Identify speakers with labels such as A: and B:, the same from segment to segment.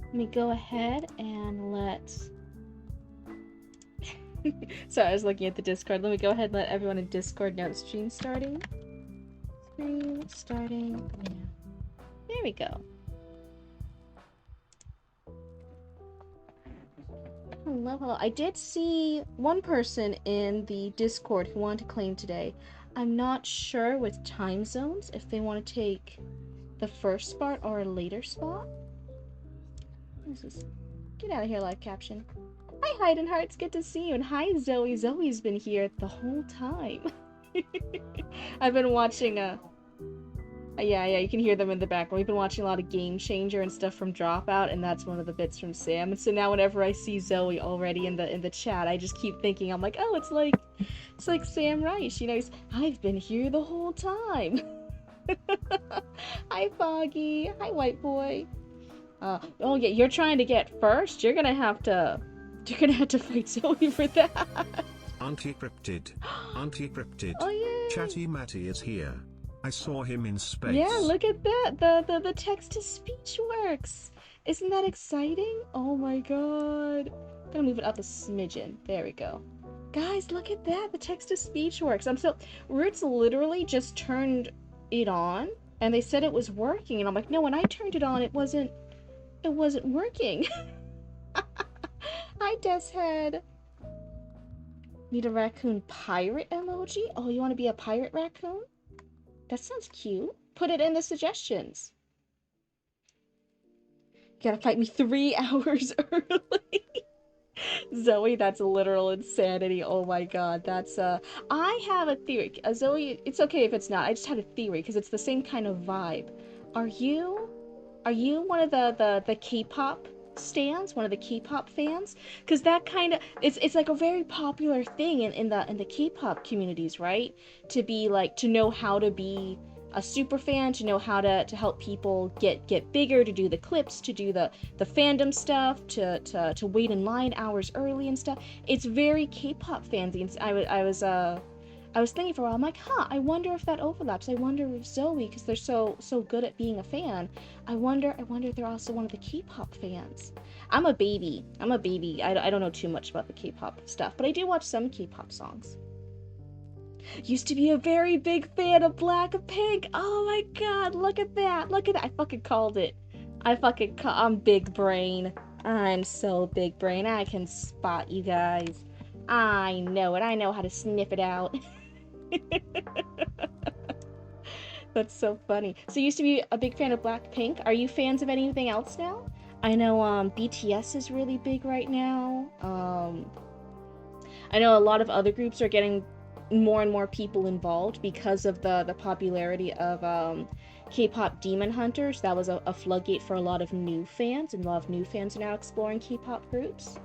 A: Let me go ahead and Sorry, I was looking at the Discord. Let me go ahead and let everyone in Discord know the stream's starting. Stream starting now. There we go. Hello, hello. I did see one person in the Discord who wanted to claim today. I'm not sure with time zones if they want to take the first spot or a later spot. What is this? Get out of here, live caption. Hi, Heidenheart. It's good to see you. And hi, Zoe. Zoe's been here the whole time. I've been watching, yeah, you can hear them in the background. We've been watching a lot of Game Changer and stuff from Dropout, and that's one of the bits from Sam. And so now whenever I see Zoe already in the chat, I just keep thinking, I'm like, oh, it's like Sam Reich. You know, I've been here the whole time. Hi, Foggy. Hi, White Boy. Oh yeah, you're trying to get first? You're gonna have to fight Zoe for that.
B: Auntie Cryptid. Auntie Cryptid.
A: Oh yeah.
B: Chatty Matty is here. I saw him in space.
A: Yeah, look at that. The text-to-speech works. Isn't that exciting? Oh my god. I'm gonna move it up a smidgen. There we go. Guys, look at that. The text-to-speech works. Roots literally just turned it on, and they said it was working, and I'm like, no, when I turned it on, it wasn't working. Hi, Deskhead. Need a raccoon pirate emoji? Oh, you want to be a pirate raccoon? That sounds cute. Put it in the suggestions. You gotta fight me 3 hours early. Zoe, that's literal insanity. Oh my god, that's I have a theory. Zoe, it's okay if it's not. I just had a theory because it's the same kind of vibe. Are you one of the K-pop stans, one of the K-pop fans? Because that kind of it's like a very popular thing in the K-pop communities, right? To be like, to know how to be a super fan, to know how to help people get bigger, to do the clips, to do the fandom stuff, to wait in line hours early and stuff. It's very K-pop fansy. And I was thinking for a while, I'm like, I wonder if that overlaps. I wonder if Zoe, because they're so good at being a fan, I wonder if they're also one of the K-pop fans. I'm a baby. I don't know too much about the K-pop stuff, but I do watch some K-pop songs. Used to be a very big fan of Blackpink. Oh my god, look at that. Look at that. I fucking called it. I'm big brain. I'm so big brain. I can spot you guys. I know it. I know how to sniff it out. That's so funny. So you used to be a big fan of Blackpink. Are you fans of anything else now? I know BTS is really big right now. I know a lot of other groups are getting more and more people involved because of the popularity of K-pop Demon Hunters. That was a floodgate for a lot of new fans, and a lot of new fans are now exploring K-pop groups.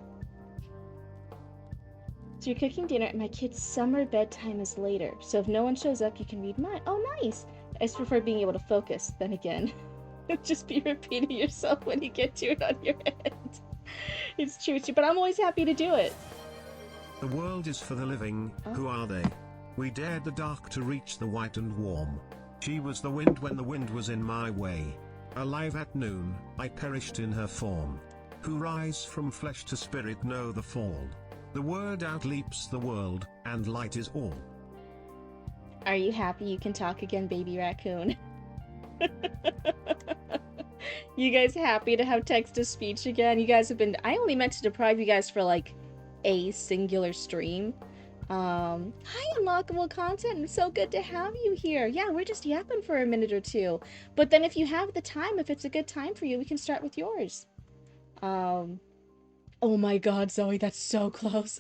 A: So you're cooking dinner, and my kid's summer bedtime is later. So if no one shows up, you can read mine. Oh, nice! I just prefer being able to focus, then again. Just be repeating yourself when you get to it on your end. It's true, but I'm always happy to do it.
B: The world is for the living. Oh. Who are they? We dared the dark to reach the white and warm. She was the wind when the wind was in my way. Alive at noon, I perished in her form. Who rise from flesh to spirit know the fall. The word outleaps the world, and light is all.
A: Are you happy you can talk again, baby raccoon? You guys happy to have text-to-speech again? You guys have been... I only meant to deprive you guys for, like, a singular stream. Hi, unlockable content. It's so good to have you here. Yeah, we're just yapping for a minute or two. But then if you have the time, if it's a good time for you, we can start with yours. Oh my god, Zoe, that's so close.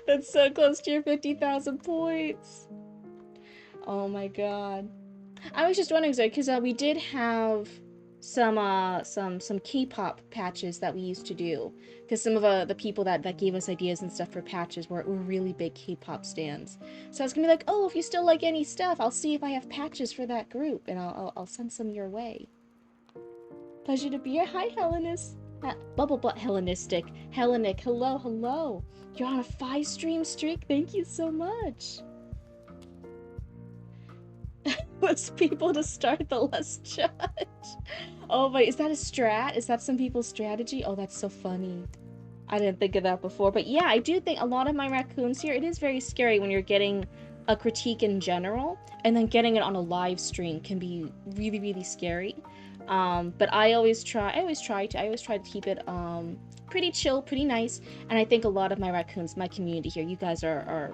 A: That's so close to your 50,000 points. Oh my god. I was just wondering, Zoe, because we did have some K-pop patches that we used to do, because some of the people that gave us ideas and stuff for patches were really big K-pop stans. So I was gonna be like, oh, if you still like any stuff, I'll see if I have patches for that group, and I'll send some your way. Pleasure to be here. Hi, Hellenist. Bubble butt Hellenistic. Hellenic. Hello, hello. You're on a 5-stream streak. Thank you so much. less people to start, the less judge. Oh my, is that a strat? Is that some people's strategy? Oh, that's so funny. I didn't think of that before. But yeah, I do think a lot of my raccoons here, it is very scary when you're getting a critique in general, and then getting it on a live stream can be really, really scary. But I always try to keep it pretty chill, pretty nice. And I think a lot of my raccoons, my community here, you guys are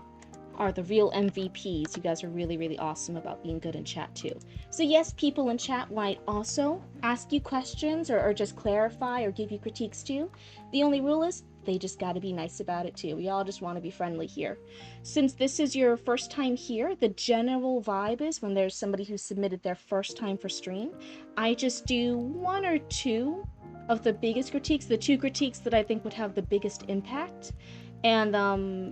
A: the real MVPs. You guys are really, really awesome about being good in chat too. So yes, people in chat might also ask you questions or just clarify or give you critiques too. The only rule is they just got to be nice about it too. We all just want to be friendly here. Since this is your first time here, the general vibe is when there's somebody who submitted their first time for stream, I just do one or two of the biggest critiques, the two critiques that I think would have the biggest impact. And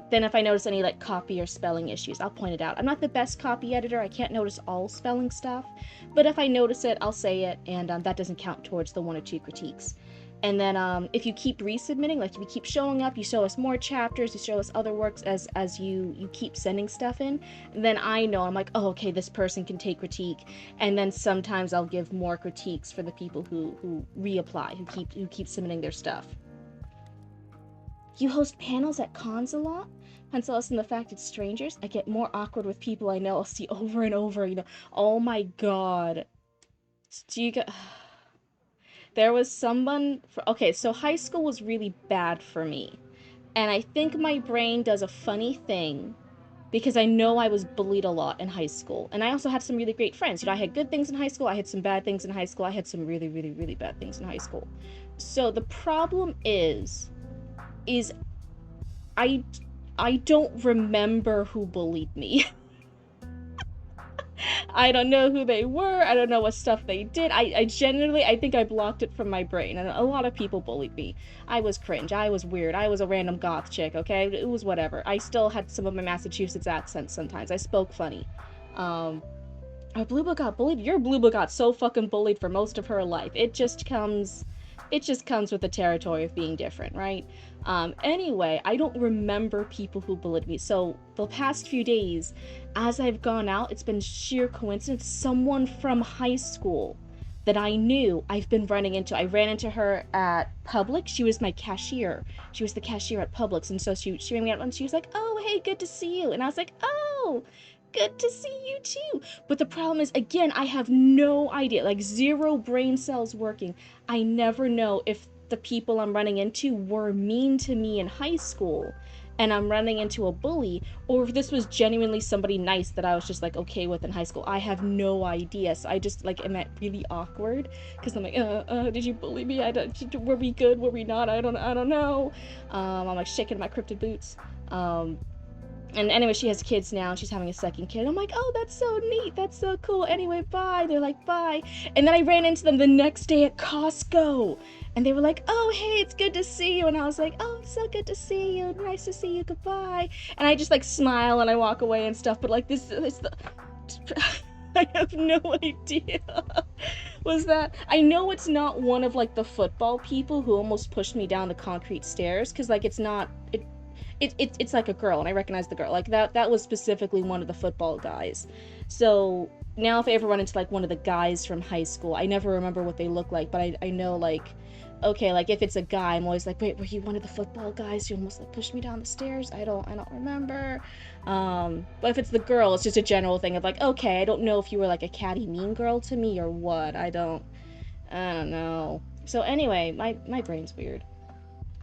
A: then if I notice any like copy or spelling issues, I'll point it out. I'm not the best copy editor. I can't notice all spelling stuff. But if I notice it, I'll say it, and that doesn't count towards the one or two critiques. And then if you keep resubmitting, like if you keep showing up, you show us more chapters, you show us other works as you keep sending stuff in, then I know, I'm like, oh, okay, this person can take critique. And then sometimes I'll give more critiques for the people who reapply, who keep submitting their stuff. You host panels at cons a lot? Pencil us in the fact it's strangers. I get more awkward with people I know I'll see over and over, you know. Oh my god. Do you get... There was someone... Okay, so high school was really bad for me. And I think my brain does a funny thing because I know I was bullied a lot in high school. And I also had some really great friends. You know, I had good things in high school. I had some bad things in high school. I had some really, really, really bad things in high school. So the problem is I don't remember who bullied me. I don't know who they were. I don't know what stuff they did. I genuinely, I think I blocked it from my brain. And a lot of people bullied me. I was cringe. I was weird. I was a random goth chick, okay? It was whatever. I still had some of my Massachusetts accents sometimes. I spoke funny. Our Blue Book got bullied? Your Blue Book got so fucking bullied for most of her life. It just comes with the territory of being different, right? Anyway, I don't remember people who bullied me. So the past few days, as I've gone out, it's been sheer coincidence. Someone from high school that I knew, I've been running into. I ran into her at Publix. She was my cashier. She was the cashier at Publix. And so she rang me out and she was like, oh, hey, good to see you. And I was like, oh, good to see you too. But the problem is, again, I have no idea, like zero brain cells working. I never know if the people I'm running into were mean to me in high school and I'm running into a bully, or if this was genuinely somebody nice that I was just like okay with in high school. I have no idea. So I just like am really awkward because I'm like, did you bully me? Were we good? Were we not? I don't know. I'm like shaking my cryptid boots. And anyway, she has kids now, and she's having a second kid. I'm like, oh, that's so neat. That's so cool. Anyway, bye. They're like, bye. And then I ran into them the next day at Costco. And they were like, oh, hey, it's good to see you. And I was like, oh, it's so good to see you. Nice to see you. Goodbye. And I just, like, smile and I walk away and stuff. But, like, this is the... I have no idea. Was that... I know it's not one of, like, the football people who almost pushed me down the concrete stairs. Because, like, it's not... It's like a girl, and I recognize the girl. Like, that was specifically one of the football guys. So, now if I ever run into, like, one of the guys from high school, I never remember what they look like, but I know, like, okay, like, if it's a guy, I'm always like, wait, were you one of the football guys who almost, like, pushed me down the stairs? I don't remember. But if it's the girl, it's just a general thing of, like, okay, I don't know if you were, like, a catty mean girl to me or what. I don't know. So, anyway, my brain's weird.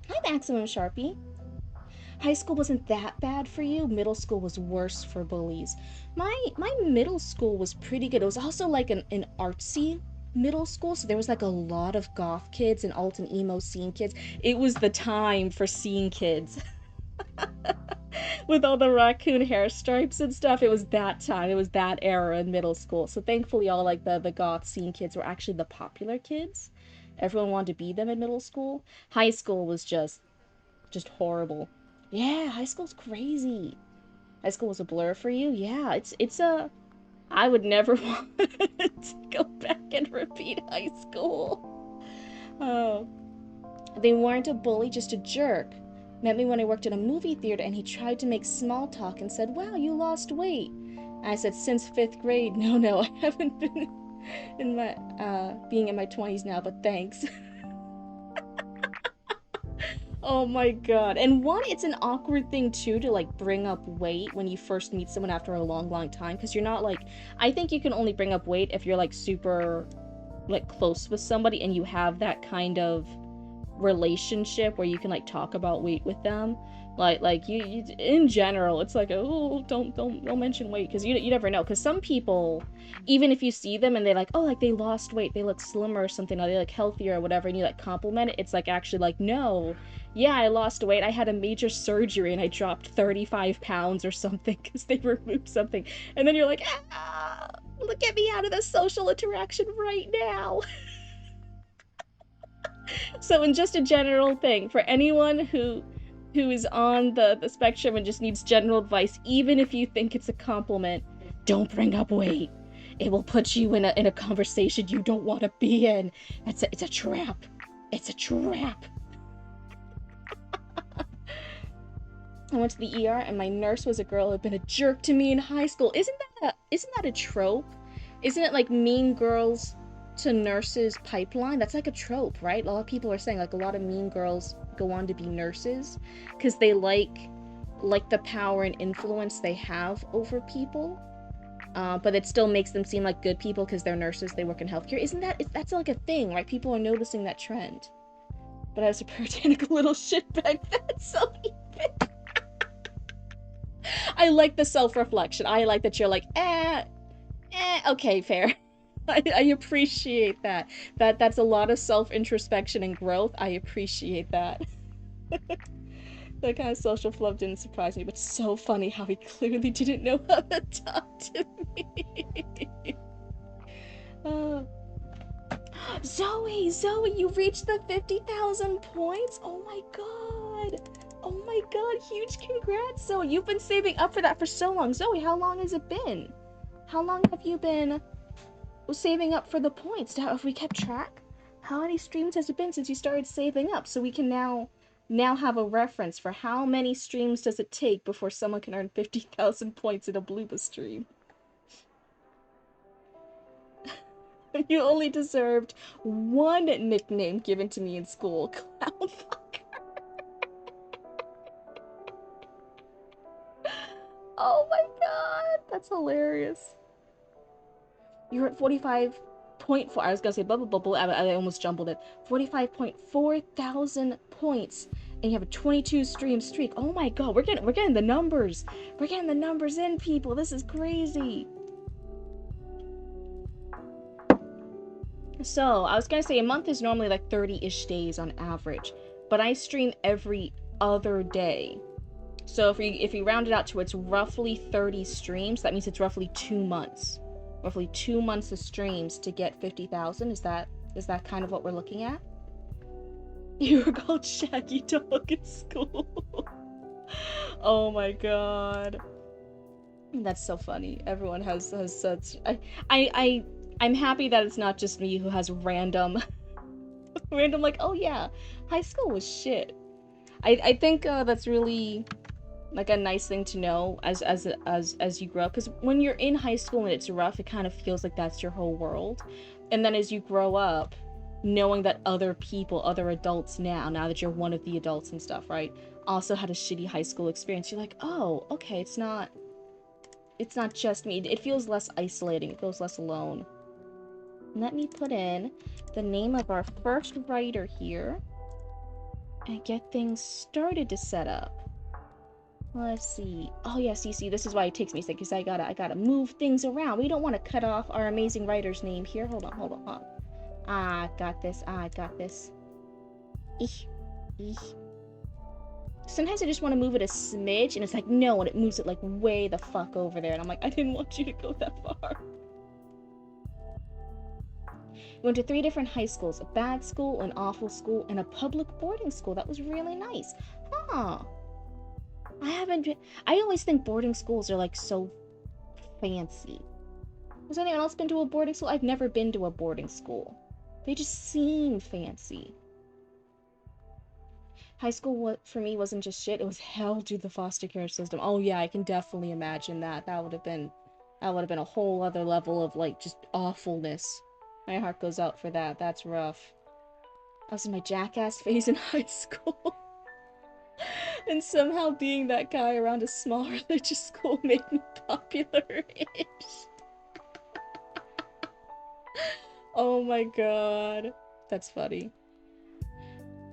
A: Hi, Maximum Sharpie. High school wasn't that bad for you. Middle school was worse for bullies. My middle school was pretty good. It was also like an artsy middle school, so there was like a lot of goth kids and alt and emo scene kids. It was the time for scene kids. With all the raccoon hair stripes and stuff, it was that time. It was that era in middle school. So thankfully all like the goth scene kids were actually the popular kids. Everyone wanted to be them in middle school. High school was just horrible. Yeah, high school's crazy. High school was a blur for you? Yeah, it's a... I would never want to go back and repeat high school. Oh. They weren't a bully, just a jerk. Met me when I worked in a movie theater and he tried to make small talk and said, wow, you lost weight. I said, since 5th grade. No, no, I haven't been in my, being in my 20s now, but thanks. Oh my god. And one, it's an awkward thing too to like bring up weight when you first meet someone after a long, long time. Because you're not like, I think you can only bring up weight if you're like super like close with somebody and you have that kind of relationship where you can like talk about weight with them. Like you in general, it's like, oh, don't mention weight, because you never know, because some people, even if you see them and they like, oh, like they lost weight, they look slimmer or something, or they look healthier or whatever, and you like compliment it, it's like actually like, no, yeah, I lost weight, I had a major surgery and I dropped 35 pounds or something because they removed something, and then you're like, ah, look at me out of the social interaction right now. So, in just a general thing for anyone who is on the spectrum and just needs general advice, even if you think it's a compliment, don't bring up weight. It will put you in a conversation you don't want to be in. It's a trap. It's a trap. I went to the ER and my nurse was a girl who had been a jerk to me in high school. Isn't that a trope? Isn't it like mean girls to nurses pipeline? That's like a trope, right? A lot of people are saying like a lot of mean girls go on to be nurses because they like the power and influence they have over people. But it still makes them seem like good people because they're nurses, they work in healthcare. That's like a thing, right? People are noticing that trend. But I was a puritanical little shitbag. That's so even. I like the self-reflection. I like that you're like, okay, fair. I appreciate that. That's a lot of self-introspection and growth. I appreciate that. That kind of social fluff didn't surprise me, but so funny how he clearly didn't know how to talk to me. uh, Zoe, you reached the 50,000 points? Oh my god. Oh my god, huge congrats, Zoe. You've been saving up for that for so long. Zoe, how long has it been? How long have you been saving up for the points? Have we kept track? How many streams has it been since you started saving up? So we can now have a reference for how many streams does it take before someone can earn 50,000 points in a Blooba stream. You only deserved one nickname given to me in school. Clown fucker. Oh my god, that's hilarious. You're at 45.4. I was gonna say blah blah blah blah. I almost jumbled it. 45.4 thousand points, and you have a 22 stream streak. Oh my god, we're getting the numbers. We're getting the numbers in, people. This is crazy. So I was gonna say a month is normally like 30-ish days on average, but I stream every other day. So if we round it out to it's roughly 30 streams, that means it's roughly 2 months. Roughly 2 months of streams to get 50,000. Is that kind of what we're looking at? You were called Shaggy Dog in school. Oh my god. That's so funny. Everyone has such I'm happy that it's not just me who has random like, oh yeah, high school was shit. I think that's really like a nice thing to know as you grow up, because when you're in high school and it's rough, it kind of feels like that's your whole world, and then as you grow up, knowing that other people, other adults now that you're one of the adults and stuff, right, also had a shitty high school experience, you're like, oh, okay, it's not just me. It feels less isolating, it feels less alone. Let me put in the name of our first writer here and get things started to set up. Let's see. Oh yeah, see, this is why it takes me a second, because I gotta move things around. We don't want to cut off our amazing writer's name here. Hold on. I got this. Eesh. Sometimes I just want to move it a smidge, and it's like, no, and it moves it like way the fuck over there, and I'm like, I didn't want you to go that far. We went to 3 different high schools: a bad school, an awful school, and a public boarding school. That was really nice. Huh. I always think boarding schools are like so fancy. Has anyone else been to a boarding school? I've never been to a boarding school. They just seem fancy. High school for me wasn't just shit, it was hell to the foster care system. Oh yeah, I can definitely imagine that. That would have been That would have been a whole other level of, like, just awfulness. My heart goes out for that. That's rough. I was in my jackass phase in high school. And somehow being that guy around a small religious school made me popular-ish. Oh my god. That's funny.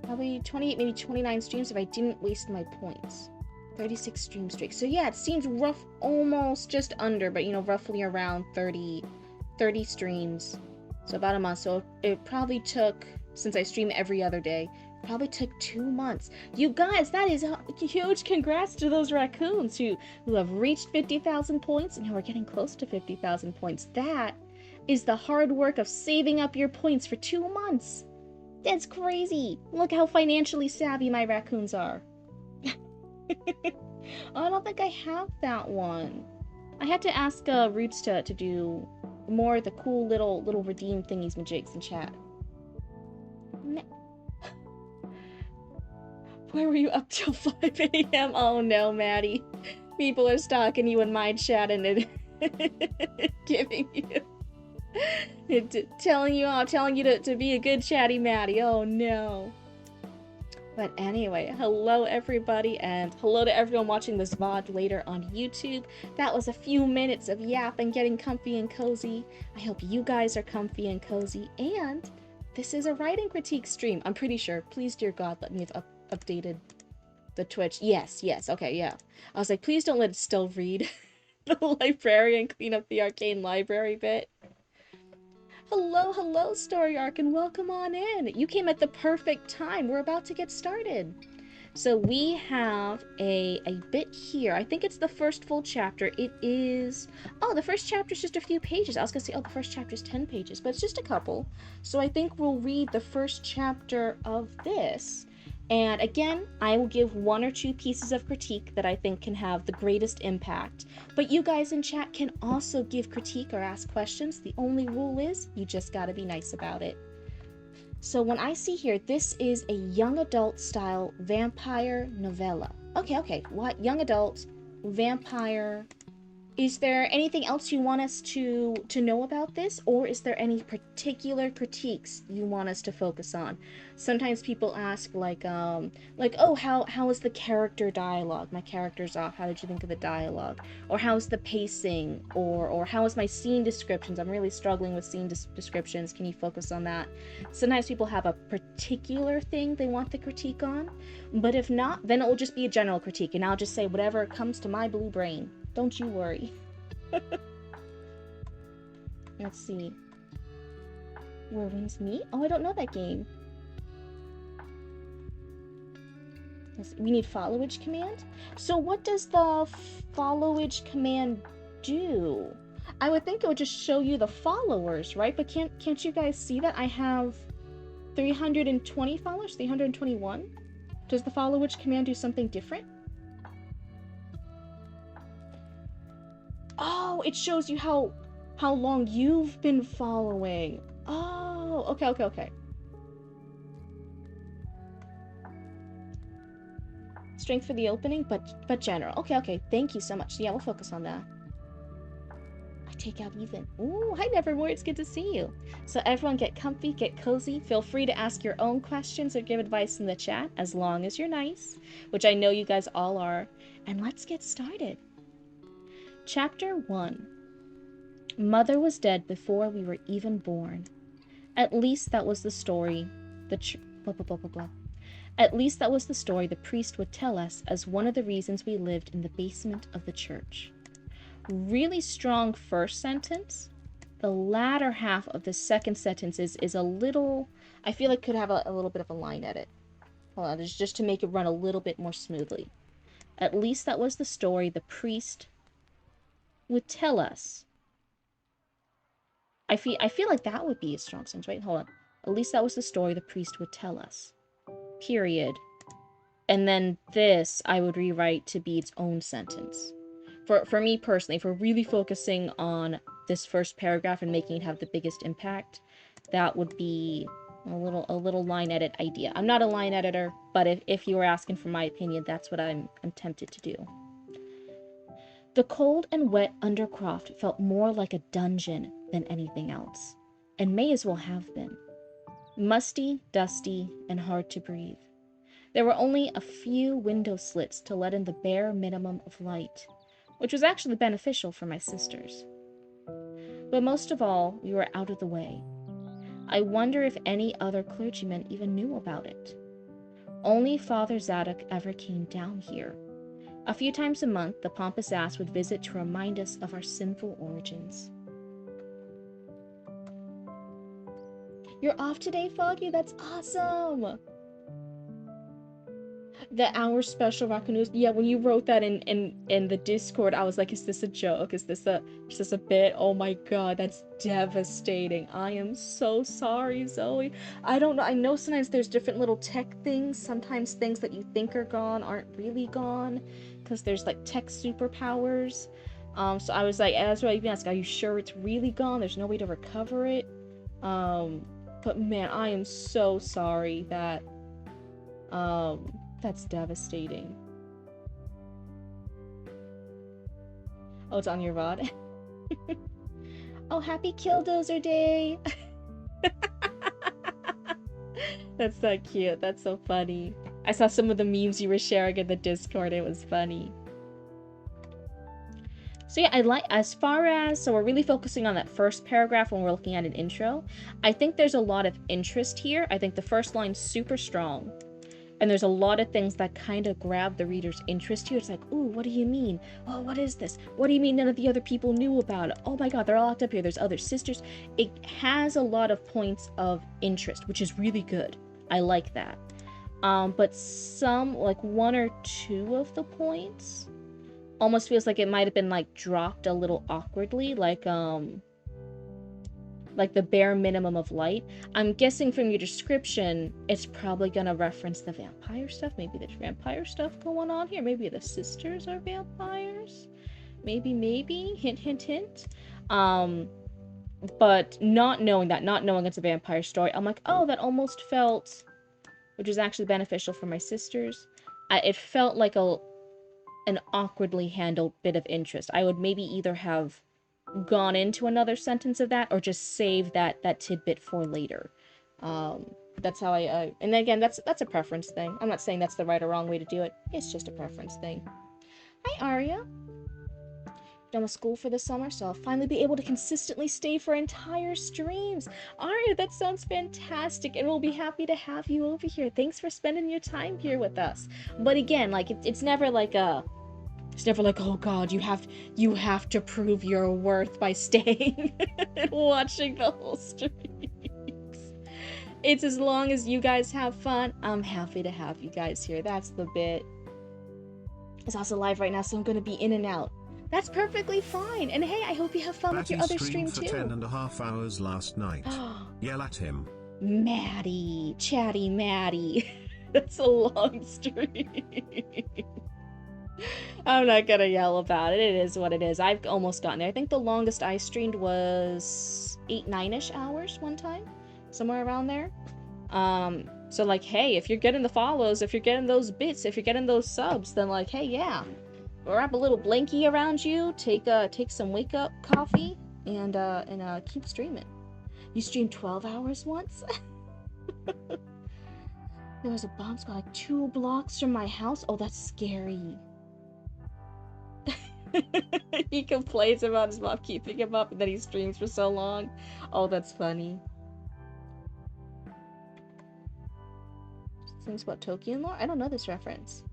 A: Probably 28, maybe 29 streams if I didn't waste my points. 36 stream streak. So yeah, it seems rough, almost just under, but you know, roughly around 30 streams. So about a month. So it probably took, since I stream every other day, probably took 2 months. You guys, that is a huge congrats to those raccoons who have reached 50,000 points and who are getting close to 50,000 points. That is the hard work of saving up your points for 2 months. That's crazy. Look how financially savvy my raccoons are. I don't think I have that one. I had to ask Roots to do more of the cool little redeem thingies majigs in chat. Where were you up till 5 a.m.? Oh no, Maddie. People are stalking you in my chat and giving you telling you to be a good chatty Maddie. Oh no. But anyway, hello everybody, and hello to everyone watching this VOD later on YouTube. That was a few minutes of yapping, getting comfy and cozy. I hope you guys are comfy and cozy, and this is a writing critique stream, I'm pretty sure. Please, dear God, let me have updated the Twitch. Yes, okay, yeah. I was like, please don't let it still read the librarian clean up the arcane library bit. Hello, Story Arc, and welcome on in. You came at the perfect time. We're about to get started. So we have a bit here. I think it's the first full chapter. It is... Oh, the first chapter is just a few pages. I was going to say, oh, the first chapter is 10 pages, but it's just a couple. So I think we'll read the first chapter of this. And again, I will give 1 or 2 pieces of critique that I think can have the greatest impact. But you guys in chat can also give critique or ask questions. The only rule is you just gotta be nice about it. So when I see here, this is a young adult style vampire novella. Okay, what? Young adult, vampire. Is there anything else you want us to know about this, or is there any particular critiques you want us to focus on? Sometimes people ask like oh, how is the character dialogue? My character's off. How did you think of the dialogue? Or how's the pacing? Or how is my scene descriptions? I'm really struggling with scene descriptions. Can you focus on that? Sometimes people have a particular thing they want the critique on, but if not, then it will just be a general critique, and I'll just say whatever comes to my blue brain. Don't you worry. Let's see. Where wins me? Oh, I don't know that game. We need followage command? So what does the followage command do? I would think it would just show you the followers, right? But can't you guys see that I have 320 followers? 321? Does the followage command do something different? Oh, it shows you how long you've been following. Oh, okay. Strength for the opening, but general. Okay. Thank you so much. Yeah, we'll focus on that. I take out even. Ooh, hi Nevermore. It's good to see you. So everyone get comfy, get cozy. Feel free to ask your own questions or give advice in the chat, as long as you're nice, which I know you guys all are. And let's get started. Chapter 1. Mother was dead before we were even born. At least that was the story At least that was the story the priest would tell us as one of the reasons we lived in the basement of the church. Really strong first sentence. The latter half of the second sentence is a little... I feel like could have a little bit of a line edit. Hold on, just to make it run a little bit more smoothly. At least that was the story the priest would tell us. I feel like that would be a strong sentence, right? Hold on. At least that was the story the priest would tell us. Period. And then this I would rewrite to be its own sentence. For me personally, if we're really focusing on this first paragraph and making it have the biggest impact, that would be a little line edit idea. I'm not a line editor, but if you were asking for my opinion, that's what I'm tempted to do. The cold and wet undercroft felt more like a dungeon than anything else, and may as well have been. Musty, dusty, and hard to breathe. There were only a few window slits to let in the bare minimum of light, which was actually beneficial for my sisters. But most of all, we were out of the way. I wonder if any other clergyman even knew about it. Only Father Zadok ever came down here. A few times a month, the pompous ass would visit to remind us of our sinful origins. You're off today, Foggy? That's awesome! The hour special Raccoon. Yeah, when you wrote that in the Discord, I was like, is this a joke? Is this a bit? Oh my god, that's devastating. I am so sorry, Zoe. I don't know. I know sometimes there's different little tech things. Sometimes things that you think are gone aren't really gone, because there's like tech superpowers. So I was like, that's why I even asked, are you sure it's really gone? There's no way to recover it. But man, I am so sorry that that's devastating. Oh, it's on your VOD. Oh, happy Killdozer Day! That's so cute. That's so funny. I saw some of the memes you were sharing in the Discord. It was funny. So yeah, so we're really focusing on that first paragraph when we're looking at an intro. I think there's a lot of interest here. I think the first line's super strong. And there's a lot of things that kind of grab the reader's interest here. It's like, ooh, what do you mean? Oh, what is this? What do you mean none of the other people knew about it? Oh my god, they're all locked up here. There's other sisters. It has a lot of points of interest, which is really good. I like that. But some, like one or two of the points, almost feels like it might have been like dropped a little awkwardly, like the bare minimum of light. I'm guessing from your description, it's probably gonna reference the vampire stuff. Maybe there's vampire stuff going on here. Maybe the sisters are vampires. Maybe. Hint, hint, hint. But not knowing it's a vampire story, I'm like, oh, that almost felt, which is actually beneficial for my sisters. It felt like an awkwardly handled bit of interest. I would maybe either have gone into another sentence of that or just save that tidbit for later. That's how and again, that's a preference thing. I'm not saying that's the right or wrong way to do it. It's just a preference thing. Hi, Arya. Done with school for the summer, so I'll finally be able to consistently stay for entire streams. Arya, that sounds fantastic, and we'll be happy to have you over here. Thanks for spending your time here with us. But again, like it's never like oh god, you have to prove your worth by staying and watching the whole streams. It's as long as you guys have fun, I'm happy to have you guys here. That's the bit. It's also live right now, so I'm gonna be in and out. That's perfectly fine. And hey, I hope you have fun with your other stream too.
B: For 10.5 hours last night. Yell at him.
A: Maddie, chatty Maddie. That's a long stream. I'm not gonna yell about it. It is what it is. I've almost gotten there. I think the longest I streamed was 8-9ish hours one time, somewhere around there. So like, hey, if you're getting the follows, if you're getting those bits, if you're getting those subs, then like, hey, yeah, wrap a little blankie around you, take some wake up coffee, and keep streaming. You streamed 12 hours once? There was a bomb spot like 2 blocks from my house. Oh, that's scary. He complains about his mom keeping him up and then he streams for so long. Oh, that's funny. Things about Tolkien lore? I don't know this reference.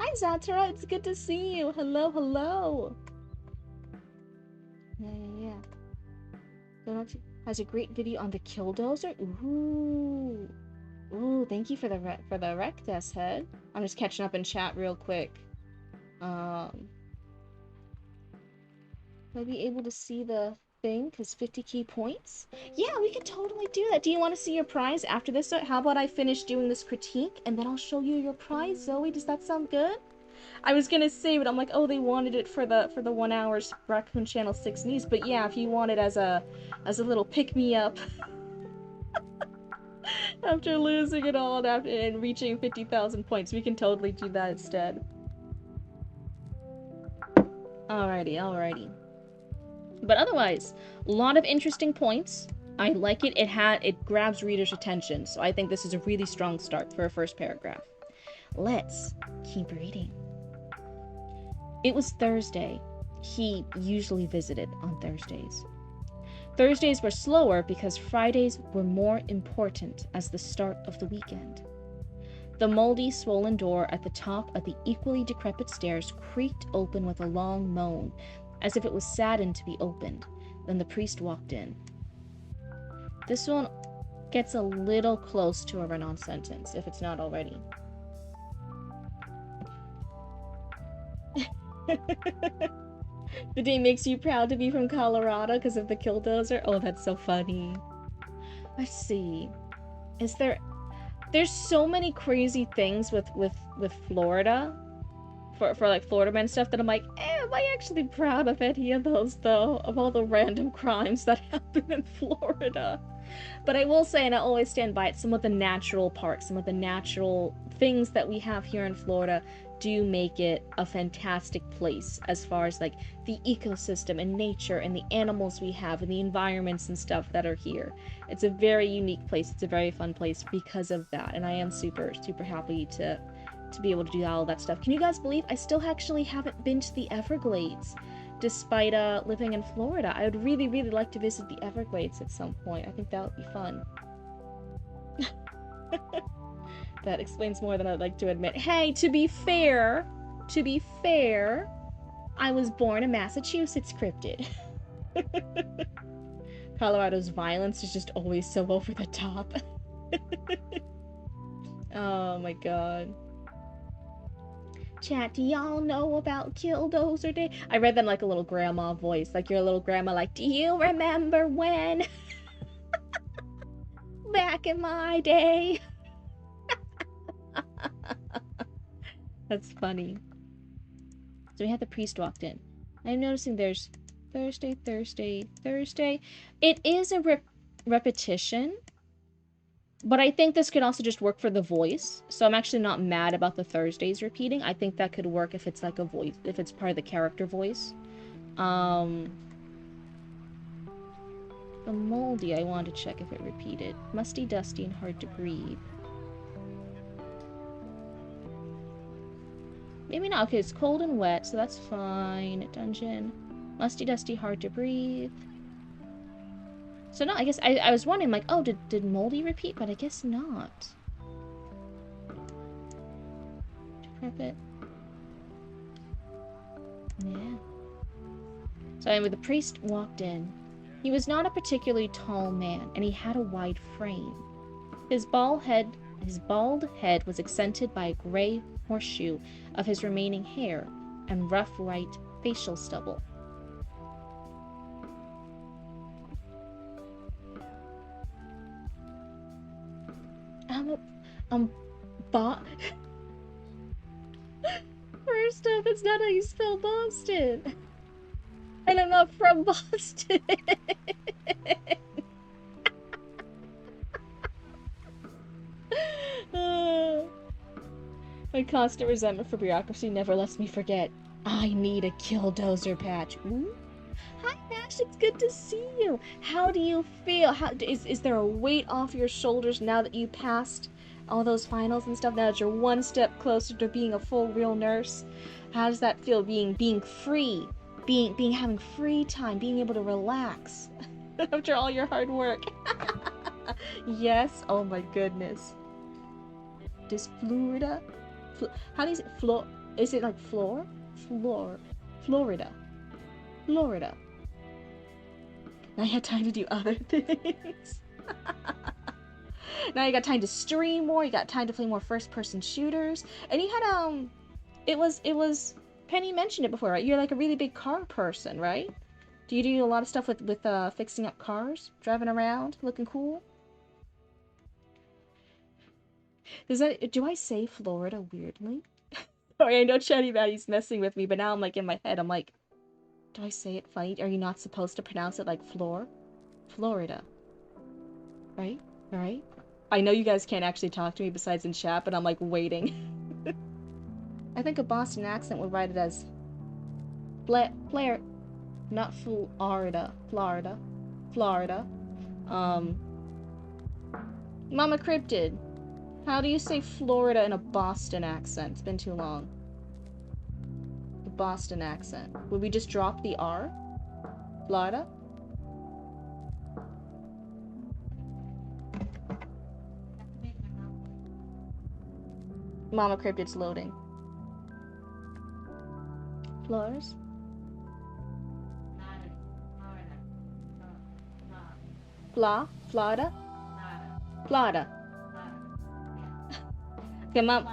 A: Hi, Zatara. It's good to see you. Hello. Yeah. Has a great video on the Killdozer. Ooh, thank you for the rec desk head. I'm just catching up in chat real quick. Will I be able to see the thing? Because 50 key points? Yeah, we could totally do that. Do you want to see your prize after this? How about I finish doing this critique and then I'll show you your prize, Zoe? Does that sound good? I was gonna say, but I'm like, oh, they wanted it for the 1 hour's Raccoon Channel 6 news. But yeah, if you want it as a little pick-me-up after losing it all and reaching 50,000 points, we can totally do that instead. Alrighty, alrighty. But otherwise, a lot of interesting points. I like it. It grabs readers' attention, so I think this is a really strong start for a first paragraph. Let's keep reading. It was Thursday. He usually visited on Thursdays. Thursdays were slower because Fridays were more important as the start of the weekend. The moldy, swollen door at the top of the equally decrepit stairs creaked open with a long moan, as if it was saddened to be opened. Then the priest walked in. This one gets a little close to a run-on sentence, if it's not already. The day makes you proud to be from Colorado because of the killdozer? Oh, that's so funny. Let's see. There's so many crazy things with Florida. For like Florida man stuff that I'm like, am I actually proud of any of those though? Of all the random crimes that happen in Florida. But I will say, and I always stand by it, some of the natural parks, some of the natural things that we have here in Florida do make it a fantastic place as far as like the ecosystem and nature and the animals we have and the environments and stuff that are here. It's a very unique place. It's a very fun place because of that. And I am super, super happy to be able to do all that stuff. Can you guys believe I still actually haven't been to the Everglades despite living in Florida? I would really, really like to visit the Everglades at some point. I think that would be fun. That explains more than I'd like to admit. Hey, to be fair, I was born in Massachusetts, Cryptid. Colorado's violence is just always so over the top. Oh my god. Chat, do y'all know about Killdozer Day? I read them like a little grandma voice, like your little grandma, like, do you remember when? Back in my day. That's funny. So we had the priest walked in. I'm noticing there's Thursday. It is a repetition, but I think this could also just work for the voice. So I'm actually not mad about the Thursdays repeating. I think that could work if it's like a voice, if it's part of the character voice. The moldy, I wanted to check if it repeated. Musty, dusty, and hard to breathe. Maybe not. Okay, it's cold and wet, so that's fine. Dungeon. Musty, dusty, hard to breathe. So no, I guess I was wondering, like, oh, did moldy repeat? But I guess not. Decrepit. Yeah. So anyway, the priest walked in. He was not a particularly tall man, and he had a wide frame. His bald head was accented by a gray horseshoe of his remaining hair and rough white facial stubble. First off, it's not how you spell Boston. And I'm not from Boston. My constant resentment for bureaucracy never lets me forget. I need a Killdozer patch. Ooh. Hi, Ash. It's good to see you. How do you feel? Is there a weight off your shoulders now that you passed all those finals and stuff? Now that you're one step closer to being a full real nurse? How does that feel? Being free, having free time, being able to relax after all your hard work. Yes. Oh my goodness. Does Florida? How do you say Is it like floor? Florida. Now you had time to do other things. Now you got time to stream more. You got time to play more first-person shooters. And you had it was Penny mentioned it before, right? You're like a really big car person, right? Do you do a lot of stuff with fixing up cars, driving around, looking cool? Do I say Florida weirdly? Sorry, I know Chatty Batty's messing with me, but now I'm like in my head, I'm like, do I say it funny? Are you not supposed to pronounce it like Florida. Right? Alright? I know you guys can't actually talk to me besides in chat, but I'm like waiting. I think a Boston accent would write it as Flare, not Florida. Florida. Florida. Mama Cryptid, how do you say Florida in a Boston accent? It's been too long. The Boston accent. Would we just drop the R? Florida? Mama Cryptid's loading. Flores? Florida? Florida. Okay, Mama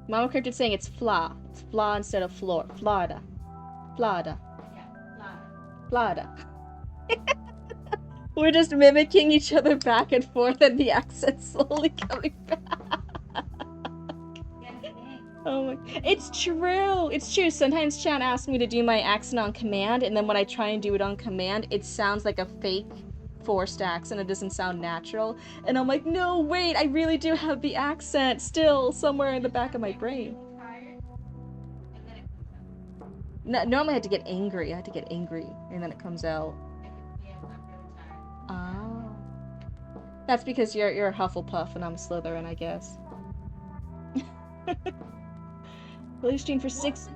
A: Cryptid's saying it's fla. It's fla instead of floor. Florida. Florida. Florida. We're just mimicking each other back and forth and the accent's slowly coming back. Oh my, it's true. It's true. Sometimes chat asks me to do my accent on command, and then when I try and do it on command, it sounds like a fake forced accent. It doesn't sound natural. And I'm like, no, wait, I really do have the accent still somewhere in the back of my brain. No, normally I had to get angry. I had to get angry, and then it comes out. Oh. That's because you're a Hufflepuff and I'm a Slytherin, I guess. Will stream for 6.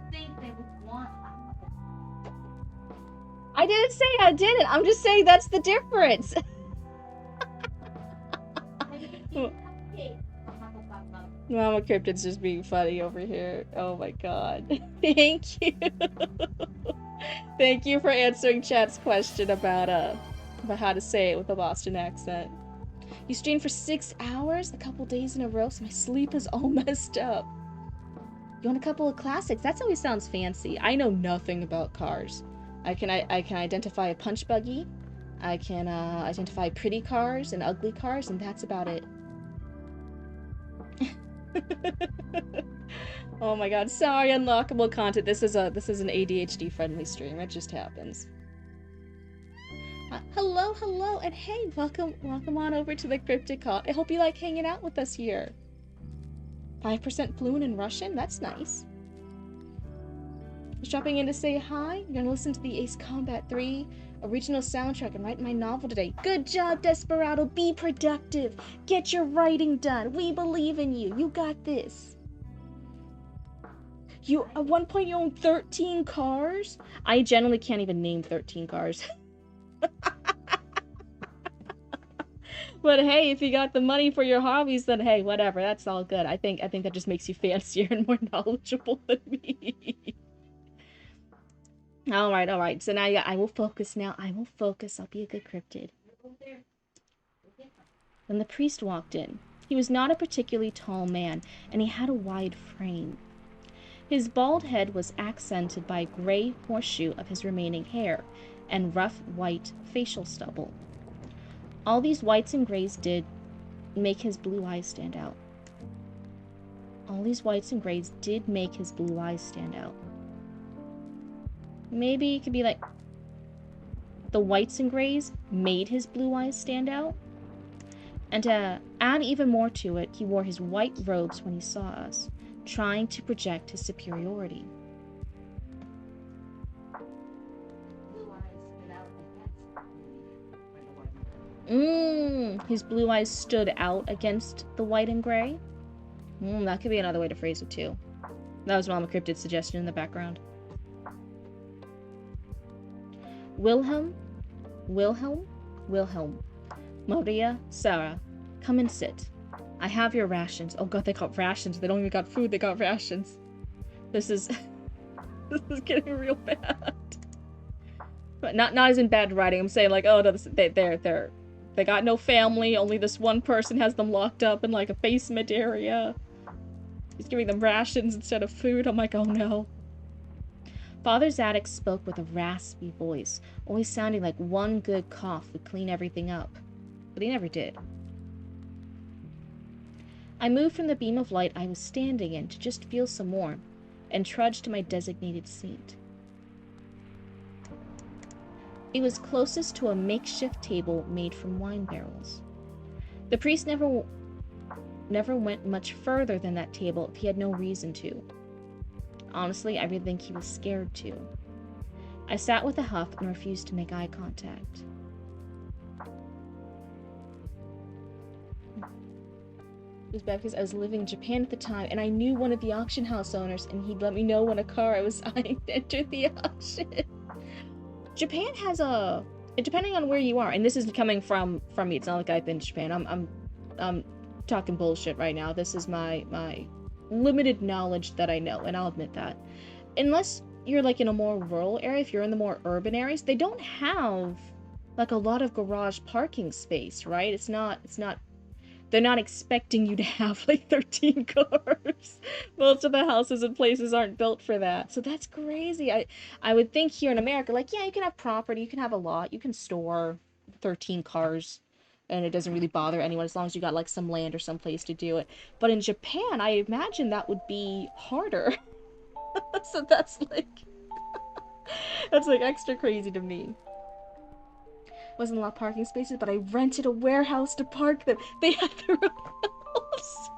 A: I didn't say I didn't. I'm just saying that's the difference. Mama Cryptid's just being funny over here. Oh my god. Thank you. Thank you for answering chat's question about how to say it with a Boston accent. You streamed for 6 hours, a couple days in a row, so my sleep is all messed up. You want a couple of classics? That always sounds fancy. I know nothing about cars. I can identify a punch buggy. I can identify pretty cars and ugly cars, and that's about it. Oh my god, sorry, unlockable content. This is an ADHD friendly stream. It just happens. Hello, and hey, welcome on over to the Cryptid Call. I hope you like hanging out with us here. 5% fluent in Russian? That's nice. Just dropping in to say hi. You're gonna listen to the Ace Combat 3 original soundtrack and write my novel today. Good job, Desperado. Be productive. Get your writing done. We believe in you. You got this. At one point you owned 13 cars? I generally can't even name 13 cars. But hey, if you got the money for your hobbies, then hey, whatever, that's all good. I think that just makes you fancier and more knowledgeable than me. Alright. So now I will focus now. I'll be a good cryptid. Then the priest walked in. He was not a particularly tall man, and he had a wide frame. His bald head was accented by a gray horseshoe of his remaining hair, and rough white facial stubble. All these whites and grays did make his blue eyes stand out. Maybe it could be like the whites and grays made his blue eyes stand out. And to add even more to it, he wore his white robes when he saw us, trying to project his superiority. His blue eyes stood out against the white and gray. That could be another way to phrase it too. That was Mama Cryptid's suggestion in the background. Wilhelm, Maria, Sarah, come and sit. I have your rations. Oh god, they got rations. They don't even got food, they got rations. This is getting real bad. But not as in bad writing. I'm saying like, oh no, they got no family, only this one person has them locked up in like a basement area. He's giving them rations instead of food. I'm like, oh no. Father Zadok spoke with a raspy voice, always sounding like one good cough would clean everything up. But he never did. I moved from the beam of light I was standing in to just feel some warmth, and trudged to my designated seat. It was closest to a makeshift table made from wine barrels. The priest never went much further than that table if he had no reason to. Honestly, I really think he was scared too. I sat with a huff and refused to make eye contact. It was bad because I was living in Japan at the time, and I knew one of the auction house owners, and he'd let me know when a car I was eyeing entered the auction. Japan has a, depending on where you are, and this is coming from me. It's not like I've been to Japan. I'm talking bullshit right now. This is my limited knowledge that I know, and I'll admit that. Unless you're like in a more rural area, if you're in the more urban areas, they don't have like a lot of garage parking space, right? It's not they're not expecting you to have like 13 cars. Most of the houses and places aren't built for that. So that's crazy. I would think here in America, like, yeah, you can have property, you can have a lot, you can store 13 cars, and it doesn't really bother anyone as long as you got like some land or some place to do it. But in Japan, I imagine that would be harder. So that's like extra crazy to me. Wasn't a lot of parking spaces, but I rented a warehouse to park them. They had their own house.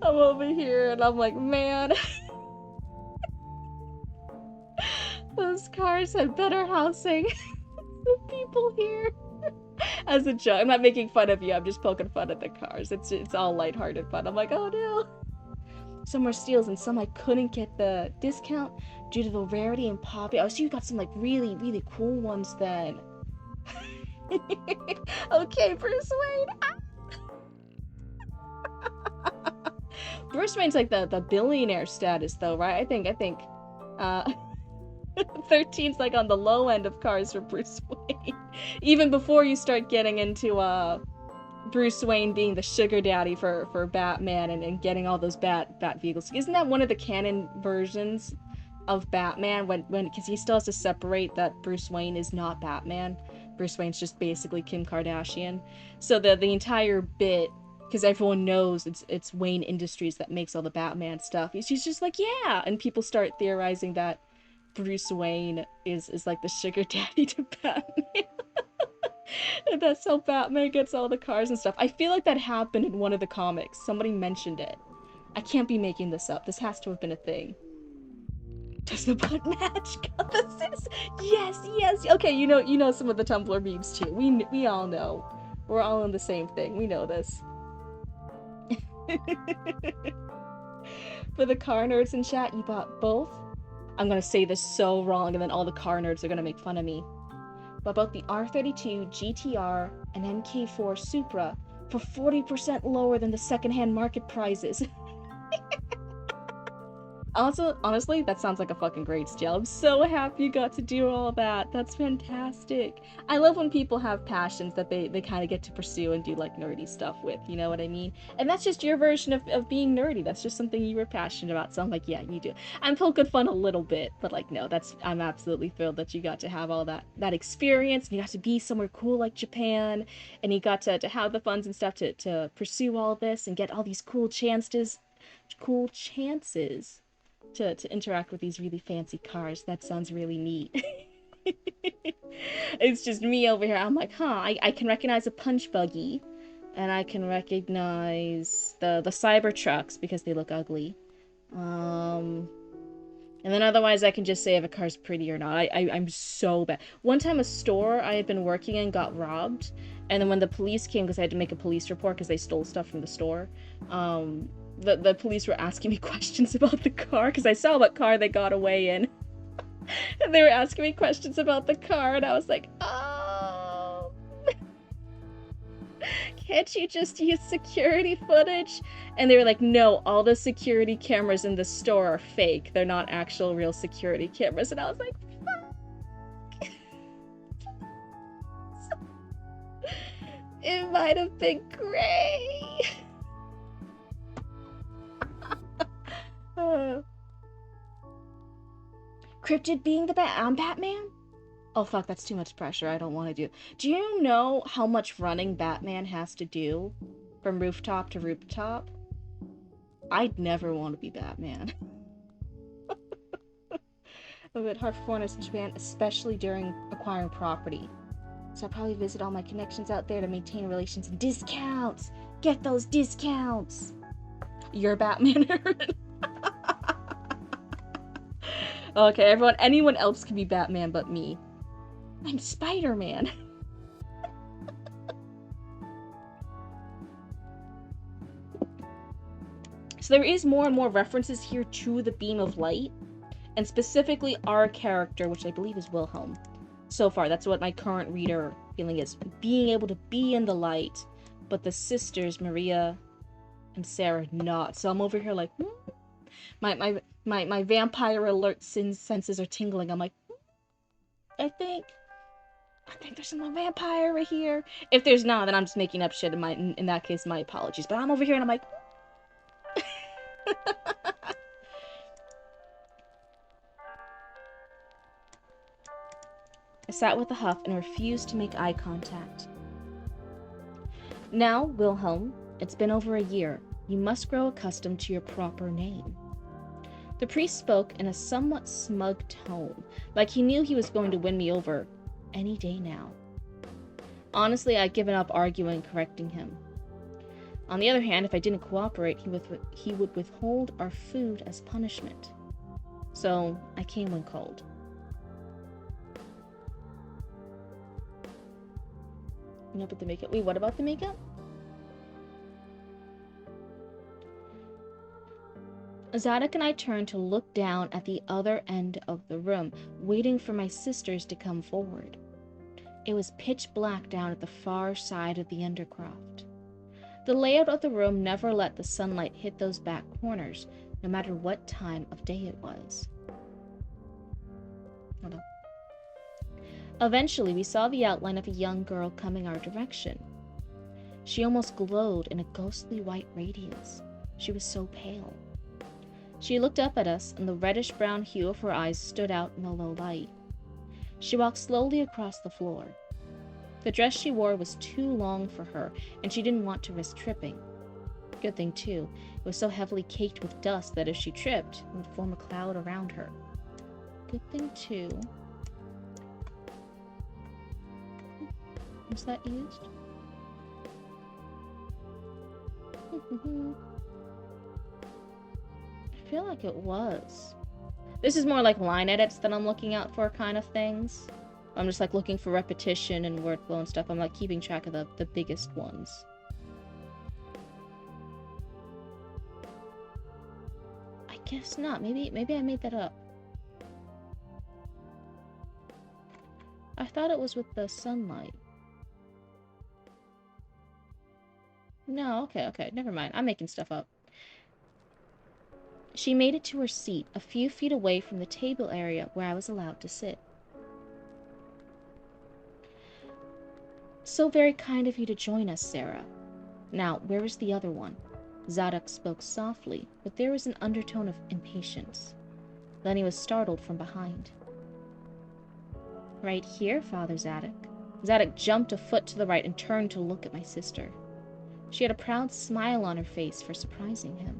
A: I'm over here and I'm like, man, those cars had better housing than people here. As a joke, I'm not making fun of you. I'm just poking fun at the cars. It's all lighthearted fun. I'm like, oh no. Some were steals and some I couldn't get the discount due to the rarity and poppy. Oh, so you got some like really, really cool ones then. Okay, Bruce Wayne. Bruce Wayne's like the billionaire status though, right? I think 13's like on the low end of cars for Bruce Wayne. Even before you start getting into Bruce Wayne being the sugar daddy for Batman and getting all those bat vehicles. Isn't that one of the canon versions of Batman when because he still has to separate that Bruce Wayne is not Batman. Bruce Wayne's just basically Kim Kardashian. So the entire bit, because everyone knows it's Wayne Industries that makes all the Batman stuff. She's just like, yeah, and people start theorizing that Bruce Wayne is like the sugar daddy to Batman. And that's how Batman gets all the cars and stuff. I feel like that happened in one of the comics. Somebody mentioned it. I can't be making this up. This has to have been a thing. Does the butt match? Yes. Okay, you know some of the Tumblr memes too. We all know. We're all in the same thing. We know this. For the car nerds in chat, you bought both? I'm gonna say this so wrong, and then all the car nerds are gonna make fun of me. But both the R32 GTR and MK4 Supra for 40% lower than the secondhand market prices. Also, honestly, that sounds like a fucking great steal. I'm so happy you got to do all that. That's fantastic. I love when people have passions that they kind of get to pursue and do like nerdy stuff with, you know what I mean? And that's just your version of being nerdy. That's just something you were passionate about. So I'm like, yeah, you do. I'm poking fun a little bit, but like, no, I'm absolutely thrilled that you got to have all that experience, and you got to be somewhere cool like Japan, and you got to have the funds and stuff to pursue all this and get all these cool chances to interact with these really fancy cars. That sounds really neat. It's just me over here. I'm like, I can recognize a punch buggy, and I can recognize the Cybertrucks because they look ugly. And then otherwise I can just say if a car's pretty or not. I'm so bad. One time a store I had been working in got robbed, and then when the police came, because I had to make a police report because they stole stuff from the store, the police were asking me questions about the car because I saw what car they got away in. And they were asking me questions about the car, and I was like, oh, can't you just use security footage? And they were like, no, all the security cameras in the store are fake. They're not actual real security cameras. And I was like, fuck. It might have been gray. Cryptid being the Batman? Oh fuck, that's too much pressure. I don't want to do. Do you know how much running Batman has to do from rooftop to rooftop? I'd never want to be Batman. A bit hard for foreigners in Japan, especially during acquiring property. So I'll probably visit all my connections out there to maintain relations and discounts. Get those discounts. You're Batman. Okay, everyone, anyone else can be Batman but me. I'm Spider-Man. So there is more and more references here to the beam of light, and specifically our character, which I believe is Wilhelm. So far, that's what my current reader feeling is. Being able to be in the light, but the sisters, Maria and Sarah, not. So I'm over here like, my vampire alert senses are tingling. I'm like, I think there's some vampire right here. If there's not, then I'm just making up shit. In that case, my apologies. But I'm over here and I'm like, I sat with a huff and refused to make eye contact. Now, Wilhelm, it's been over a year. You must grow accustomed to your proper name. The priest spoke in a somewhat smug tone, like he knew he was going to win me over any day now. Honestly, I'd given up arguing and correcting him. On the other hand, if I didn't cooperate, he would withhold our food as punishment. So, I came when called. No, but the makeup. Wait, what about the makeup? Zadok and I turned to look down at the other end of the room, waiting for my sisters to come forward. It was pitch black down at the far side of the undercroft. The layout of the room never let the sunlight hit those back corners, no matter what time of day it was. Hold on. Eventually, we saw the outline of a young girl coming our direction. She almost glowed in a ghostly white radiance. She was so pale. She looked up at us, and the reddish-brown hue of her eyes stood out in the low light. She walked slowly across the floor. The dress she wore was too long for her, and she didn't want to risk tripping. Good thing, too, it was so heavily caked with dust that if she tripped, it would form a cloud around her. Good thing, too. Was that used? I feel like it was. This is more like line edits that I'm looking out for kind of things. I'm just like looking for repetition and wordflow and stuff. I'm like keeping track of the biggest ones. I guess not. Maybe I made that up. I thought it was with the sunlight. No, okay, never mind. I'm making stuff up. She made it to her seat, a few feet away from the table area where I was allowed to sit. So very kind of you to join us, Sarah. Now, where is the other one? Zadok spoke softly, but there was an undertone of impatience. Then he was startled from behind. Right here, Father Zadok. Zadok jumped a foot to the right and turned to look at my sister. She had a proud smile on her face for surprising him.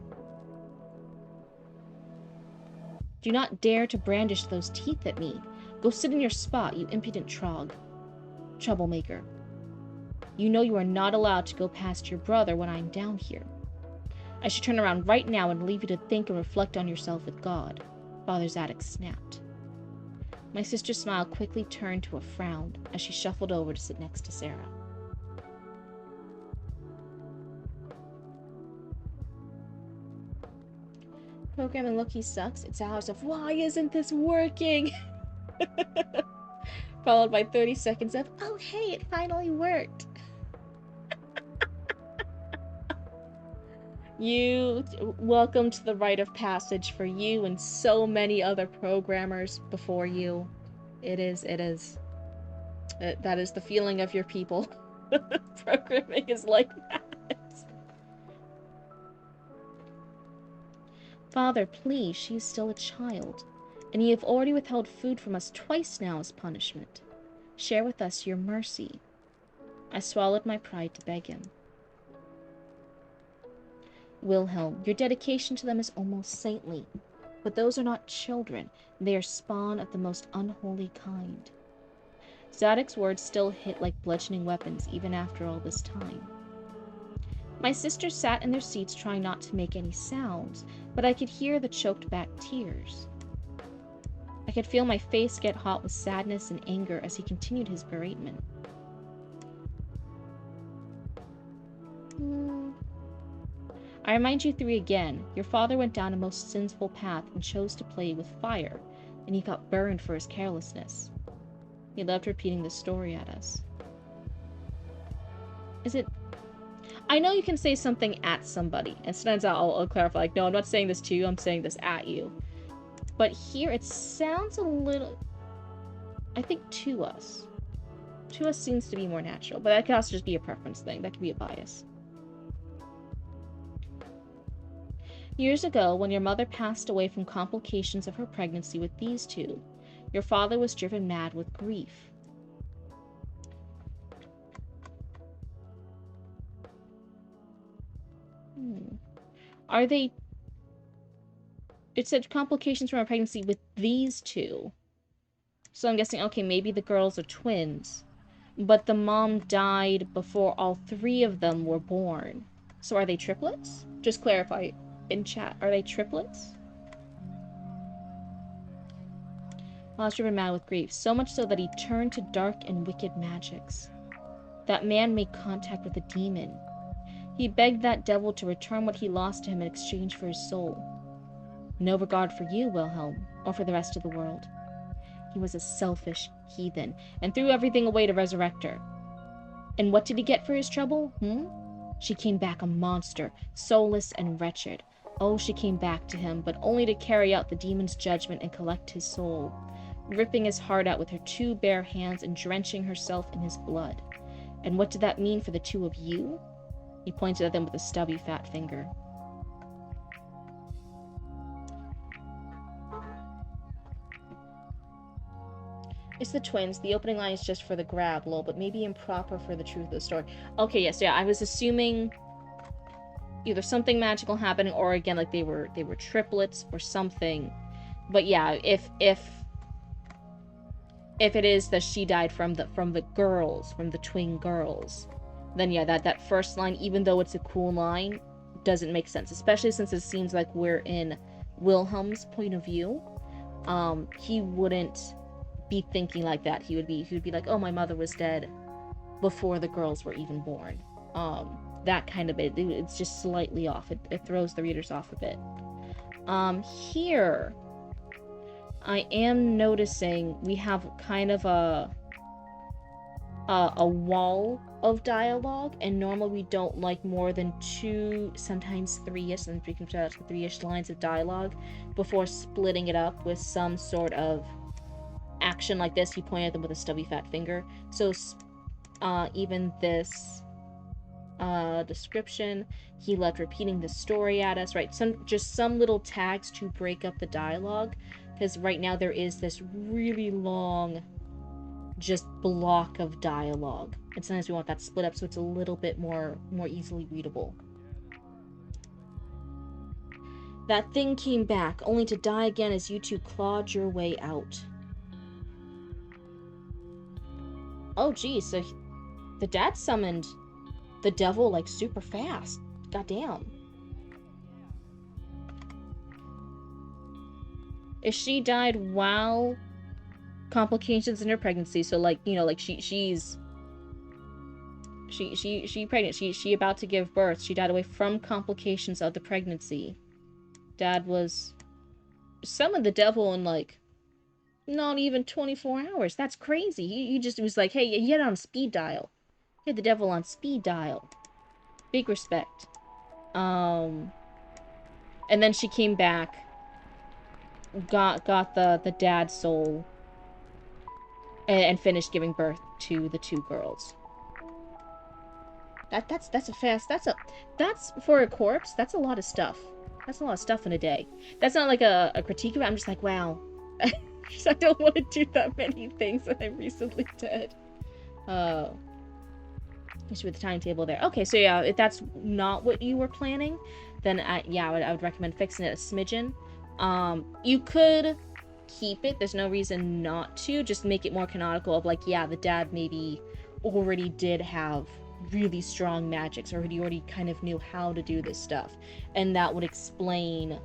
A: Do not dare to brandish those teeth at me. Go sit in your spot, you impudent troublemaker. You know you are not allowed to go past your brother when I am down here. I should turn around right now and leave you to think and reflect on yourself with God, Father Zadok snapped. My sister's smile quickly turned to a frown as she shuffled over to sit next to Sarah. Programming Loki sucks. It's hours of why isn't this working? Followed by 30 seconds of oh hey, it finally worked. Welcome to the rite of passage for you and so many other programmers before you. It is. That is the feeling of your people. Programming is like that. Father, please, she is still a child, and you have already withheld food from us twice now as punishment. Share with us your mercy. I swallowed my pride to beg him. Wilhelm, your dedication to them is almost saintly, but those are not children. They are spawn of the most unholy kind. Zadok's words still hit like bludgeoning weapons even after all this time. My sisters sat in their seats trying not to make any sounds, but I could hear the choked back tears. I could feel my face get hot with sadness and anger as he continued his beratement. I remind you three again, your father went down a most sinful path and chose to play with fire, and he got burned for his carelessness. He loved repeating this story at us. Is it... I know you can say something at somebody, and sometimes I'll clarify, like, no, I'm not saying this to you, I'm saying this at you. But here it sounds a little... I think to us. To us seems to be more natural, but that could also just be a preference thing. That could be a bias. Years ago, when your mother passed away from complications of her pregnancy with these two, your father was driven mad with grief. Are they... It said complications from her pregnancy with these two. So I'm guessing, okay, maybe the girls are twins. But the mom died before all three of them were born. So are they triplets? Just clarify in chat. Are they triplets? I was driven mad with grief, so much so that he turned to dark and wicked magics. That man made contact with a demon. He begged that devil to return what he lost to him in exchange for his soul. No regard for you, Wilhelm, or for the rest of the world. He was a selfish heathen, and threw everything away to resurrect her. And what did he get for his trouble, She came back a monster, soulless and wretched. Oh, she came back to him, but only to carry out the demon's judgment and collect his soul, ripping his heart out with her two bare hands and drenching herself in his blood. And what did that mean for the two of you? He pointed at them with a stubby, fat finger. It's the twins. The opening line is just for the grab, lol, but maybe improper for the truth of the story. Okay, yes, yeah, I was assuming either something magical happening or again, like they were triplets or something. But yeah, if it is that she died from the girls, from the twin girls, then yeah, that first line, even though it's a cool line, doesn't make sense, especially since it seems like we're in Wilhelm's point of view. He wouldn't be thinking like that. He would be like, oh, my mother was dead before the girls were even born. That kind of it's just slightly off. It throws the readers off a bit. Here I am noticing we have kind of a wall of dialogue, and normally we don't like more than 2, sometimes 3ish, and we can try 3ish lines of dialogue before splitting it up with some sort of action like this. He pointed at them with a stubby fat finger. So even this description, he left repeating the story at us, right? Some little tags to break up the dialogue, because right now there is this really long just block of dialogue, and sometimes we want that split up so it's a little bit more easily readable. That thing came back, only to die again as you two clawed your way out. Oh geez, so the dad summoned the devil like super fast. Goddamn. If she died while complications in her pregnancy, so like, you know, like she's pregnant, she about to give birth, she died away from complications of the pregnancy. Dad was summoned the devil in like not even 24 hours. That's crazy. He just was like, hey, he had it on speed dial. He had the devil on speed dial. Big respect. And then she came back, got the dad's soul, and finished giving birth to the 2 girls. That's for a corpse. That's a lot of stuff. That's a lot of stuff in a day. That's not like a critique of it. I'm just like, wow. I don't want to do that many things that I recently did. Just with the timetable there. Okay, so yeah, if that's not what you were planning, then yeah, I would recommend fixing it a smidgen. You could keep it. There's no reason not to. Just make it more canonical of like, yeah, the dad maybe already did have really strong magics, or he already kind of knew how to do this stuff. And that would explain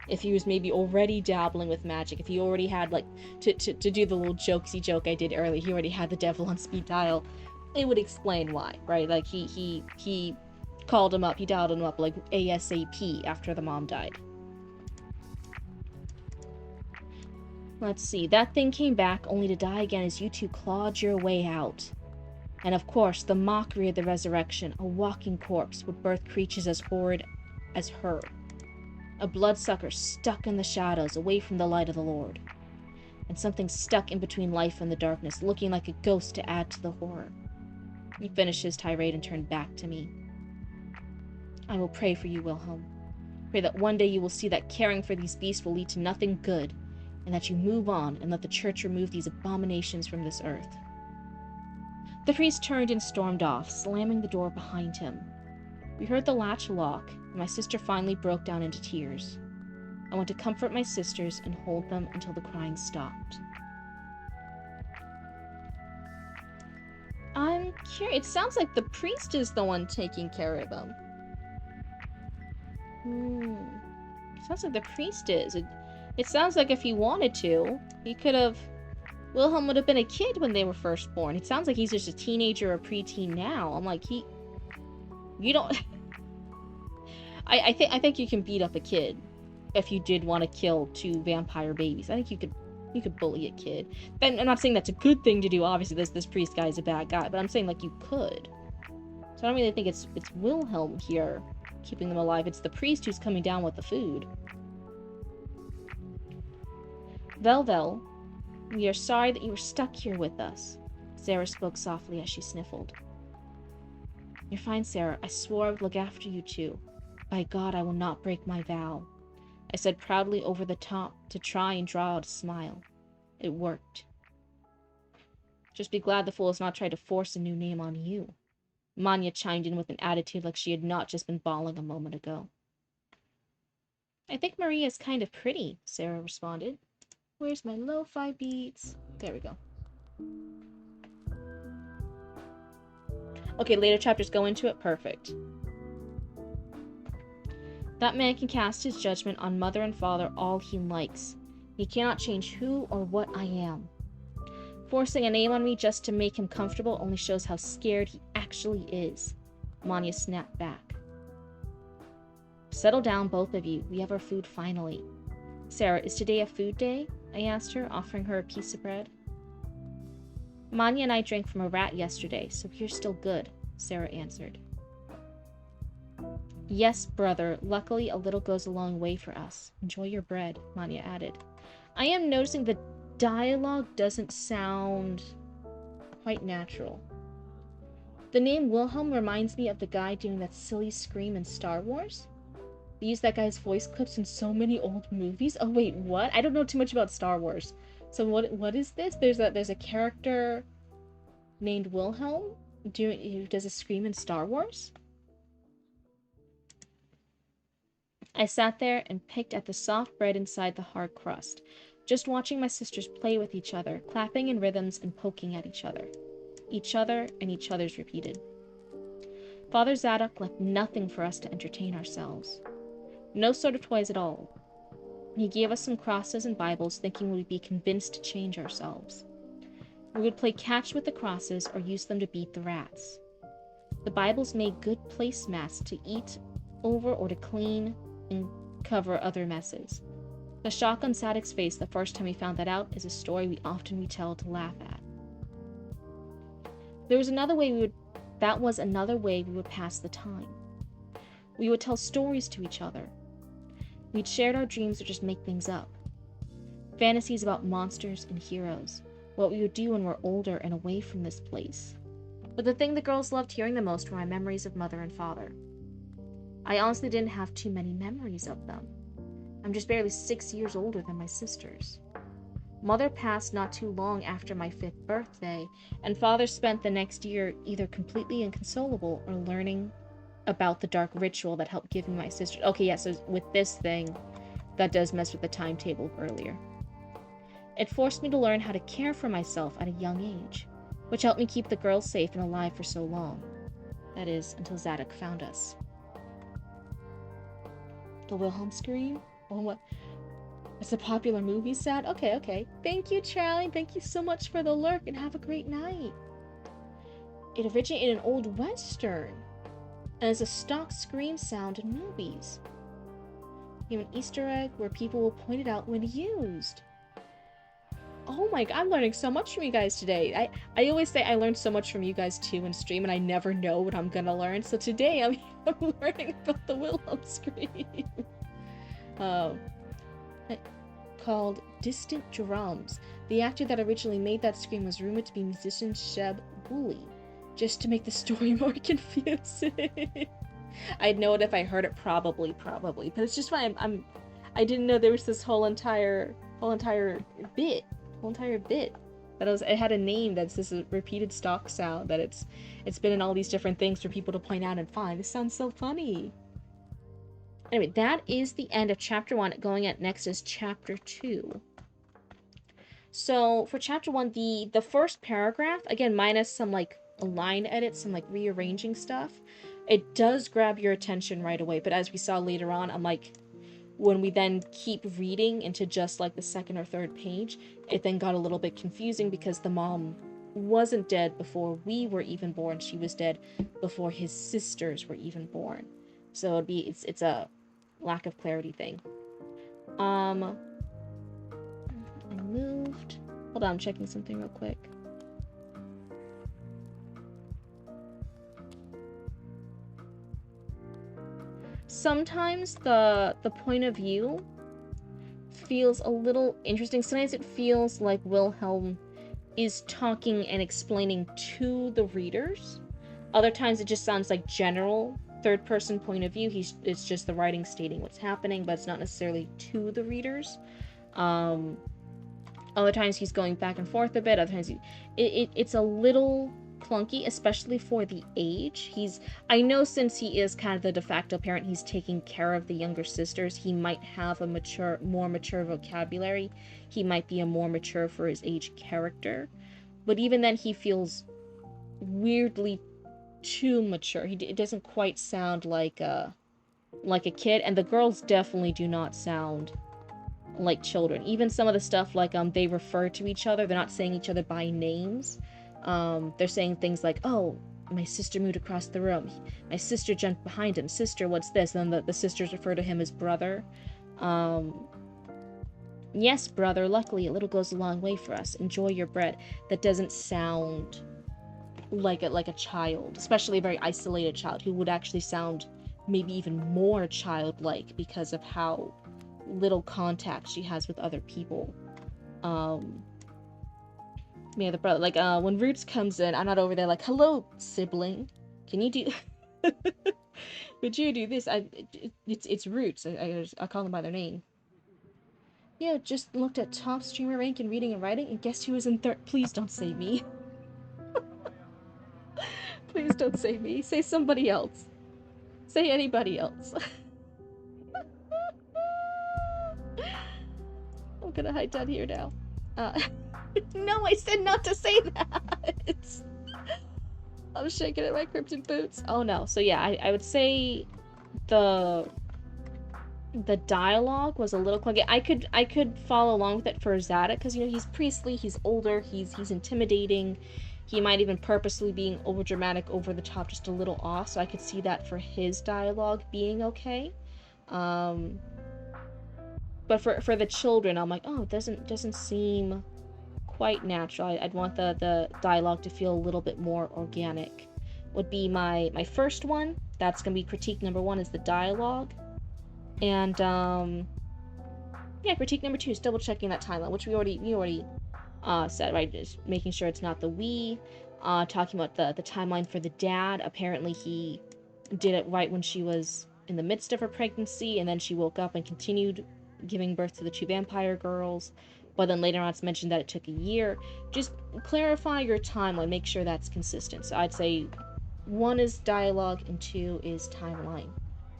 A: if he was maybe already dabbling with magic, if he already had, like, to do the little jokesy joke I did earlier, he already had the devil on speed dial. It would explain why, right? Like, he called him up, he dialed him up, like, ASAP after the mom died. Let's see. That thing came back only to die again as you two clawed your way out. And of course, the mockery of the resurrection, a walking corpse, would birth creatures as horrid as her. A bloodsucker stuck in the shadows, away from the light of the Lord. And something stuck in between life and the darkness, looking like a ghost to add to the horror. He finished his tirade and turned back to me. I will pray for you, Wilhelm. Pray that one day you will see that caring for these beasts will lead to nothing good, and that you move on and let the church remove these abominations from this earth. The priest turned and stormed off, slamming the door behind him. We heard the latch lock, and my sister finally broke down into tears. I went to comfort my sisters and hold them until the crying stopped. I'm curious. It sounds like the priest is the one taking care of them. It sounds like the priest is. It sounds like if he wanted to, he could have... Wilhelm would have been a kid when they were first born. It sounds like he's just a teenager or a preteen now. I'm like, you don't... I think you can beat up a kid if you did want to kill 2 vampire babies. I think you could bully a kid. And I'm not saying that's a good thing to do. Obviously, this priest guy is a bad guy, but I'm saying, like, you could. So I don't really think it's Wilhelm here keeping them alive. It's the priest who's coming down with the food. Velvel, we are sorry that you were stuck here with us. Sarah spoke softly as she sniffled. You're fine, Sarah. I swore I would look after you two. By God, I will not break my vow. I said proudly over the top to try and draw out a smile. It worked. Just be glad the fool has not tried to force a new name on you. Manya chimed in with an attitude like she had not just been bawling a moment ago. I think Maria is kind of pretty, Sarah responded. Where's my lo-fi beats? There we go. Okay, later chapters go into it. Perfect. That man can cast his judgment on mother and father all he likes. He cannot change who or what I am. Forcing a name on me just to make him comfortable only shows how scared he actually is. Manya snapped back. Settle down, both of you. We have our food finally. Sarah, is today a food day? I asked her, offering her a piece of bread. Manya and I drank from a rat yesterday, so we're still good, Sarah answered. Yes, brother. Luckily, a little goes a long way for us. Enjoy your bread, Manya added. I am noticing the dialogue doesn't sound quite natural. The name Wilhelm reminds me of the guy doing that silly scream in Star Wars. They use that guy's voice clips in so many old movies. Oh wait, what? I don't know too much about Star Wars. So what is this? There's a character named Wilhelm who does a scream in Star Wars? I sat there and picked at the soft bread inside the hard crust, just watching my sisters play with each other, clapping in rhythms and poking at each other. Each other and each other's repeated. Father Zadok left nothing for us to entertain ourselves. No sort of toys at all. He gave us some crosses and Bibles, thinking we'd be convinced to change ourselves. We would play catch with the crosses or use them to beat the rats. The Bibles made good placemats to eat over or to clean and cover other messes. The shock on Sadok's face the first time he found that out is a story we often retell to laugh at. That was another way we would pass the time. We would tell stories to each other. We'd shared our dreams or just make things up. Fantasies about monsters and heroes. What we would do when we're older and away from this place. But the thing the girls loved hearing the most were my memories of mother and father. I honestly didn't have too many memories of them. I'm just barely 6 years older than my sisters. Mother passed not too long after my 5th birthday, and father spent the next year either completely inconsolable or learning about the dark ritual that helped give me my sister. Okay, yeah, so with this thing, that does mess with the timetable earlier. It forced me to learn how to care for myself at a young age, which helped me keep the girls safe and alive for so long. That is, until Zadok found us. The Wilhelm scream? Oh, what? It's a popular movie set? Okay, okay. Thank you, Charlie. Thank you so much for the lurk, and have a great night. It originated in an old western, and is a stock scream sound in movies. You have an Easter egg where people will point it out when used. Oh my god, I'm learning so much from you guys today. I always say I learn so much from you guys too in stream, and I never know what I'm gonna learn. So today I'm learning about the Wilhelm scream. Called Distant Drums. The actor that originally made that scream was rumored to be musician Sheb Woolley, just to make the story more confusing. I'd know it if I heard it, probably, but it's just fine. I didn't know there was this whole entire bit that it had a name that's this repeated stock sound that it's been in all these different things for people to point out and find. This sounds so funny. Anyway, that is the end of chapter 1. Going at next is chapter 2. So for chapter 1, the first paragraph, again, minus some like line edits, some like rearranging stuff, it does grab your attention right away. But as we saw later on, I'm like, when we then keep reading into just like the second or third page, it then got a little bit confusing because the mom wasn't dead before we were even born. She was dead before his sisters were even born. So it's a lack of clarity thing. I moved. Hold on, I'm checking something real quick. Sometimes the point of view feels a little interesting. Sometimes it feels like Wilhelm is talking and explaining to the readers. Other times it just sounds like general third-person point of view. It's just the writing stating what's happening, but it's not necessarily to the readers. Other times he's going back and forth a bit. Other times it's a little clunky, especially for the age. I know since he is kind of the de facto parent, he's taking care of the younger sisters. He might have a more mature vocabulary. He might be a more mature for his age character. But even then, he feels weirdly too mature. It doesn't quite sound like a kid, and the girls definitely do not sound like children. Even some of the stuff like they refer to each other, they're not saying each other by names. They're saying things like, oh, my sister moved across the room, my sister jumped behind him, sister, what's this? And then the sisters refer to him as brother. Yes, brother, luckily a little goes a long way for us, enjoy your bread. That doesn't sound like a child, especially a very isolated child, who would actually sound maybe even more childlike because of how little contact she has with other people. Yeah, the brother, like, when Roots comes in, I'm not over there like, hello, sibling, can you do would you do this? It's Roots. I call them by their name. Yeah, just looked at top streamer rank in reading and writing, and guess who was in third? Please don't say me. Please don't say me. Say somebody else. Say anybody else. I'm gonna hide down here now. No, I said not to say that! I'm shaking at my cryptid boots. Oh no. So yeah, I would say the dialogue was a little clunky. I could follow along with it for Zadok, because, you know, he's priestly, he's older, he's intimidating. He might even purposely being overdramatic, over the top, just a little off, so I could see that for his dialogue being okay. But for the children, I'm like, oh, it doesn't seem quite natural. I'd want the dialogue to feel a little bit more organic. Would be my first one. That's gonna be critique number 1, is the dialogue. And yeah, critique number 2 is double checking that timeline, which we already said, right? Just making sure it's not the we. Talking about the timeline for the dad. Apparently he did it right when she was in the midst of her pregnancy, and then she woke up and continued giving birth to the 2 vampire girls. But then later on it's mentioned that it took a year. Just clarify your timeline, make sure that's consistent. So I'd say 1 is dialogue and 2 is timeline.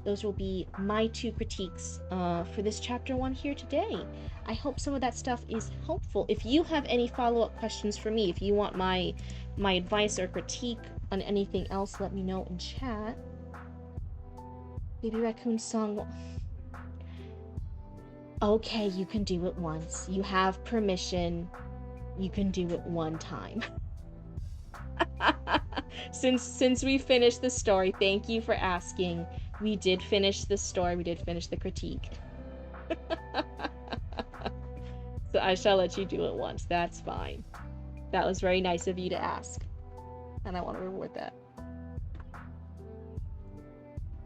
A: those will be my 2 critiques for this chapter 1 here today. I hope some of that stuff is helpful. If you have any follow-up questions for me, if you want my advice or critique on anything else, let me know in chat. Baby Raccoon song. Okay, you can do it once. You have permission. You can do it one time. Since we finished the story, thank you for asking. We did finish the story. We did finish the critique. So I shall let you do it once. That's fine. That was very nice of you to ask. And I want to reward that.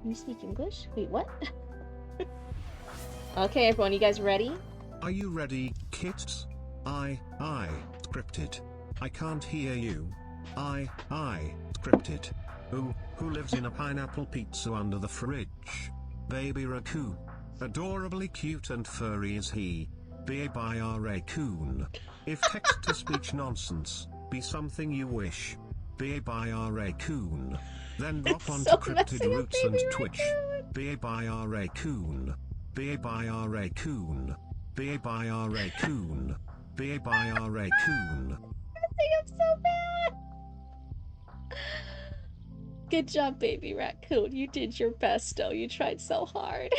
A: You speak English? Wait, what? Okay, everyone, you guys ready?
B: Are you ready, kids? Cryptid. I can't hear you. Cryptid. Who lives in a pineapple pizza under the fridge? Baby Raccoon. Adorably cute and furry is he. Raccoon. If text-to-speech nonsense be something you wish, Raccoon. Then drop onto
A: so
B: Cryptid Roots and Twitch.
A: Raccoon.
B: Raccoon. Raccoon. Raccoon. Raccoon.
A: I'm so bad. Good job, Baby Raccoon. You did your best, though. You tried so hard.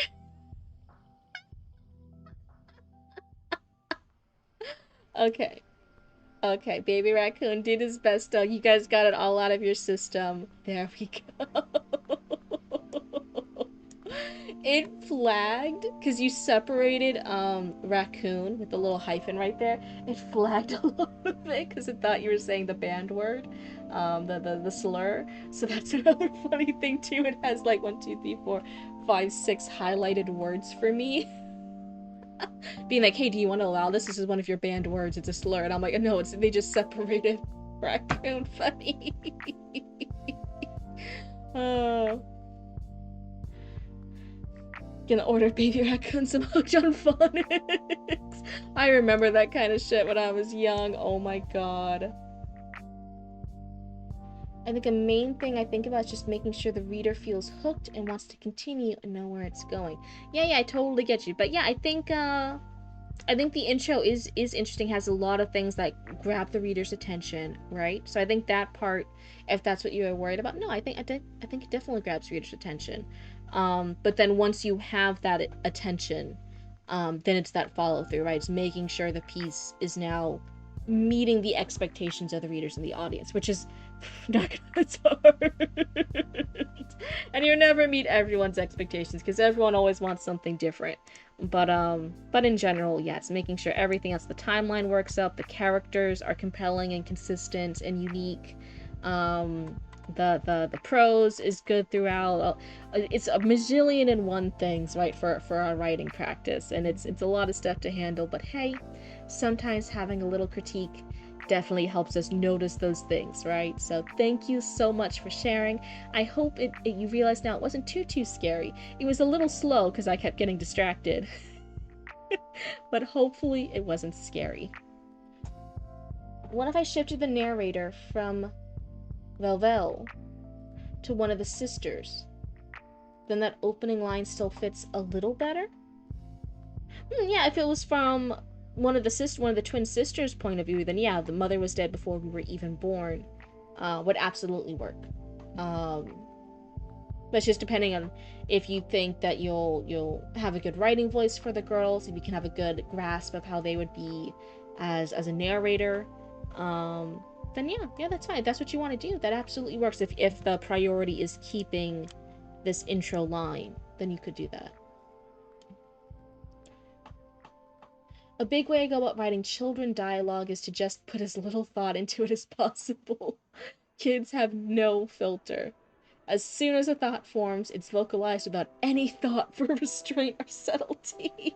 A: Okay. Okay, Baby Raccoon did his best, though. You guys got it all out of your system. There we go. It flagged because you separated raccoon with the little hyphen right there. It flagged a lot of it because it thought you were saying the banned word, the slur. So that's another funny thing too. It has like 1, 2, 3, 4, 5, 6 highlighted words for me. Being like, hey, do you want to allow this? This is one of your banned words. It's a slur. And I'm like, no, they just separated raccoon. Funny. Oh. Gonna order Baby Raccoon some Hooked on Phonics. I remember that kind of shit when I was young. Oh my god. I think a main thing I think about is just making sure the reader feels hooked and wants to continue and know where it's going. Yeah, I totally get you. But yeah, I think the intro is interesting, has a lot of things that grab the reader's attention, right? So I think that part, if that's what you were worried about, no, I think it definitely grabs reader's attention. But then once you have that attention, then it's that follow through, right? It's making sure the piece is now meeting the expectations of the readers and the audience, which is not gonna, it's hard. And you never meet everyone's expectations because everyone always wants something different. But in general, yeah, it's making sure everything else, the timeline works up, the characters are compelling and consistent and unique. The prose is good throughout. It's a bazillion and one things, right, for our writing practice, and it's a lot of stuff to handle. But hey, sometimes having a little critique definitely helps us notice those things, right? So thank you so much for sharing. I hope you realize now it wasn't too scary. It was a little slow because I kept getting distracted. But hopefully it wasn't scary. What if I shifted the narrator from Velvel to one of the sisters? Then that opening line still fits a little better? Yeah, if it was from one of the twin sisters' point of view, then yeah, the mother was dead before we were even born. Would absolutely work. But it's just depending on if you think that you'll have a good writing voice for the girls, if you can have a good grasp of how they would be as a narrator. Then yeah, that's fine. If that's what you want to do, that absolutely works. If the priority is keeping this intro line, then you could do that. A big way to go about writing children dialogue is to just put as little thought into it as possible. Kids have no filter. As soon as a thought forms, it's vocalized without any thought for restraint or subtlety.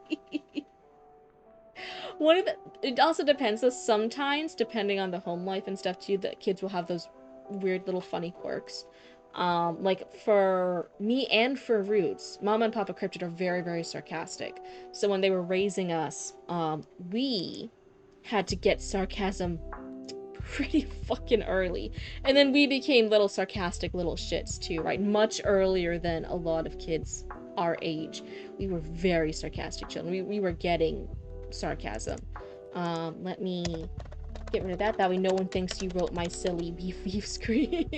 A: It also depends, though, sometimes, depending on the home life and stuff too, that kids will have those weird little funny quirks. Like for me and for Roots, Mama and Papa Cryptid are very, very sarcastic. So when they were raising us, we had to get sarcasm pretty fucking early. And then we became little sarcastic little shits too, right? Much earlier than a lot of kids our age. We were very sarcastic children. We were getting sarcasm. Let me get rid of that. That way no one thinks you wrote my silly beef beef scream.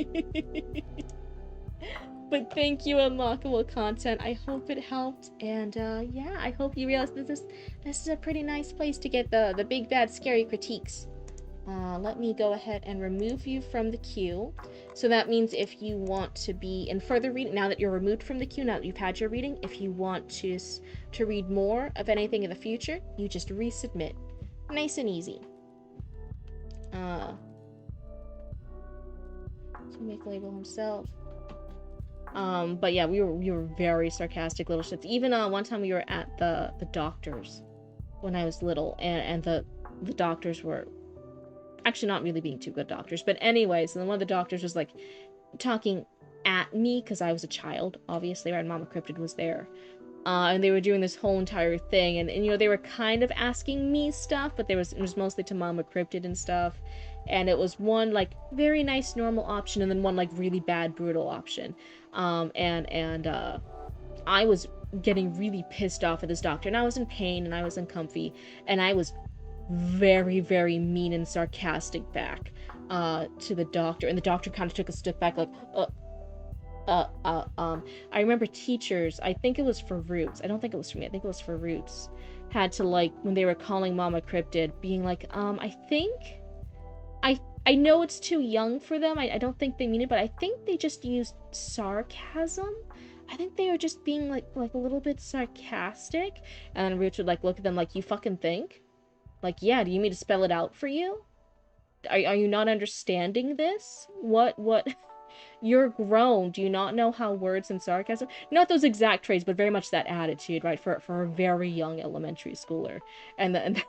A: But thank you, unlockable content. I hope it helped, and yeah, I hope you realize this is a pretty nice place to get the big bad scary critiques. Let me go ahead and remove you from the queue. So that means if you want to be in further reading, now that you're removed from the queue, now that you've had your reading, if you want to read more of anything in the future, you just resubmit. Nice and easy. So make label himself. But yeah, we were very sarcastic little shits. Even one time we were at the doctors when I was little, and the doctors were actually not really being too good doctors. But anyways, and then one of the doctors was like talking at me because I was a child, obviously, right? Mama Cryptid was there. And they were doing this whole entire thing, and you know, they were kind of asking me stuff, but it was mostly to Mama Cryptid and stuff. And it was one like very nice normal option, and then one like really bad brutal option. I was getting really pissed off at this doctor, and I was in pain and I was uncomfy, and I was very, very mean and sarcastic back to the doctor, and the doctor kind of took a step back like I remember teachers, I think it was for Roots, I don't think it was for me, I think it was for Roots, had to, like, when they were calling Mama Cryptid, being like, I think I know it's too young for them, I don't think they mean it, but I think they just used sarcasm. I think they were just being like a little bit sarcastic. And Roots would like look at them like, you fucking think? Like, yeah, do you mean to spell it out for you? Are you not understanding this? What you're grown. Do you not know how words and sarcasm, not those exact traits, but very much that attitude, right? For a very young elementary schooler. And the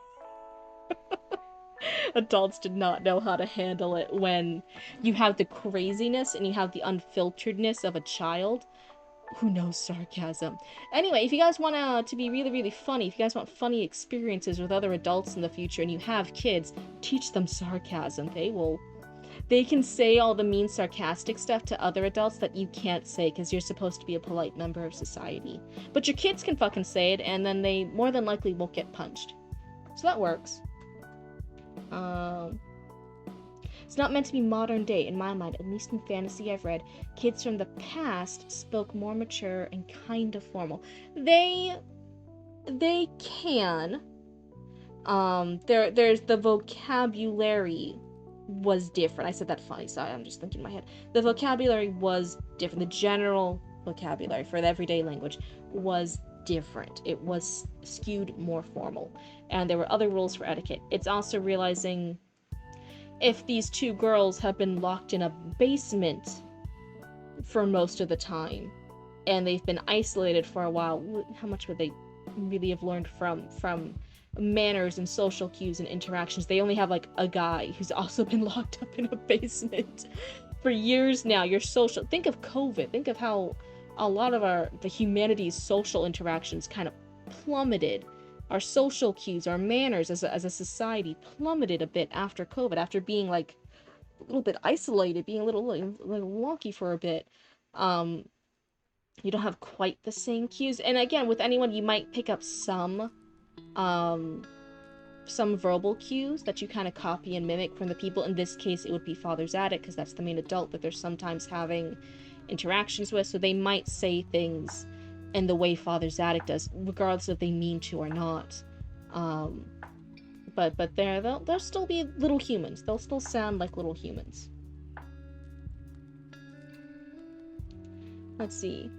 A: adults did not know how to handle it when you have the craziness and you have the unfilteredness of a child who knows sarcasm. Anyway, if you guys want to be really, really funny, if you guys want funny experiences with other adults in the future and you have kids, teach them sarcasm. They can say all the mean, sarcastic stuff to other adults that you can't say because you're supposed to be a polite member of society. But your kids can fucking say it, and then they more than likely won't get punched. So that works. It's not meant to be modern day, in my mind, at least in fantasy I've read. Kids from the past spoke more mature and kind of formal. They can. There's the vocabulary was different. I said that funny, sorry, I'm just thinking in my head. The vocabulary was different. The general vocabulary for the everyday language was different. It was skewed more formal. And there were other rules for etiquette. It's also realizing if these two girls have been locked in a basement for most of the time, and they've been isolated for a while, how much would they really have learned from manners and social cues and interactions? They only have like a guy who's also been locked up in a basement for years now. Your social, think of COVID, think of how a lot of the humanity's social interactions kind of plummeted. Our social cues, our manners as a society plummeted a bit after COVID, after being like a little bit isolated, being a little wonky for a bit. You don't have quite the same cues. And again, with anyone, you might pick up some verbal cues that you kind of copy and mimic from the people. In this case, it would be Father Zadok, because that's the main adult that they're sometimes having interactions with. So they might say things in the way Father Zadok does, regardless if they mean to or not. But they'll still be little humans. They'll still sound like little humans. Let's see.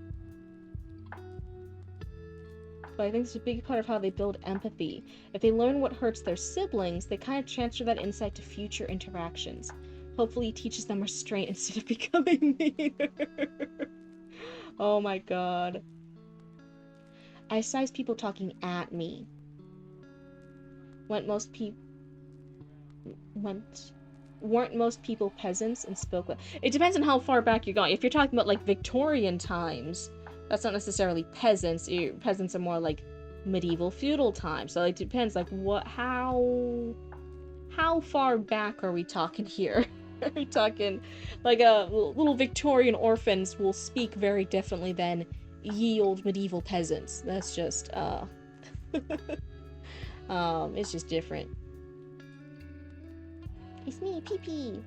A: But I think it's a big part of how they build empathy. If they learn what hurts their siblings, they kind of transfer that insight to future interactions. Hopefully it teaches them restraint instead of becoming meaner. Oh my god. I size people talking at me. Weren't most people peasants and spoke with... It depends on how far back you're going. If you're talking about like Victorian times, that's not necessarily peasants. Peasants are more like medieval feudal times. So it depends like how far back are we talking here? Are we talking like little Victorian orphans will speak very differently than ye old medieval peasants. That's just, it's just different. It's me, Pee-Pee.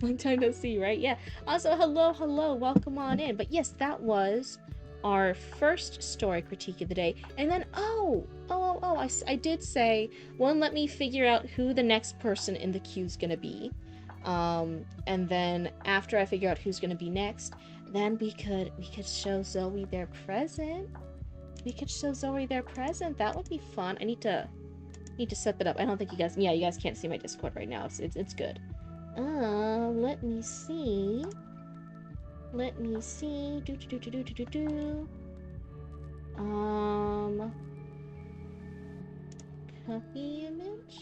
A: Long time no see, right? Yeah. Also, hello, welcome on in. But yes, that was our first story critique of the day. And then, I did say, one, let me figure out who the next person in the queue is gonna be. And then after I figure out who's gonna be next, then we could show Zoe their present. We could show Zoe their present. That would be fun. I need to set that up. I don't think you guys, yeah, you guys can't see my Discord right now. It's good. Let me see. Copy image.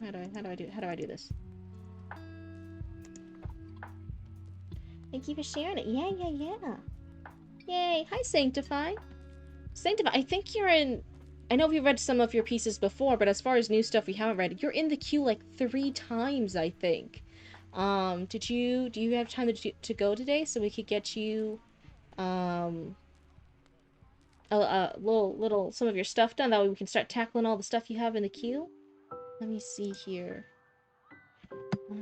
A: How do I do this? Thank you for sharing it. Yeah. Yay. Hi, Sanctify. Sanctify, I think you're in... I know we've read some of your pieces before, but as far as new stuff we haven't read, you're in the queue like 3 times, I think. Do you have time to go today so we could get you, little some of your stuff done? That way we can start tackling all the stuff you have in the queue? Let me see here. How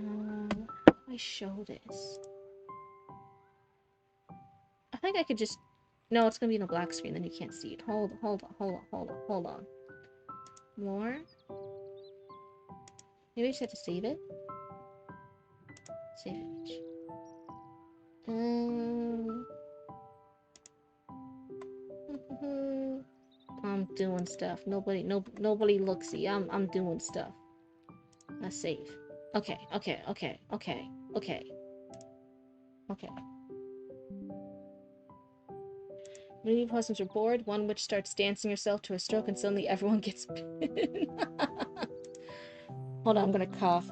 A: do I show this? I think I could just... No, it's gonna be in a black screen, then you can't see it. Hold on. More? Maybe I just have to save it? Save image. I'm doing stuff. Nobody looksy. I'm doing stuff. Let's save. Okay. Many possums are bored. One witch starts dancing herself to a stroke, and suddenly everyone gets bitten. Hold on, I'm gonna cough.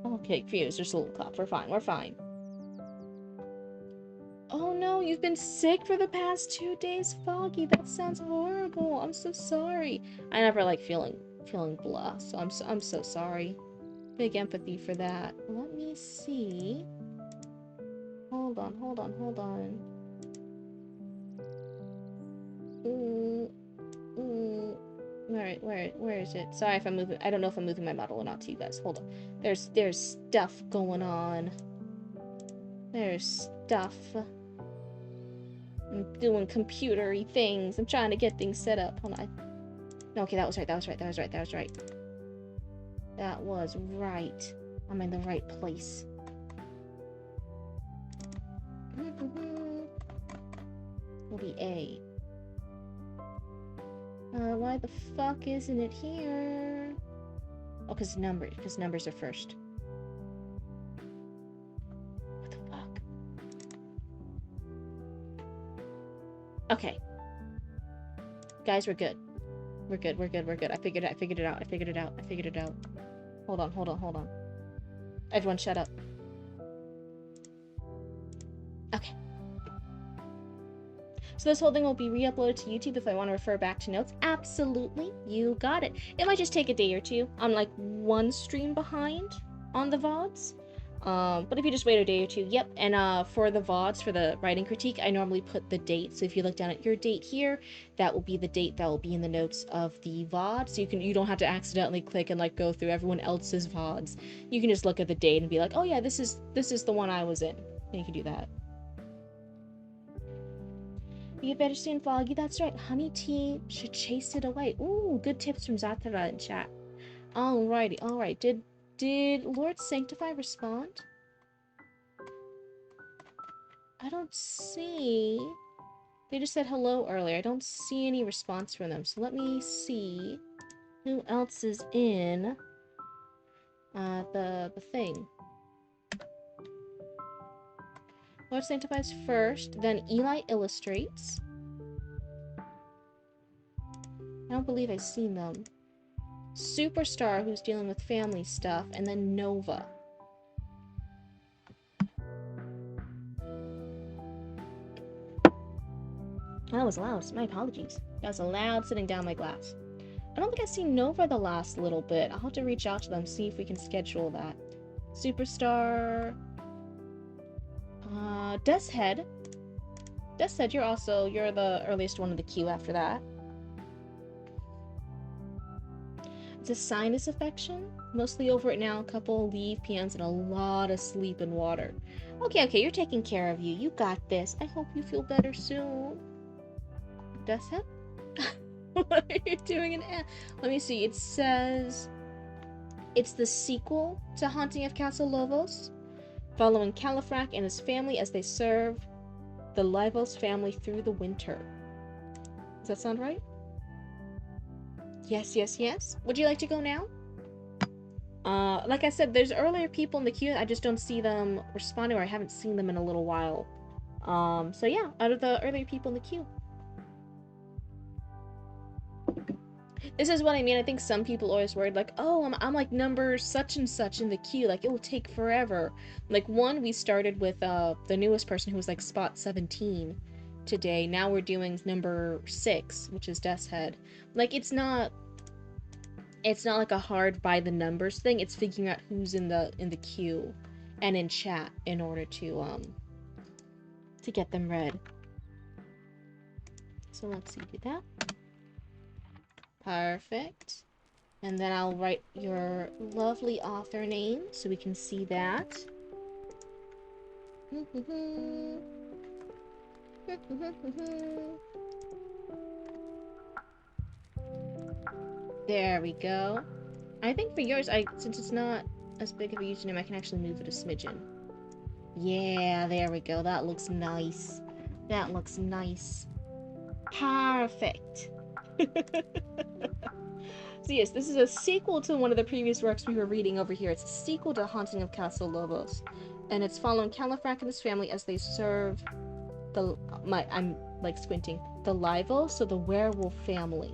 A: Okay, Fuse, just a little cough. We're fine. Oh no, you've been sick for the past 2 days, Foggy. That sounds horrible. I'm so sorry. I never like feeling blah, so I'm so sorry. Big empathy for that. Let me see. Hold on. Where is it? Sorry if I'm moving. I don't know if I'm moving my model or not to you guys. Hold on. There's stuff going on. There's stuff. I'm doing computer-y things. I'm trying to get things set up. Hold on. No, okay, that was right. That was right. I'm in the right place. Will be A. Why the fuck isn't it here? Oh, because numbers are first. What the fuck? Okay. Guys, we're good. We're good. I figured it out. Hold on. Everyone shut up. Okay. So this whole thing will be re-uploaded to YouTube if I want to refer back to notes. Absolutely, you got it. It might just take a day or two. I'm like 1 stream behind on the VODs. But if you just wait a day or 2, yep. And for the VODs, for the writing critique, I normally put the date. So if you look down at your date here, that will be the date that will be in the notes of the VOD. So you don't have to accidentally click and like go through everyone else's VODs. You can just look at the date and be like, oh yeah, this is the one I was in. And you can do that. You better stay in Foggy. That's right. Honey tea should chase it away. Ooh, good tips from Zatara in chat. Alrighty. Alright. Did Lord Sanctify respond? I don't see... They just said hello earlier. I don't see any response from them. So let me see who else is in the thing. Lord Sanctify's first, then Eli Illustrates. I don't believe I've seen them. Superstar, who's dealing with family stuff, and then Nova. That was loud. My apologies. That was loud sitting down my glass. I don't think I've seen Nova the last little bit. I'll have to reach out to them, see if we can schedule that. Superstar. Death's Head. Death's Head, you're the earliest one in the queue after that. It's a sinus affection. Mostly over it now. A couple leave PMs and a lot of sleep and water. Okay, you're taking care of you. You got this. I hope you feel better soon. Death's Head? What are you doing? Let me see. It says it's the sequel to Haunting of Castle Lobos, following Califrac and his family as they serve the Livos family through the winter. Does that sound right? Yes. Would you like to go now? Like I said, there's earlier people in the queue. I just don't see them responding, or I haven't seen them in a little while. So yeah, out of the earlier people in the queue. This is what I mean. I think some people always worried, like, oh, I'm like number such and such in the queue, like it will take forever. Like we started with the newest person who was like spot 17 today. Now we're doing number 6, which is Death's Head. Like it's not like a hard by the numbers thing. It's figuring out who's in the queue and in chat in order to get them read. So let's see, do that. Perfect. And then I'll write your lovely author name so we can see that. There we go. I think for yours, since it's not as big of a username, I can actually move it a smidgen. Yeah, there we go. That looks nice. That looks nice. Perfect. So yes, this is a sequel to one of the previous works we were reading over here. It's a sequel to Haunting of Castle Lobos. And it's following Califrac and his family as they serve I'm like squinting, the Livos, so the werewolf family.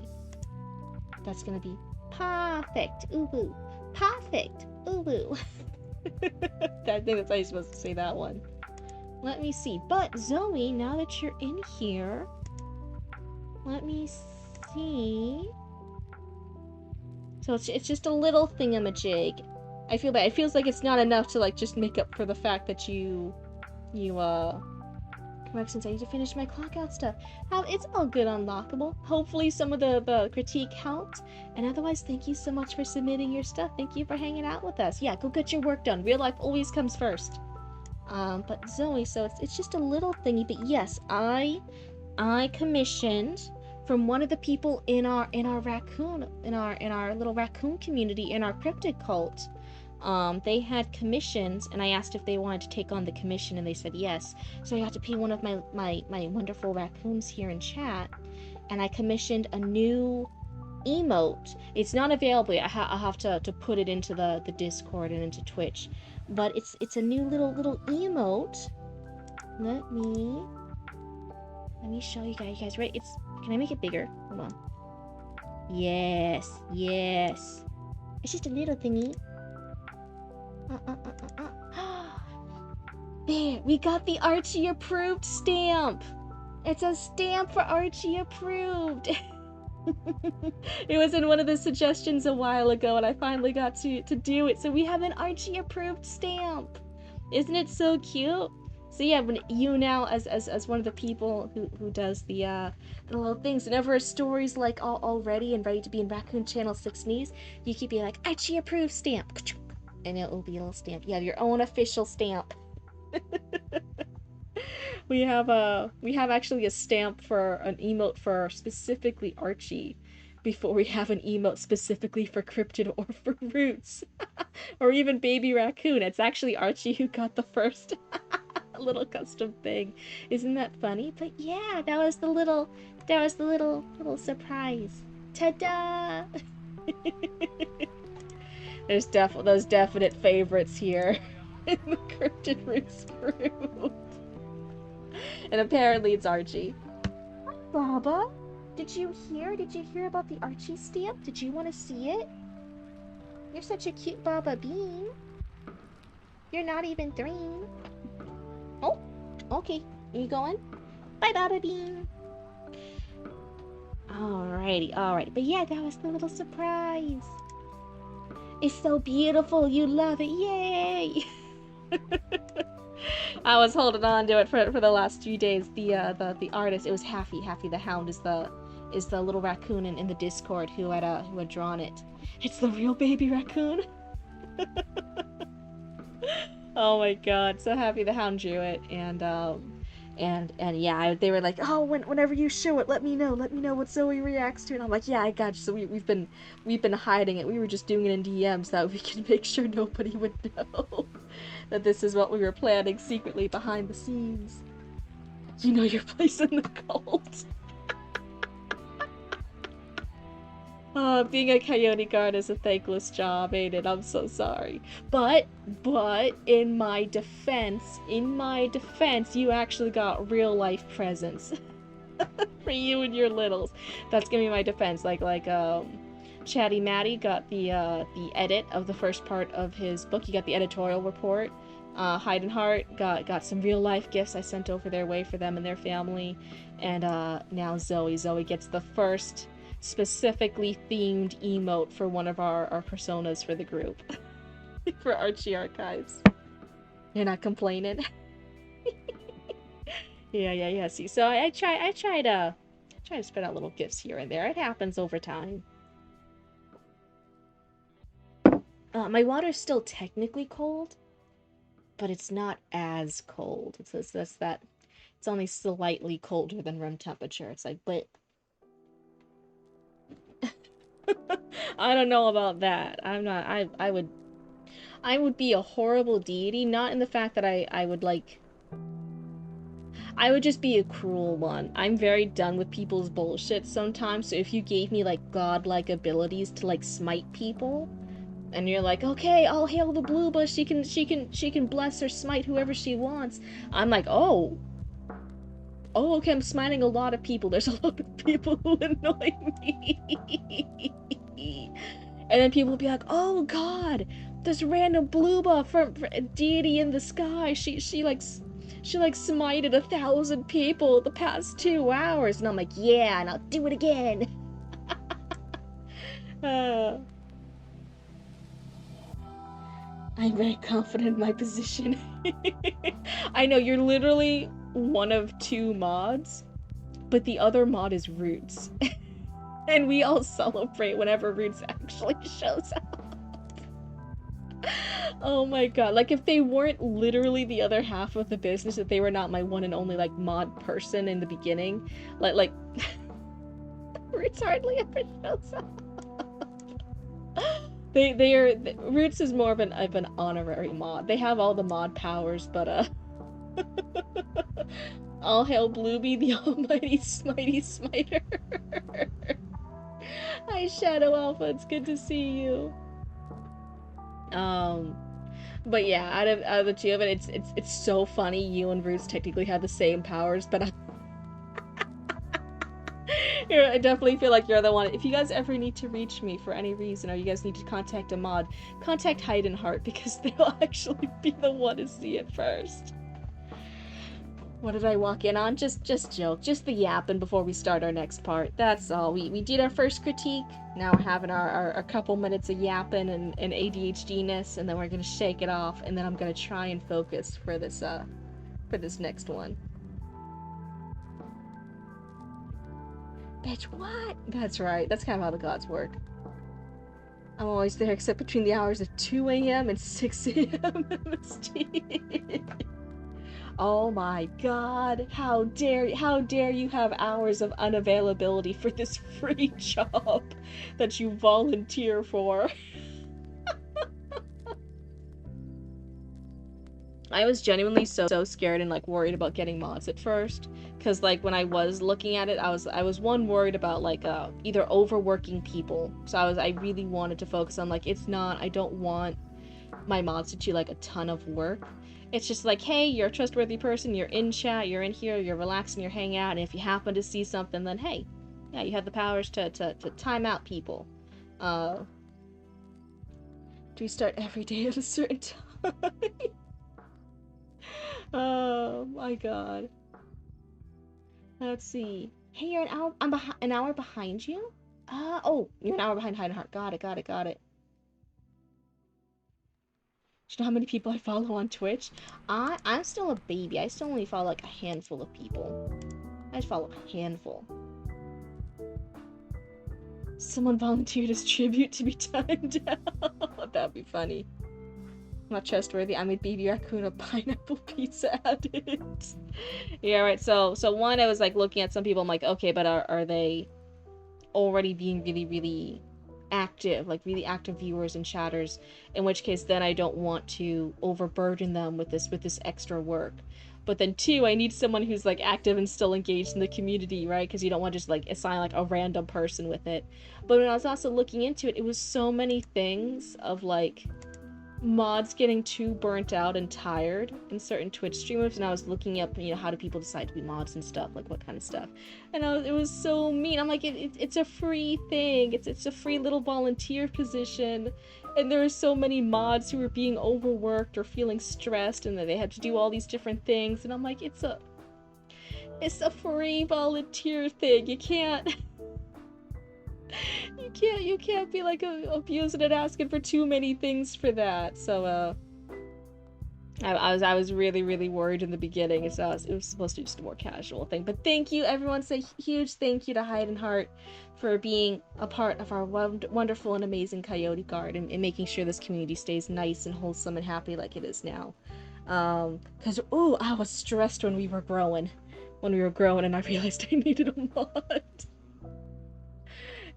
A: That's gonna be perfect. Ooh boo. Perfect. Ooh boo. I think that's how you're supposed to say that one. Let me see. But Zoe, now that you're in here, let me see. So it's just a little thingamajig. I feel bad. It feels like it's not enough to like just make up for the fact that you since I need to finish my clock out stuff. It's all good unlockable. Hopefully some of the critique helped. And otherwise, thank you so much for submitting your stuff. Thank you for hanging out with us. Yeah, go get your work done. Real life always comes first. But Zoe, so it's just a little thingy, but yes, I commissioned from one of the people in our little raccoon community in our cryptid cult. They had commissions, and I asked if they wanted to take on the commission, and they said yes. So I got to pay one of my wonderful raccoons here in chat, and I commissioned a new emote. It's not available yet. I'll have to put it into the Discord and into Twitch, but it's a new little emote. Let me show you guys. Right? Can I make it bigger? Hold on. Yes. It's just a little thingy. There, we got the Archie approved stamp. It's a stamp for Archie approved. It was in one of the suggestions a while ago, and I finally got to do it. So we have an Archie approved stamp. Isn't it so cute? So yeah, when you now as one of the people who does the little things, whenever a story's like all ready and ready to be in Raccoon Channel 6 News, you keep being like Archie approved stamp, and it will be a little stamp. You have your own official stamp. We have actually a stamp for an emote for specifically Archie, before we have an emote specifically for Cryptid or for Roots, or even Baby Raccoon. It's actually Archie who got the first. Little custom thing. Isn't that funny? But yeah, that was the little surprise. Ta-da! There's those definite favorites here in the Cryptid Roots group. And apparently it's Archie. Hi, Baba. Did you hear about the Archie stamp? Did you want to see it? You're such a cute Baba Bean. You're not even 3. Oh, okay. Are you going? Bye, Baba Bean. Alrighty, alright. But yeah, that was the little surprise. It's so beautiful. You love it. Yay! I was holding on to it for the last few days. The artist, it was Haffy. Haffy the Hound is the little raccoon in the Discord who had drawn it. It's the real baby raccoon. Oh my god, so Happy the Hound drew it, and yeah, they were like, oh, whenever you show it, let me know what Zoe reacts to, and I'm like, yeah, I got you. So we've been hiding it. We were just doing it in DMs so that we can make sure nobody would know that this is what we were planning secretly behind the scenes. You know your place in the cult. Being a coyote guard is a thankless job, ain't it? I'm so sorry. But in my defense, you actually got real life presents for you and your littles. That's gonna be my defense. Chatty Matty got the edit of the first part of his book. He got the editorial report. Hyde and Heart got some real life gifts I sent over their way for them and their family. And now Zoe gets the first specifically themed emote for one of our personas for the group. For Archie Archives. You're not complaining? Yeah. See, so I try to spread out little gifts here and there. It happens over time. My water's still technically cold, but it's not as cold. It's only slightly colder than room temperature. It's like, but I don't know about that. I'm not. I would be a horrible deity, not in the fact that I would like. I would just be a cruel one. I'm very done with people's bullshit sometimes. So if you gave me like godlike abilities to like smite people, and you're like, okay, I'll hail the blue bush. She can bless or smite whoever she wants. I'm like, oh, okay, I'm smiting a lot of people. There's a lot of people who annoy me. And then people will be like, oh god, this random blue buff from a deity in the sky. She like smited 1,000 people the past 2 hours. And I'm like, yeah, and I'll do it again. I'm very confident in my position. I know you're literally one of 2 mods, but the other mod is Roots. And we all celebrate whenever Roots actually shows up. Oh my god, like if they weren't literally the other half of the business, if they were not my one and only like mod person in the beginning, like Roots hardly ever shows up. They are Roots is more of an honorary mod. They have all the mod powers, but all hail Blueby, the almighty smitey smiter. Hi Shadow Alpha, it's good to see you. But yeah, out of the 2 of it, it's so funny. You and Roots technically have the same powers, but I definitely feel like you're the one. If you guys ever need to reach me for any reason, or you guys need to contact a mod, contact Hyde and Heart, because they'll actually be the one to see it first. What did I walk in on? Just joke. Just the yapping before we start our next part. That's all. We did our first critique. Now we're having our couple minutes of yapping and ADHD-ness, and then we're gonna shake it off, and then I'm gonna try and focus for this next one. Bitch, what? That's right. That's kind of how the gods work. I'm always there except between the hours of 2 a.m. and 6 a.m. MST. Oh my god, how dare you have hours of unavailability for this free job that you volunteer for. I was genuinely so scared and like worried about getting mods at first, because like when I was looking at it, I was one, worried about like either overworking people. So I really wanted to focus on like, I don't want my mods to do like a ton of work. It's just like, hey, you're a trustworthy person, you're in chat, you're in here, you're relaxing, you're hanging out, and if you happen to see something, then hey, yeah, you have the powers to time out people. Do we start every day at a certain time? Oh my god. Let's see. Hey, you're an hour. I'm an hour behind you. Oh, you're an hour behind Hide and Heart. Got it. Got it. Got it. Do you know how many people I follow on Twitch? I'm still a baby. I still only follow like a handful of people. I just follow a handful. Someone volunteered as tribute to be timed out. That'd be funny. I'm not trustworthy. I made baby raccoon a pineapple pizza addict. Yeah, right. So one, I was like looking at some people. I'm like, okay, but are they already being really, really active, like really active viewers and chatters? In which case, then I don't want to overburden them with this extra work. But then two, I need someone who's like active and still engaged in the community, right? Because you don't want to just like assign like a random person with it. But when I was also looking into it, it was so many things of like mods getting too burnt out and tired in certain Twitch streamers, and I was looking up, how do people decide to be mods and stuff, like what kind of stuff, and it was so mean. I'm like, it's a free thing, it's a free little volunteer position, and there are so many mods who are being overworked or feeling stressed, and then they have to do all these different things, and I'm like, it's a free volunteer thing. You can't be like abusing and asking for too many things for that. So I was really, really worried in the beginning. It was supposed to be just a more casual thing. But thank you, everyone. Say huge thank you to Hide and Heart for being a part of our wonderful and amazing Coyote Guard, and making sure this community stays nice and wholesome and happy like it is now. Cause I was stressed when we were growing, and I realized I needed a mod.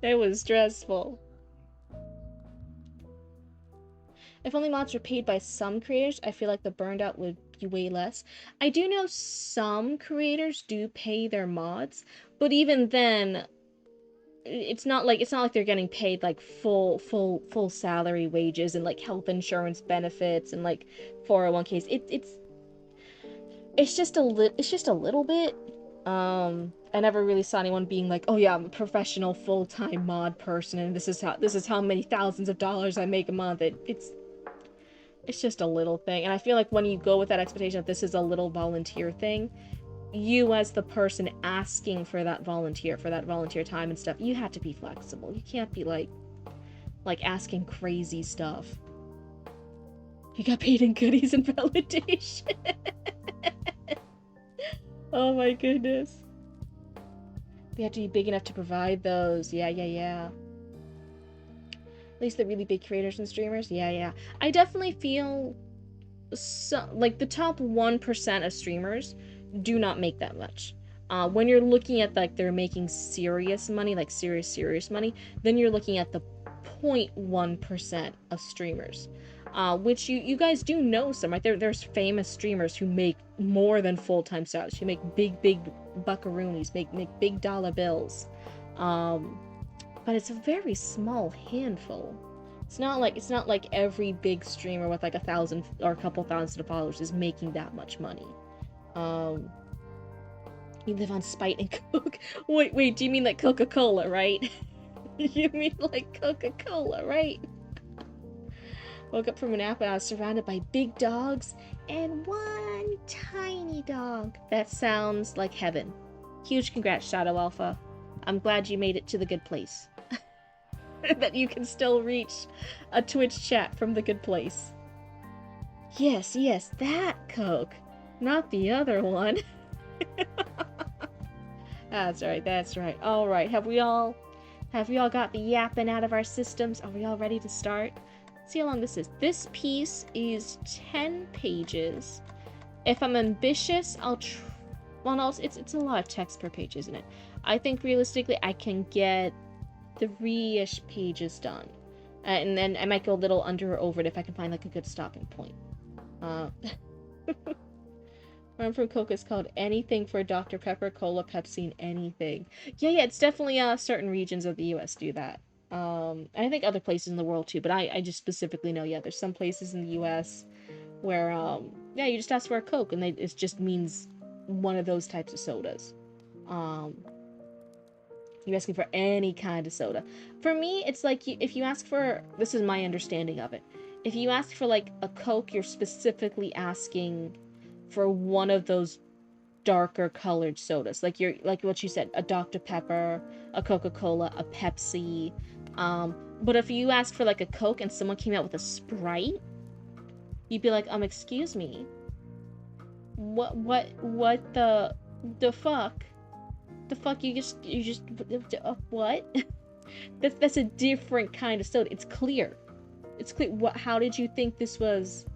A: It was stressful. If only mods were paid by some creators, I feel like the burned out would be way less. I do know some creators do pay their mods, but even then, it's not like they're getting paid like full salary wages and like health insurance benefits and like 401ks. It's just a little bit. I never really saw anyone being like, oh yeah, I'm a professional full-time mod person, and this is how many thousands of dollars I make a month. It's just a little thing. And I feel like when you go with that expectation of this is a little volunteer thing, you as the person asking for that volunteer time and stuff, you have to be flexible. You can't be like asking crazy stuff. You got paid in goodies and validation. Oh my goodness. They have to be big enough to provide those. Yeah. At least the really big creators and streamers. Yeah. I definitely feel like the top 1% of streamers do not make that much. When you're looking at like they're making serious money, like serious money, then you're looking at the 0.1% of streamers. Which you guys do know some, right? There's famous streamers who make more than full-time salaries, who make big buckaroonies, make big dollar bills. But it's a very small handful. It's not like every big streamer with like 1,000 or a couple thousand of followers is making that much money. You live on spite and coke. Wait, do you mean like Coca-Cola, right? You mean like Coca-Cola, right? Woke up from a nap and I was surrounded by big dogs and one tiny dog. That sounds like heaven. Huge congrats, Shadow Alpha. I'm glad you made it to the good place. That you can still reach a Twitch chat from the good place. Yes, that Coke. Not the other one. That's right. Alright, have we all got the yapping out of our systems? Are we all ready to start? Let's see how long this is. This piece is 10 pages. If I'm ambitious, well, no, it's a lot of text per page, isn't it? I think realistically I can get 3-ish pages done. And then I might go a little under or over it if I can find like a good stopping point. Where I'm from, Coke is called anything for Dr. Pepper, Cola, Pepsi, and anything. Yeah, it's definitely certain regions of the US do that. I think other places in the world too, but I just specifically know, yeah, there's some places in the US where, yeah, you just ask for a Coke and it just means one of those types of sodas. You're asking for any kind of soda. For me, it's like if you ask for, this is my understanding of it, if you ask for like a Coke, you're specifically asking for one of those darker colored sodas, like what you said, a Dr. Pepper, a Coca-Cola, a Pepsi. But if you asked for like a Coke and someone came out with a Sprite, you'd be like, excuse me, what the fuck? The fuck you just what? That's a different kind of soda. It's clear. It's clear. How did you think this was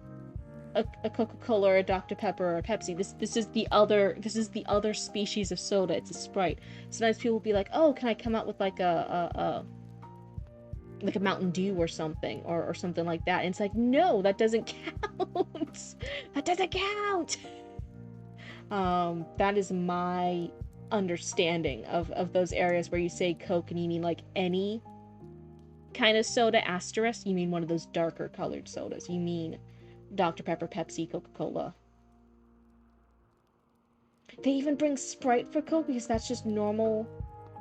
A: a Coca-Cola or a Dr. Pepper or a Pepsi? This is the other species of soda. It's a Sprite. Sometimes people will be like, oh, can I come out with like a Mountain Dew or something or something like that? And it's like, no, that doesn't count. That doesn't count. That is my understanding of those areas where you say Coke and you mean like any kind of soda asterisk, you mean one of those darker colored sodas. You mean Dr. Pepper, Pepsi, Coca-Cola. They even bring Sprite for Coke because that's just normal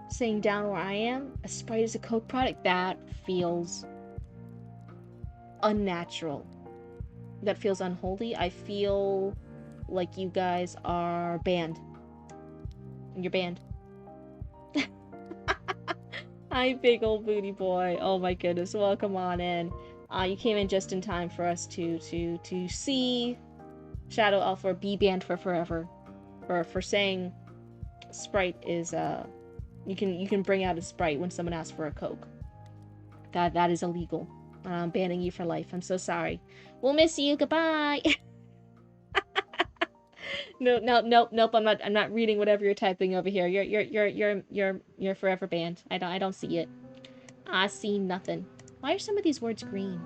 A: saying down where I am. A Sprite is a Coke product. That feels unnatural. That feels unholy. I feel like you guys are banned. You're banned. Hi, big old booty boy. Oh my goodness, welcome on in. You came in just in time for us to see Shadow Alpha be banned for forever, for saying Sprite is you can bring out a Sprite when someone asks for a Coke. That is illegal. I'm banning you for life. I'm so sorry. We'll miss you. Goodbye. Nope. I'm not reading whatever you're typing over here. You're forever banned. I don't see it. I see nothing. Why are some of these words green?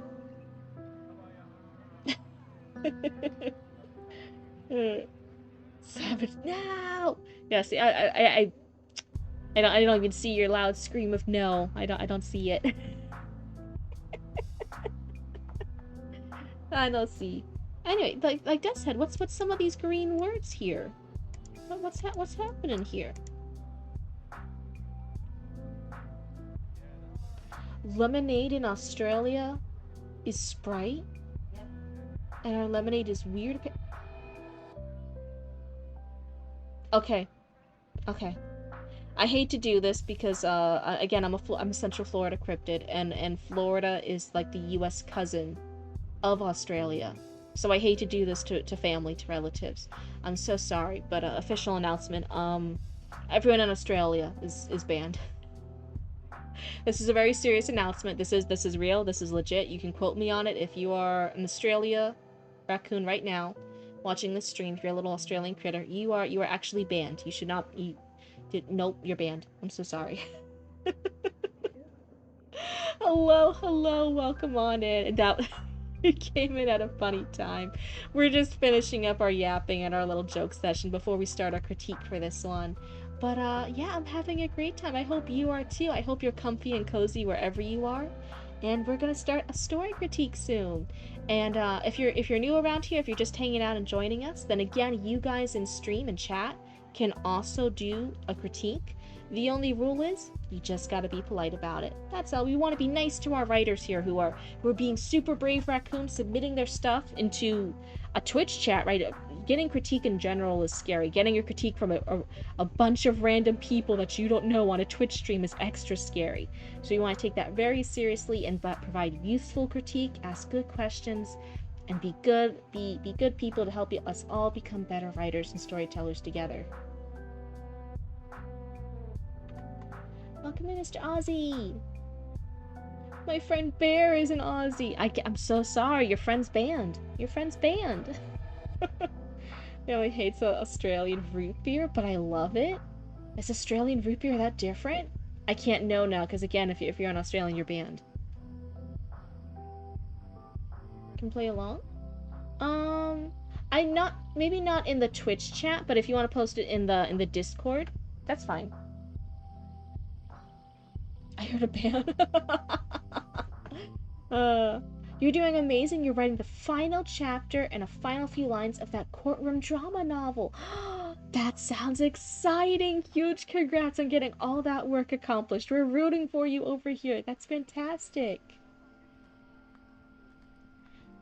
A: Savage. No. Yeah. See, I don't even see your loud scream of no. I don't see it. I don't see. Anyway, like Death said, what's some of these green words here? What's happening here? Lemonade in Australia is Sprite, and our lemonade is weird. Okay. I hate to do this because again, I'm a Central Florida cryptid, and Florida is like the U.S. cousin of Australia. So I hate to do this to family, to relatives. I'm so sorry, but official announcement. Everyone in Australia is banned. This is a very serious announcement. This is real. This is legit. You can quote me on it if you are an Australia raccoon right now, watching this stream. If you're a little Australian critter, you are actually banned. You should not. Nope, you're banned. I'm so sorry. Hello, welcome on in. That it came in at a funny time. We're just finishing up our yapping and our little joke session before we start our critique for this one. But yeah, I'm having a great time. I hope you are too. I hope you're comfy and cozy wherever you are. And we're gonna start a story critique soon. And if you're new around here, if you're just hanging out and joining us, then again, you guys in stream and chat can also do a critique. The only rule is you just gotta be polite about it. That's all. We want to be nice to our writers here who are being super brave raccoons, submitting their stuff into a Twitch chat, right? Getting critique in general is scary. Getting your critique from a bunch of random people that you don't know on a Twitch stream is extra scary. So you want to take that very seriously and provide useful critique, ask good questions, and be good people to help us all become better writers and storytellers together. Welcome in, Mr. Ozzy. My friend Bear is an Aussie. I'm so sorry. Your friend's banned. Your friend's banned. You know, he hates Australian root beer, but I love it. Is Australian root beer that different? I can't know now, because again, if you're an Australian, you're banned. Can play along? Maybe not in the Twitch chat, but if you want to post it in the Discord, that's fine. I heard a ban. You're doing amazing. You're writing the final chapter and a final few lines of that courtroom drama novel. That sounds exciting. Huge congrats on getting all that work accomplished. We're rooting for you over here. That's fantastic.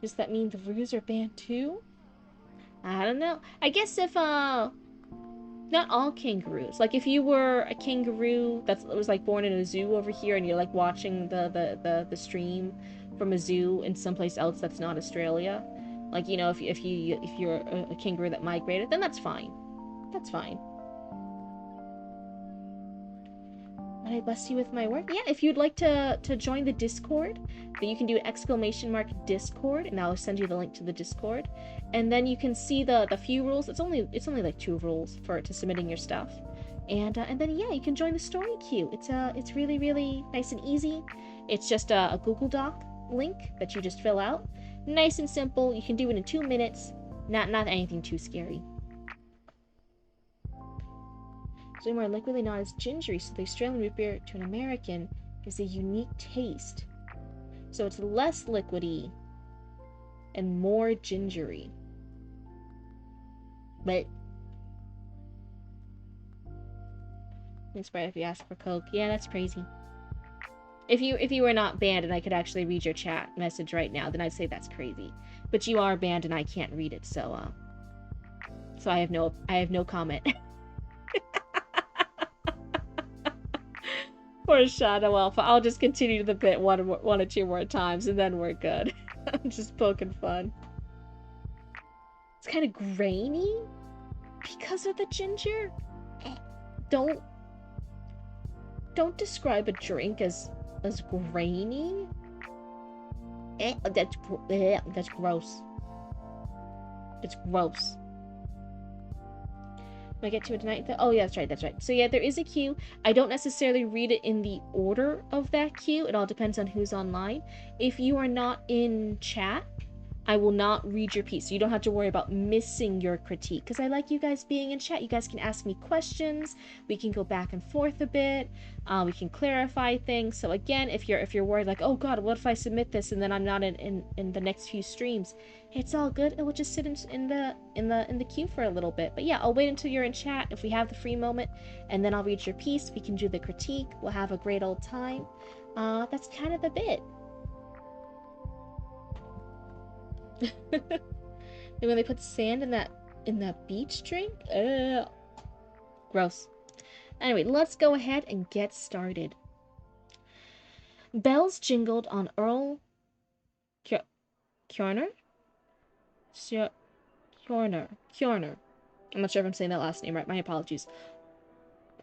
A: Does that mean the Roos are banned too? I don't know. I guess if Not all kangaroos. Like if you were a kangaroo that was like born in a zoo over here, and you're like watching the stream from a zoo in someplace else that's not Australia, like you know if you're a kangaroo that migrated, then that's fine. That's fine. Might I bless you with my work? Yeah, if you'd like to join the Discord, then you can do !Discord, and I'll send you the link to the Discord. And then you can see the few rules. It's only like 2 rules to submitting your stuff. And then yeah, you can join the story queue. It's really, really nice and easy. It's just a Google Doc link that you just fill out. Nice and simple. You can do it in 2 minutes. Not anything too scary. So more liquidly known as gingery, so the Australian root beer to an American is a unique taste. So it's less liquidy and more gingery. But it's right if you ask for Coke. Yeah, that's crazy. If you were not banned and I could actually read your chat message right now, then I'd say that's crazy. But you are banned and I can't read it, so I have no comment. Poor Shadow Alpha. I'll just continue the bit one or two more times and then we're good. I'm just poking fun. It's kind of grainy because of the ginger. Don't describe a drink as grainy. That's gross. It's gross. I get to it tonight? Oh, yeah, that's right. So yeah, there is a queue. I don't necessarily read it in the order of that queue. It all depends on who's online. If you are not in chat, I will not read your piece. So you don't have to worry about missing your critique, because I like you guys being in chat. You guys can ask me questions. We can go back and forth a bit. We can clarify things. So again, if you're worried like, oh god, what if I submit this and then I'm not in the next few streams? It's all good. It will just sit in the queue for a little bit. But yeah, I'll wait until you're in chat if we have the free moment, and then I'll read your piece. We can do the critique. We'll have a great old time. That's kind of the bit. And when they put sand in that beach drink, gross. Anyway, let's go ahead and get started. Bells jingled on Earl Kjorner. I'm not sure if I'm saying that last name right. My apologies.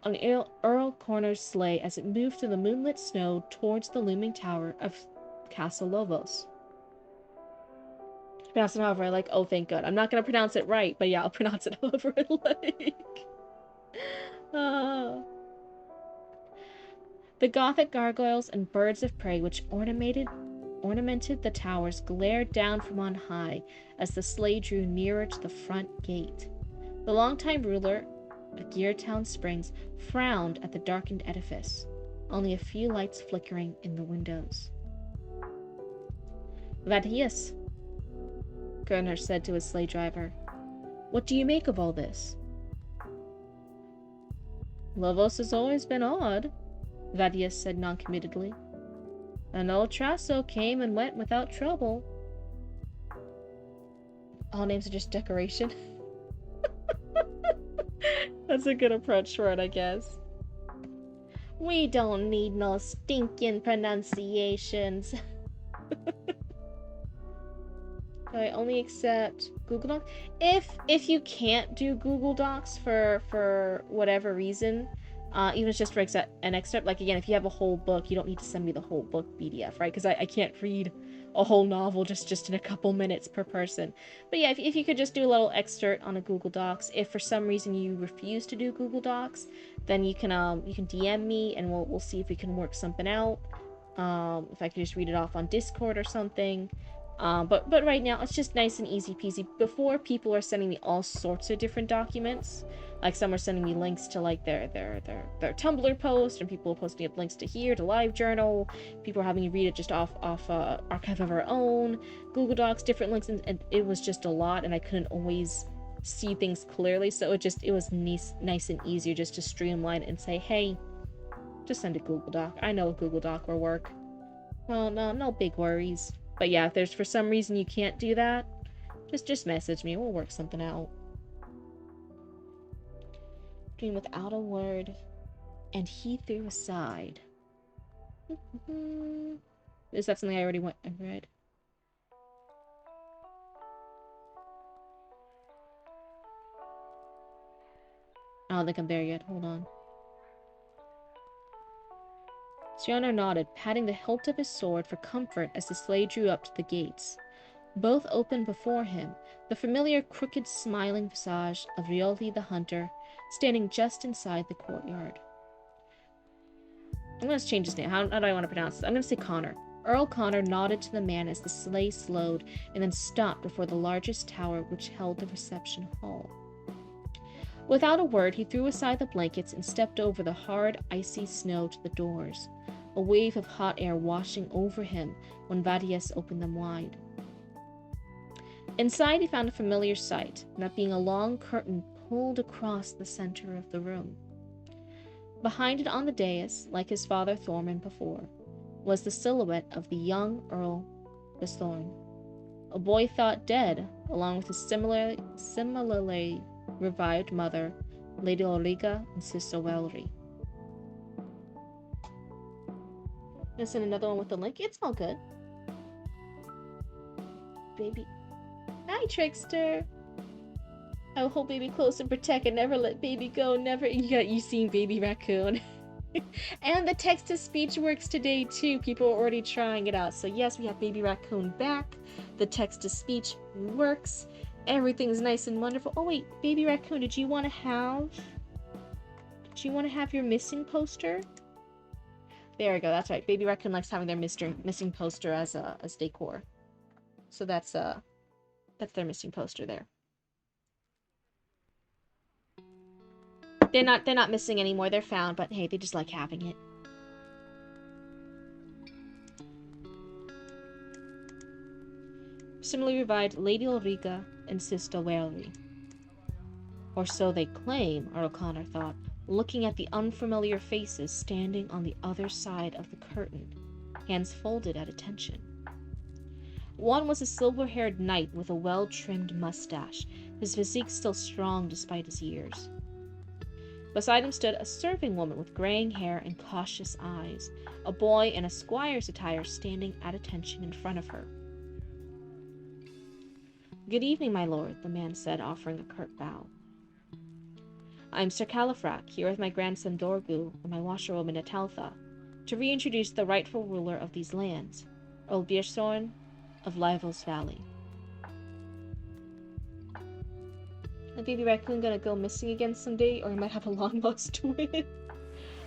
A: On Earl Corner's sleigh as it moved through the moonlit snow towards the looming tower of Castle Lovos. Pronounce it however I like. Oh, thank God. I'm not going to pronounce it right, but yeah, I'll pronounce it however I like. The Gothic gargoyles and birds of prey which ornamented the towers glared down from on high as the sleigh drew nearer to the front gate. The longtime ruler of Geartown Springs frowned at the darkened edifice, only a few lights flickering in the windows. Vadius, Gerner said to his sleigh driver. What do you make of all this? Lovos has always been odd, Vadius said noncommittedly. And old Trasso came and went without trouble. All names are just decoration. That's a good approach for it, I guess. We don't need no stinking pronunciations. I only accept Google Docs. If you can't do Google Docs for whatever reason, even if it's just for an excerpt, like again, if you have a whole book, you don't need to send me the whole book PDF, right? Because I can't read a whole novel just in a couple minutes per person. But yeah, if you could just do a little excerpt on a Google Docs. If for some reason you refuse to do Google Docs, then you can DM me and we'll see if we can work something out. If I could just read it off on Discord or something. But right now it's just nice and easy peasy. Before, people are sending me all sorts of different documents. Like some are sending me links to like their Tumblr post, and people are posting up links to here, to LiveJournal. People are having me read it just off Archive of Our Own, Google Docs, different links, and it was just a lot, and I couldn't always see things clearly. So it was nice and easier just to streamline and say, hey, just send a Google Doc. I know a Google Doc will work. Well, no big worries. But yeah, if there's for some reason you can't do that, just message me. We'll work something out. dream without a word, and he threw aside. Is that something I already read? I don't think I'm there yet. Hold on. Siano nodded, patting the hilt of his sword for comfort as the sleigh drew up to the gates. Both opened before him, the familiar crooked smiling visage of Rioli the hunter, standing just inside the courtyard. I'm going to change his name. How do I want to pronounce this? I'm going to say Connor. Earl Connor nodded to the man as the sleigh slowed and then stopped before the largest tower which held the reception hall. Without a word, he threw aside the blankets and stepped over the hard, icy snow to the doors, a wave of hot air washing over him when Vadies opened them wide. Inside, he found a familiar sight, that being a long curtain pulled across the center of the room. Behind it on the dais, like his father Thormund before, was the silhouette of the young Earl Bisthorn, a boy thought dead, along with his similarly revived mother, Lady Ulrika and Sister Welry. Gonna send another one with the link. It's all good. Baby. Hi, Trickster. I will hold baby close and protect and never let baby go. Never. You seen Baby Raccoon. And the text-to-speech works today, too. People are already trying it out. So yes, we have Baby Raccoon back. The text-to-speech works. Everything's nice and wonderful. Oh, wait. Baby Raccoon, did you want to have your missing poster? There we go. That's right. Baby Raccoon likes having their missing poster as decor. So that's their missing poster there. They're not missing anymore. They're found, but hey, they just like having it. Similarly revived Lady Ulrika and Sister Welry. Or so they claim, Earl Connor thought, looking at the unfamiliar faces standing on the other side of the curtain, hands folded at attention. One was a silver-haired knight with a well-trimmed mustache, his physique still strong despite his years. Beside him stood a serving woman with graying hair and cautious eyes, a boy in a squire's attire standing at attention in front of her. "Good evening, my lord," the man said, offering a curt bow. "I am Sir Califrac, here with my grandson Dorgu and my washerwoman Ataltha, to reintroduce the rightful ruler of these lands, Earl Bjornsorn of Livel's Valley." Is Baby Raccoon gonna go missing again someday, or he might have a long-lost twin?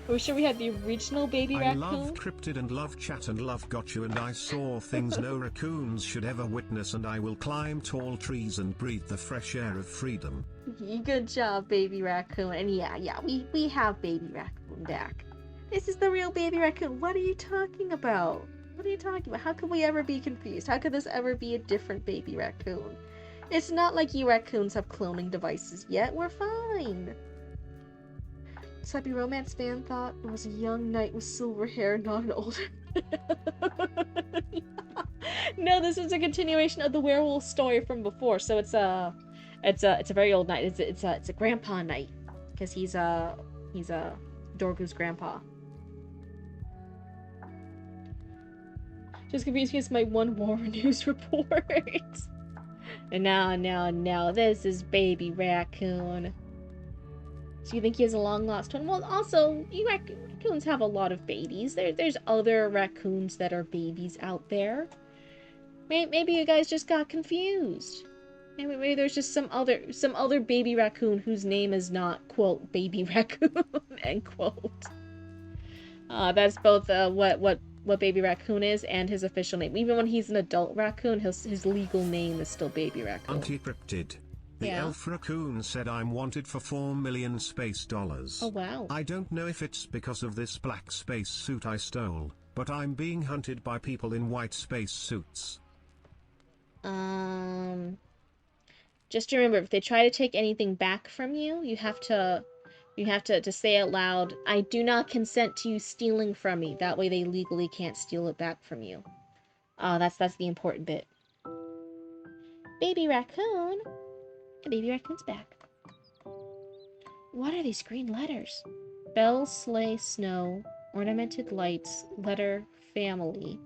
A: Are we sure we had the original Baby Raccoon?
B: I love Cryptid and love chat and love gotcha, and I saw things no raccoons should ever witness, and I will climb tall trees and breathe the fresh air of freedom.
A: Good job, Baby Raccoon. And yeah, we have Baby Raccoon back. This is the real Baby Raccoon. What are you talking about? What are you talking about? How could we ever be confused? How could this ever be a different Baby Raccoon? It's not like you raccoons have cloning devices yet. We're fine. Slappy Romance fan thought it was a young knight with silver hair, not an older. No, this is a continuation of the werewolf story from before. So it's a very old knight. It's a grandpa knight, because he's Dorgu's grandpa. Just confused against my one war news report. And now, this is Baby Raccoon. So you think he has a long-lost twin? Well, also, raccoons have a lot of babies. There's other raccoons that are babies out there. Maybe you guys just got confused. Maybe there's just some other baby raccoon whose name is not, quote, Baby Raccoon, end quote. That's both what Baby Raccoon is and his official name. Even when he's an adult raccoon, his legal name is still Baby Raccoon.
B: Anti-Cryptid. The elf raccoon said I'm wanted for $4 million space dollars.
A: Oh wow.
B: I don't know if it's because of this black space suit I stole, but I'm being hunted by people in white space suits.
A: Just remember, if they try to take anything back from you, you have to say out loud, "I do not consent to you stealing from me." That way they legally can't steal it back from you. That's the important bit. Baby Raccoon. And Baby Raccoon's back. What are these green letters? Bell, sleigh, snow, ornamented lights, letter, family.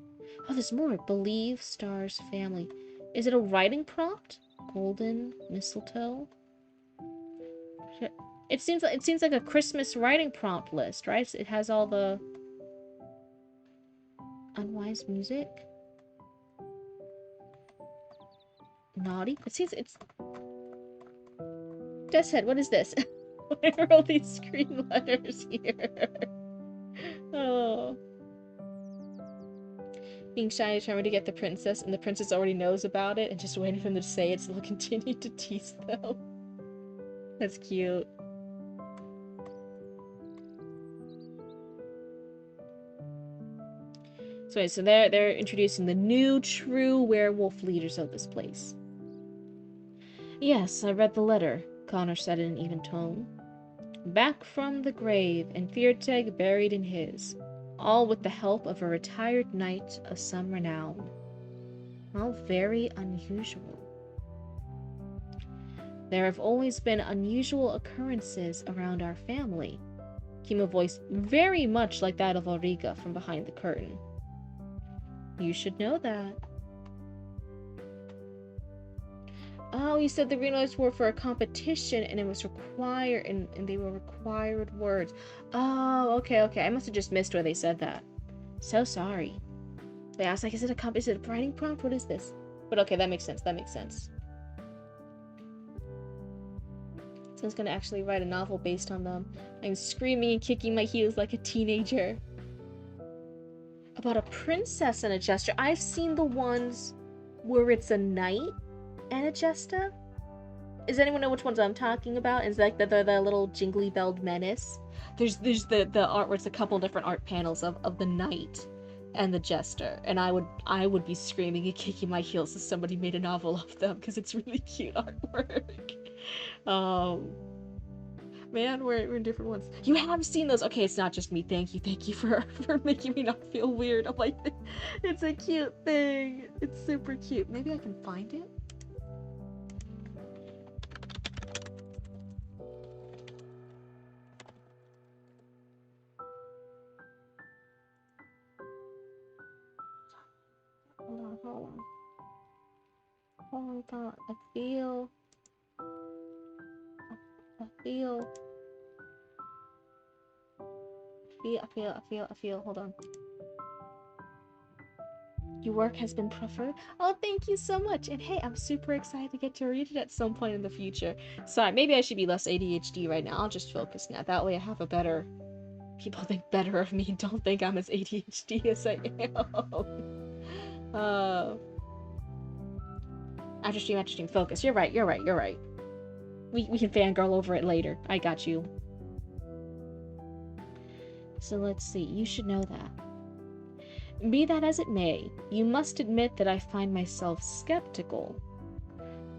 A: Oh, there's more. Believe, stars, family. Is it a writing prompt? Golden, mistletoe. It seems like a Christmas writing prompt list, right? It has all the unwise music. Naughty. It's Death's what is this? Why are all these screen letters here? Oh. Being shy and determined to get the princess, and the princess already knows about it and just waiting for them to say it so they'll continue to tease them. That's cute. So they're introducing the new true werewolf leaders of this place. Yes, I read the letter, Connor said in an even tone. Back from the grave, and Theurtag buried in his, all with the help of a retired knight of some renown. How very unusual. There have always been unusual occurrences around our family, came a voice very much like that of Ulrica from behind the curtain. You should know that. Oh, you said the Renoids were for a competition and it was required, and they were required words. Oh, okay. I must have just missed where they said that. So sorry. They asked, like, is it a writing prompt? What is this? But okay, that makes sense. Someone's gonna actually write a novel based on them. I'm screaming and kicking my heels like a teenager. About a princess and a jester. I've seen the ones where it's a knight and a jester. Does anyone know which ones I'm talking about? It's like the little jingly belled menace. There's the art where it's a couple different art panels of the knight and the jester, and I would be screaming and kicking my heels if somebody made a novel of them because it's really cute artwork. Man, we're in different ones. You have seen those. Okay, it's not just me. Thank you for making me not feel weird. I'm like, it's a cute thing. It's super cute. Maybe I can find it. Hold on. I feel. Hold on. Your work has been preferred. Oh, thank you so much. And hey, I'm super excited to get to read it at some point in the future. Sorry, maybe I should be less ADHD right now. I'll just focus now. That way I have a better... People think better of me and don't think I'm as ADHD as I am. After stream, focus. You're right. We can fangirl over it later. I got you. So let's see. You should know that. Be that as it may, you must admit that I find myself skeptical.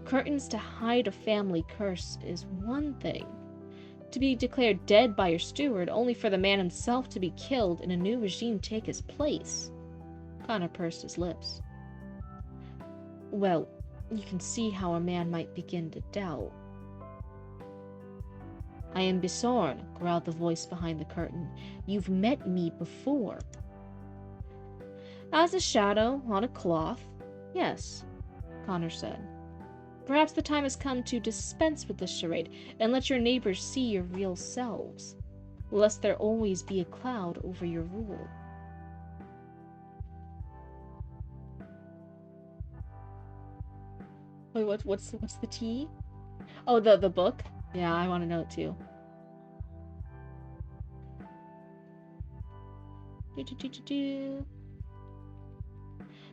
A: Curtains to hide a family curse is one thing. To be declared dead by your steward only for the man himself to be killed and a new regime take his place. Connor pursed his lips. Well, you can see how a man might begin to doubt. I am Bisorn, growled the voice behind the curtain. You've met me before. As a shadow on a cloth, yes, Connor said. Perhaps the time has come to dispense with this charade and let your neighbors see your real selves, lest there always be a cloud over your rule. Wait, what's the tea? Oh, the book? Yeah, I want to know it too.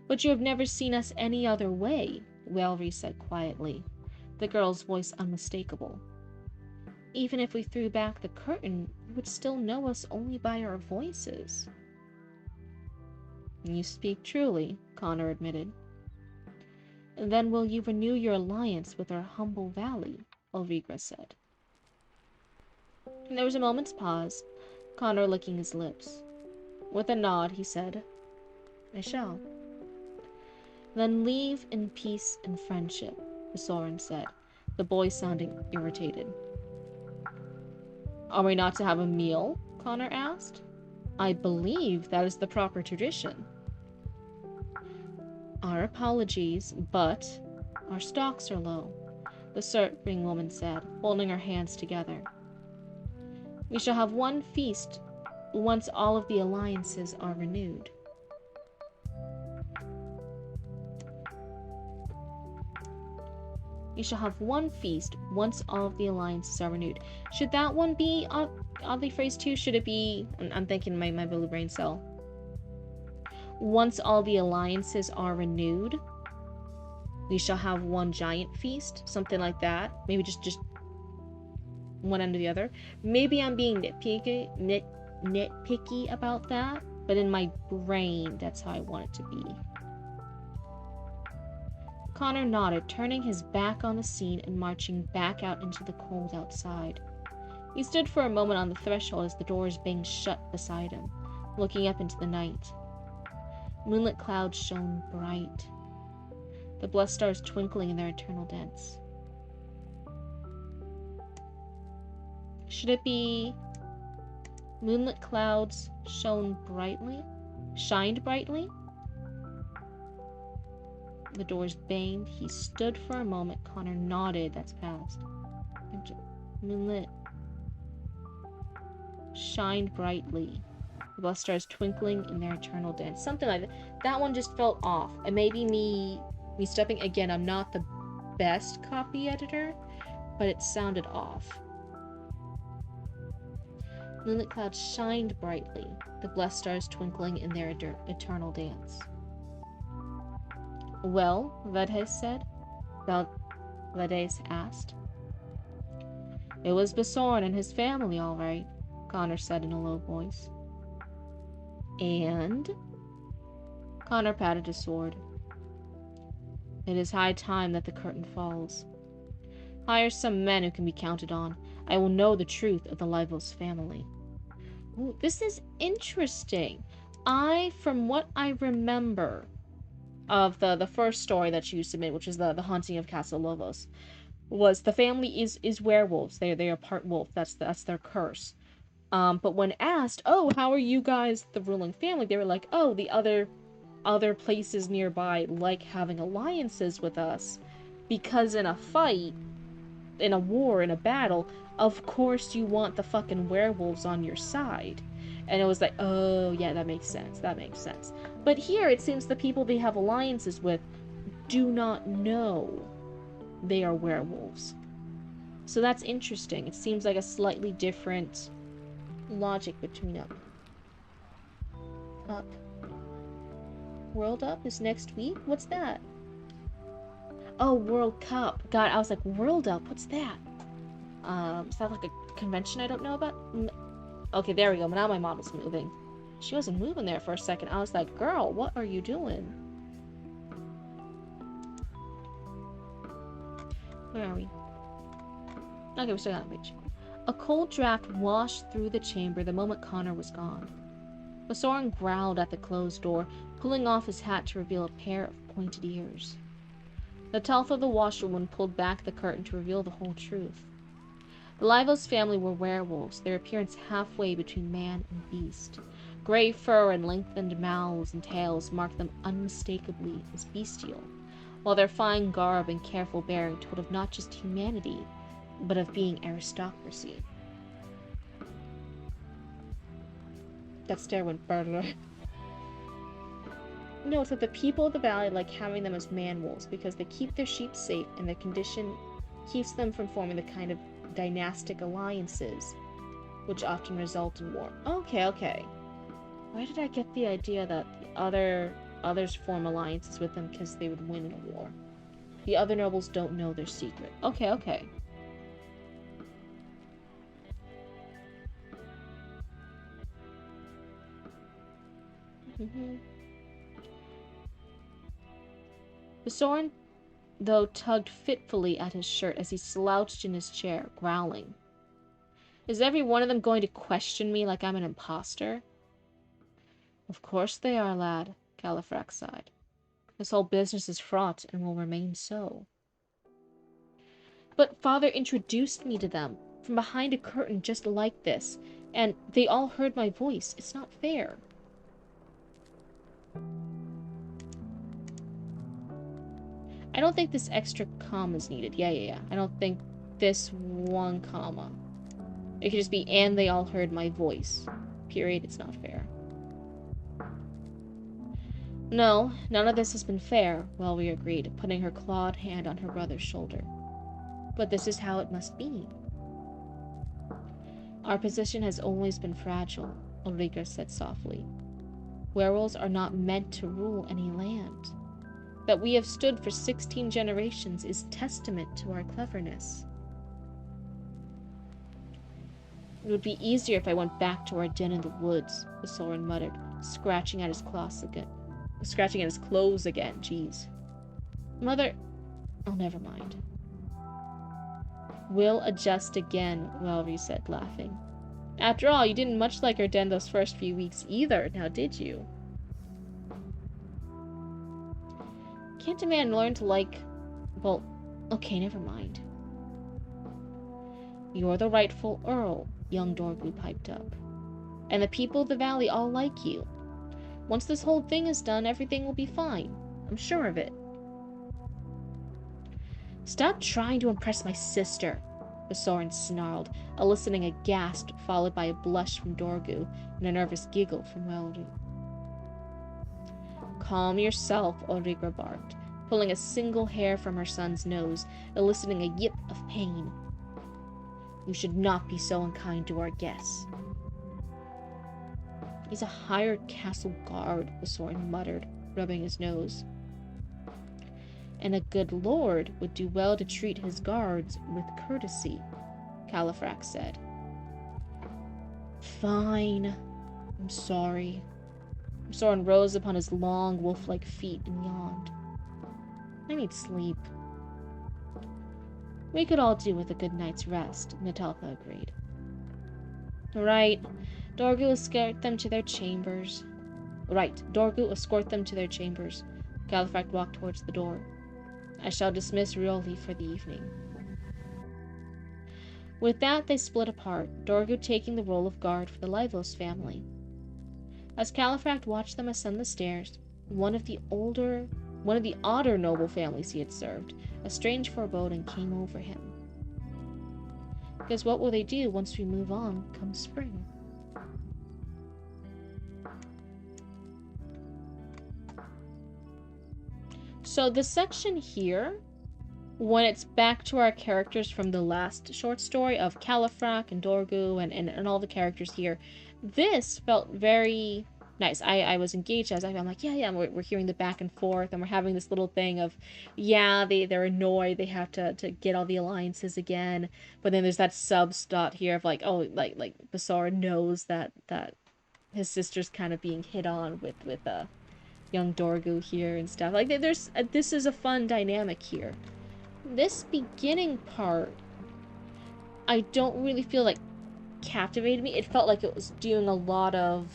A: But you have never seen us any other way, Welry said quietly, the girl's voice unmistakable. Even if we threw back the curtain, you would still know us only by our voices. You speak truly, Connor admitted. Then will you renew your alliance with our humble valley, Ulrica said. And there was a moment's pause, Connor licking his lips. With a nod, he said, I shall. Then leave in peace and friendship, Bisorn said, the boy sounding irritated. Are we not to have a meal? Connor asked. I believe that is the proper tradition. Our apologies, but our stocks are low, the serving woman said, holding her hands together. We shall have one feast once all of the alliances are renewed. We shall have one feast once all of the alliances are renewed. Should that one be oddly phrased too? Should it be... I'm thinking my blue brain cell. Once all the alliances are renewed, we shall have one giant feast. Something like that. Maybe just one end or the other. Maybe I'm being nitpicky about that. But in my brain, that's how I want it to be. Connor nodded, turning his back on the scene and marching back out into the cold outside. He stood for a moment on the threshold as the doors banged shut beside him, looking up into the night. Moonlit clouds shone bright, the blessed stars twinkling in their eternal dance. Should it be moonlit clouds shined brightly? The doors banged. He stood for a moment. Connor nodded. That's past. Moonlit shined brightly. The blessed stars twinkling in their eternal dance. Something like that. That one just felt off. And maybe me stepping... Again, I'm not the best copy editor, but it sounded off. Moonlit clouds shined brightly. The blessed stars twinkling in their eternal dance. Well, Vedhes said. Vedhes asked. It was Besorn and his family, all right, Connor said in a low voice. And? Connor patted his sword. It is high time that the curtain falls. Hire some men who can be counted on. I will know the truth of the Livos family. Ooh, this is interesting. From what I remember of the first story that you submit, which is the haunting of Castle Lovos, was the family is werewolves. They are part wolf. That's their curse. But when asked, oh, how are you guys the ruling family? They were like, oh, the other places nearby like having alliances with us, because in a fight, in a war, in a battle, of course you want the fucking werewolves on your side. And it was like, oh, yeah, that makes sense. That makes sense. But here, it seems the people they have alliances with do not know they are werewolves. So that's interesting. It seems like a slightly different logic between them. Up. World Up is next week? What's that? Oh, World Cup. God, I was like, World Up? What's that? Is that like a convention I don't know about? Okay, there we go. Now my model's moving. She wasn't moving there for a second. I was like, girl, what are you doing? Where are we? Okay, we're still on the page. A cold draft washed through the chamber the moment Connor was gone. Besorn growled at the closed door, pulling off his hat to reveal a pair of pointed ears. The Telf of the washerwoman pulled back the curtain to reveal the whole truth. The Livos family were werewolves, their appearance halfway between man and beast. Gray fur and lengthened mouths and tails marked them unmistakably as bestial, while their fine garb and careful bearing told of not just humanity, but of being aristocracy. That stare went burglar. No, it's that the people of the valley like having them as man-wolves because they keep their sheep safe and their condition keeps them from forming the kind of dynastic alliances which often result in war. Okay. Why did I get the idea that the others form alliances with them because they would win in a war? The other nobles don't know their secret. Okay. Besorn, though, tugged fitfully at his shirt as he slouched in his chair, growling. Is every one of them going to question me like I'm an imposter? Of course they are, lad, Califrax sighed. This whole business is fraught and will remain so. But father introduced me to them. from behind a curtain just like this, and they all heard my voice. It's not fair. I don't think this extra comma is needed. Yeah. I don't think this one comma. It could just be, and they all heard my voice. Period. It's not fair. No, none of this has been fair, Welry agreed, putting her clawed hand on her brother's shoulder. But this is how it must be. Our position has always been fragile, Ulrika said softly. Werewolves are not meant to rule any land. That we have stood for 16 generations is testament to our cleverness. It would be easier if I went back to our den in the woods, the Soren muttered, scratching at his clothes again. Jeez. Mother... Oh, never mind. We'll adjust again, Welry said, laughing. After all, you didn't much like our den those first few weeks either, now did you? Can't a man learn to like... Well, okay, never mind. You're the rightful Earl, young Dorgu piped up. And the people of the valley all like you. Once this whole thing is done, everything will be fine. I'm sure of it. Stop trying to impress my sister, Besorin snarled, eliciting a gasp followed by a blush from Dorgu and a nervous giggle from Welry. Calm yourself, Ulrika barked, pulling a single hair from her son's nose, eliciting a yip of pain. You should not be so unkind to our guests. He's a hired castle guard, Besorin muttered, rubbing his nose. And a good lord would do well to treat his guards with courtesy, Califrax said. Fine. I'm sorry. Soren rose upon his long, wolf-like feet and yawned. I need sleep. We could all do with a good night's rest, Natalka agreed. Right. Dorgu escort them to their chambers. Califrax walked towards the door. I shall dismiss Rioli for the evening. With that, they split apart, Dorgu taking the role of guard for the Livos family. As Califrax watched them ascend the stairs, one of the odder noble families he had served, a strange foreboding came over him. Because what will they do once we move on come spring? So this section here, when it's back to our characters from the last short story of Califrac and Dorgu and all the characters here, this felt very nice. I was engaged. I'm like, yeah, we're hearing the back and forth, and we're having this little thing of, yeah, they're annoyed. They have to get all the alliances again. But then there's that sub-stot here of like, oh, like Basara knows that his sister's kind of being hit on with young Dorgu here and stuff. Like, there's this is a fun dynamic here. This beginning part, I don't really feel like captivated me. It felt like it was doing a lot of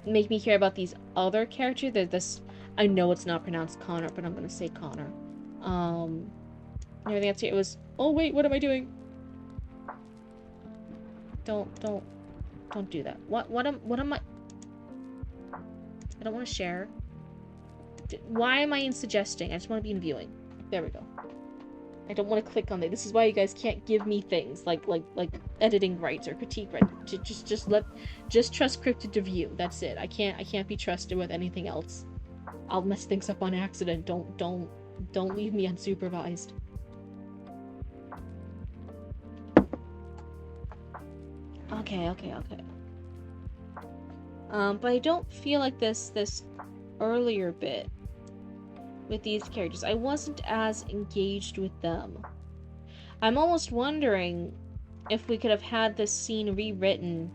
A: make me care about these other characters. There's this, I know it's not pronounced Connor, but I'm gonna say Connor. Everything else here, it was, oh wait, what am I doing? Don't do that. What am I? I don't want to share. Why am I in suggesting? I just want to be in viewing. There we go. I don't want to click on it. This is why you guys can't give me things like editing rights or critique rights. Just trust Cryptid to view. That's it. I can't be trusted with anything else. I'll mess things up on accident. Don't leave me unsupervised. Okay. But I don't feel like this earlier bit with these characters, I wasn't as engaged with them. I'm almost wondering if we could have had this scene rewritten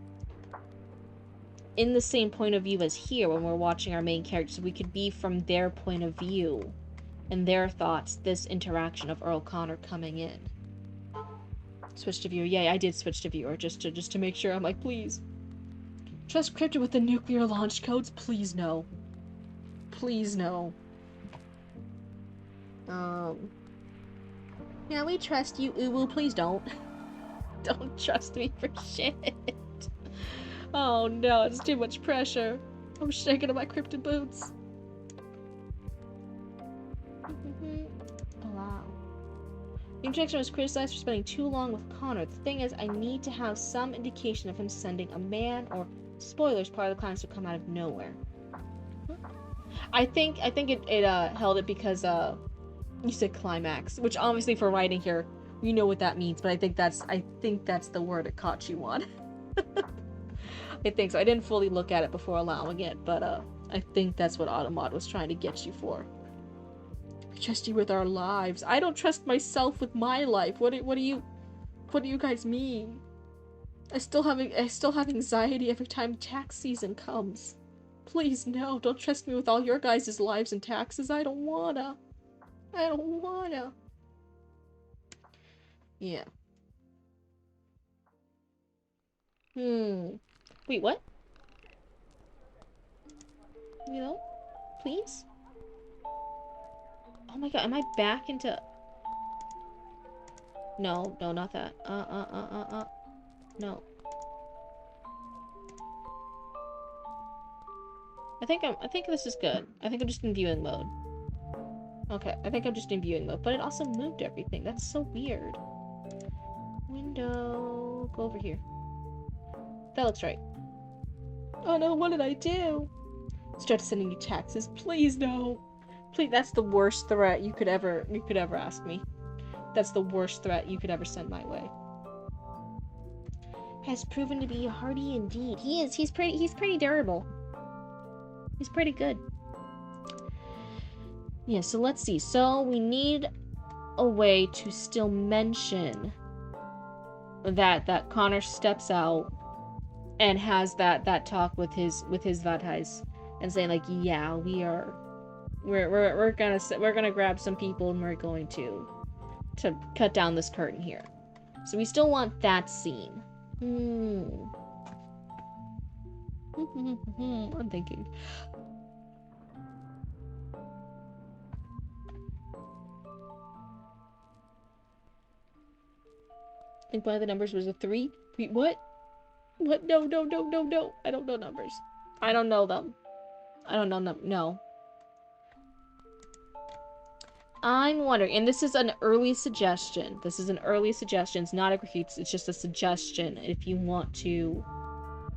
A: in the same point of view as here when we're watching our main characters. We could be from their point of view and their thoughts, this interaction of Earl Connor coming in. Switch to viewer. Yeah, I did switch to viewer just to make sure. I'm like, please. Trust Cryptid with the nuclear launch codes? Please no. Please no. Yeah, we trust you, Uwu. Please don't. Don't trust me for shit. Oh no, it's too much pressure. I'm shaking in my cryptid boots. Wow. The injection was criticized for spending too long with Connor. The thing is, I need to have some indication of him sending a man, or spoilers, part of the climax will come out of nowhere. I think it held it because you said climax, which obviously for writing here, you know what that means, but I think that's the word it caught you on. I think so. I didn't fully look at it before allowing it, but I think that's what Automod was trying to get you for. I trust you with our lives. I don't trust myself with my life. What do you guys mean? I still have anxiety every time tax season comes. Please no, don't trust me with all your guys' lives and taxes. I don't wanna. Yeah. Wait, what? You know? Please? Oh my god, am I back into... No, not that. No. I think this is good. I think I'm just in viewing mode. Okay, I think I'm just in viewing mode, but it also moved everything. That's so weird. Window... Go over here. That looks right. Oh no, what did I do? Start sending you taxes. Please no. Please, that's the worst threat you could ever ask me. That's the worst threat you could ever send my way. Has proven to be hardy indeed. He is. He's pretty durable. He's pretty good. Yeah, so let's see. So we need a way to still mention that Connor steps out and has that talk with his Vadhais and saying like, yeah, we're gonna grab some people and we're going to cut down this curtain here. So we still want that scene. I'm thinking. I think one of the numbers was a 3. Wait, what? What? No. I don't know numbers. I don't know them. I don't know them. No. I'm wondering, and this is an early suggestion. This is an early suggestion. It's not a critique. It's just a suggestion. If you want to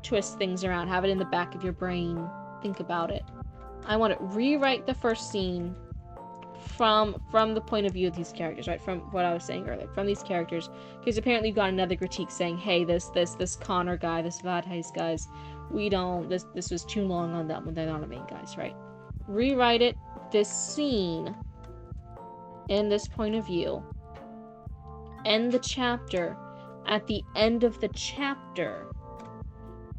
A: twist things around, have it in the back of your brain. Think about it. I want to rewrite the first scene from the point of view of these characters, right? From what I was saying earlier, from these characters, because apparently you got another critique saying, hey, this Connor guy, this Vadhais guys, this was too long on them when they're not the main guys, right? Rewrite it, this scene, in this point of view, end the chapter at the end of the chapter,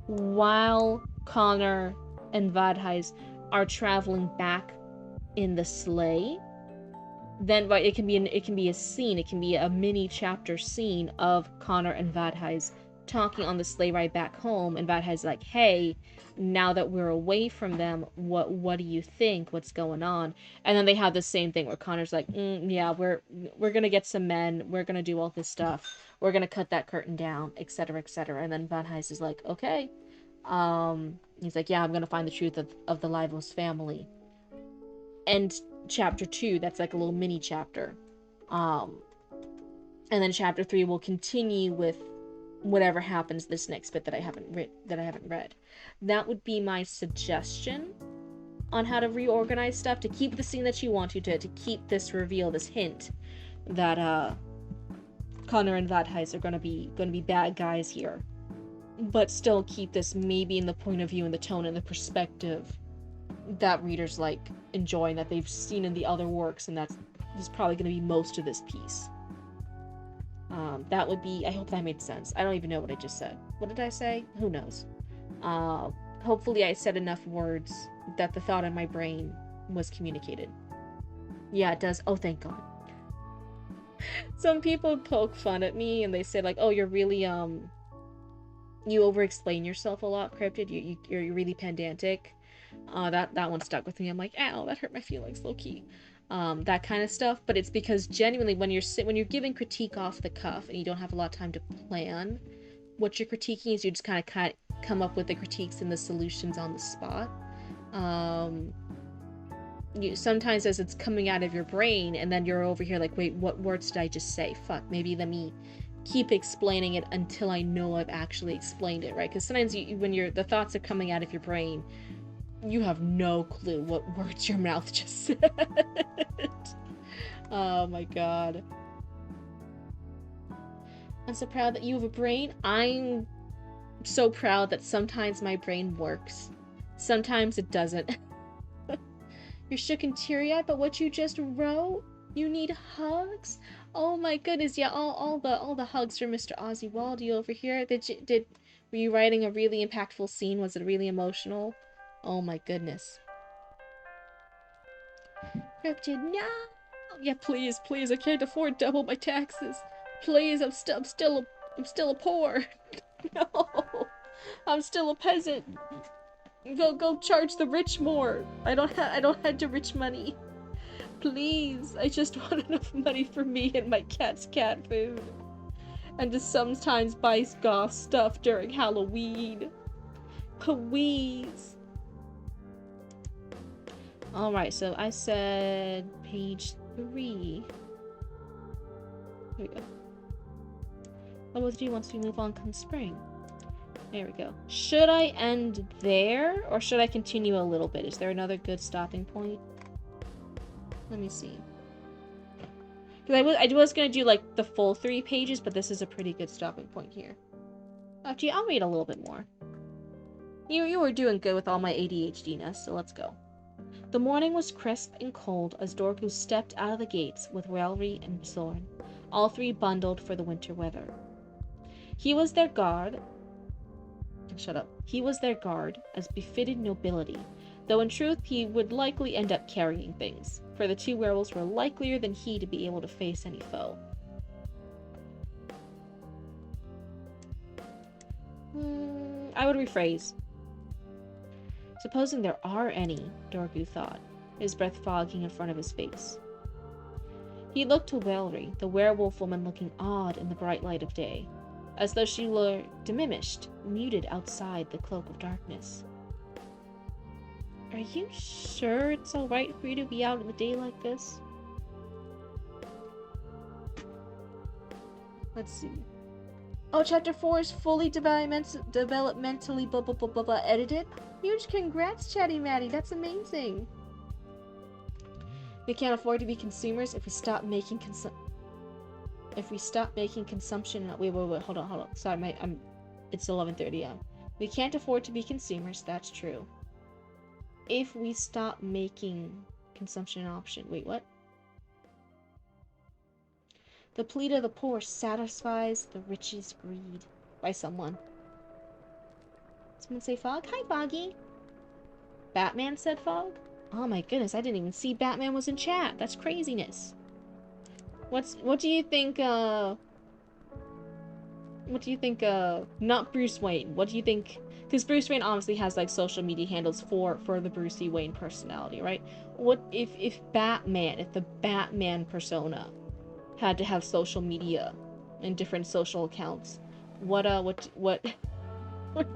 A: while Connor and Vadhais are traveling back in the sleigh. Then, right, it can be a scene, it can be a mini chapter scene of Connor and Vadhais talking on the sleigh ride back home, and Vadhais like, hey, now that we're away from them, what do you think? What's going on? And then they have the same thing where Connor's like, yeah, we're gonna get some men, we're gonna do all this stuff, we're gonna cut that curtain down, etc., etc. And then Vadhais is like, okay. He's like, yeah, I'm gonna find the truth of the Livos family. And chapter 2, that's like a little mini chapter. And then chapter 3 will continue with whatever happens this next bit that I haven't read. That would be my suggestion on how to reorganize stuff, to keep the scene that you want to keep this reveal, this hint that Connor and Vadhais are gonna be bad guys here, but still keep this maybe in the point of view and the tone and the perspective that readers like enjoy and that they've seen in the other works, and that's probably going to be most of this piece. That would be, I hope that made sense. I don't even know what I just said. What did I say? Who knows? Hopefully I said enough words that the thought in my brain was communicated. Yeah, it does. Oh, thank God. Some people poke fun at me and they say like, oh, you're really, you over-explain yourself a lot, Cryptid. You're really pedantic. That one stuck with me. I'm like, ow, that hurt my feelings, low-key. that kind of stuff. But it's because genuinely, when you're giving critique off the cuff and you don't have a lot of time to plan what you're critiquing, is you just kind of come up with the critiques and the solutions on the spot. You sometimes as it's coming out of your brain, and then you're over here like, wait, what words did I just say? Fuck, maybe let me keep explaining it until I know I've actually explained it, right? Because sometimes when the thoughts are coming out of your brain, you have no clue what words your mouth just said. Oh my god. I'm so proud that you have a brain. I'm so proud that sometimes my brain works. Sometimes it doesn't. You're shook and teary-eyed by what you just wrote? You need hugs? Oh my goodness, yeah, all the hugs for Mr. Ozzy Waldy over here. Were you writing a really impactful scene? Was it really emotional? Oh my goodness. Cryptid, no! Yeah, please, I can't afford double my taxes. Please, I'm still a poor. No, I'm still a peasant. Go charge the rich more. I don't have the rich money. Please, I just want enough money for me and my cat's cat food. And to sometimes buy goth stuff during Halloween. Please. Alright, so I said page 3. Here we go. What will do once we move on come spring? There we go. Should I end there, or should I continue a little bit? Is there another good stopping point? Let me see. Because I was going to do, like, the full 3 pages, but this is a pretty good stopping point here. Oh, gee, I'll read a little bit more. You were doing good with all my ADHD-ness, so let's go. The morning was crisp and cold as Dorgu stepped out of the gates with Railry and Zorn, all 3 bundled for the winter weather. He was their guard, as befitted nobility, though in truth he would likely end up carrying things, for the 2 werewolves were likelier than he to be able to face any foe. I would rephrase. Supposing there are any, Dorgu thought, his breath fogging in front of his face. He looked to Welry, the werewolf woman looking odd in the bright light of day, as though she were diminished, muted outside the cloak of darkness. Are you sure it's alright for you to be out in the day like this? Let's see. Oh, chapter 4 is fully developmentally blah blah blah blah blah edited. Huge congrats, Chatty Matty. That's amazing. We can't afford to be consumers if we stop making consumption. Wait, hold on. Sorry, it's 11:30 a.m. We can't afford to be consumers. That's true. If we stop making consumption an option. Wait, what? The plead of the poor satisfies the rich's greed. By someone. Someone say Fog? Hi, Foggy. Batman said Fog? Oh my goodness, I didn't even see Batman was in chat. That's craziness. What do you think, not Bruce Wayne, what do you think, because Bruce Wayne obviously has, like, social media handles for the Brucey Wayne personality, right? What, if the Batman persona had to have social media and different social accounts, what